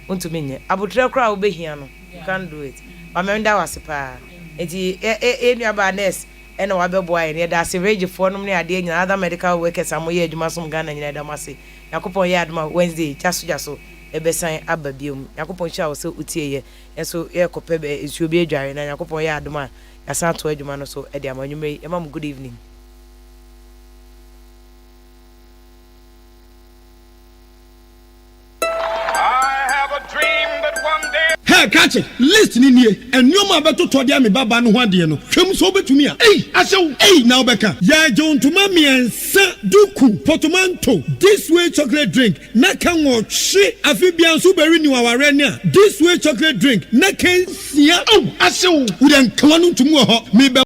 Want to mean it. Abutre kra obe here no. You can't do it. But me nda wase pa. Enti any about nurse. And wa be boy ne da se rage for no ne ade nyina other medical workers amoye adwuma som Ghana nyina da mase yakopon ye aduma Wednesday jaso ebesan ababiom yakopon sha wo se utie ye enso ye kope be esuo bi adware na yakopon ye aduma yasan to adwuma no so e de amanyumre e mam good evening. Catch it, listen in here, and no man better to the baba no one dear no. Come so to me. Hey, I saw, hey, now Becca. Ya John to mommy and Sa Duku, Portomanto. This way chocolate drink, Nakan watch shit. Afibian Suberi new our renia. This way chocolate drink, Nakan, yeah, oh, I saw, we then come on to more me.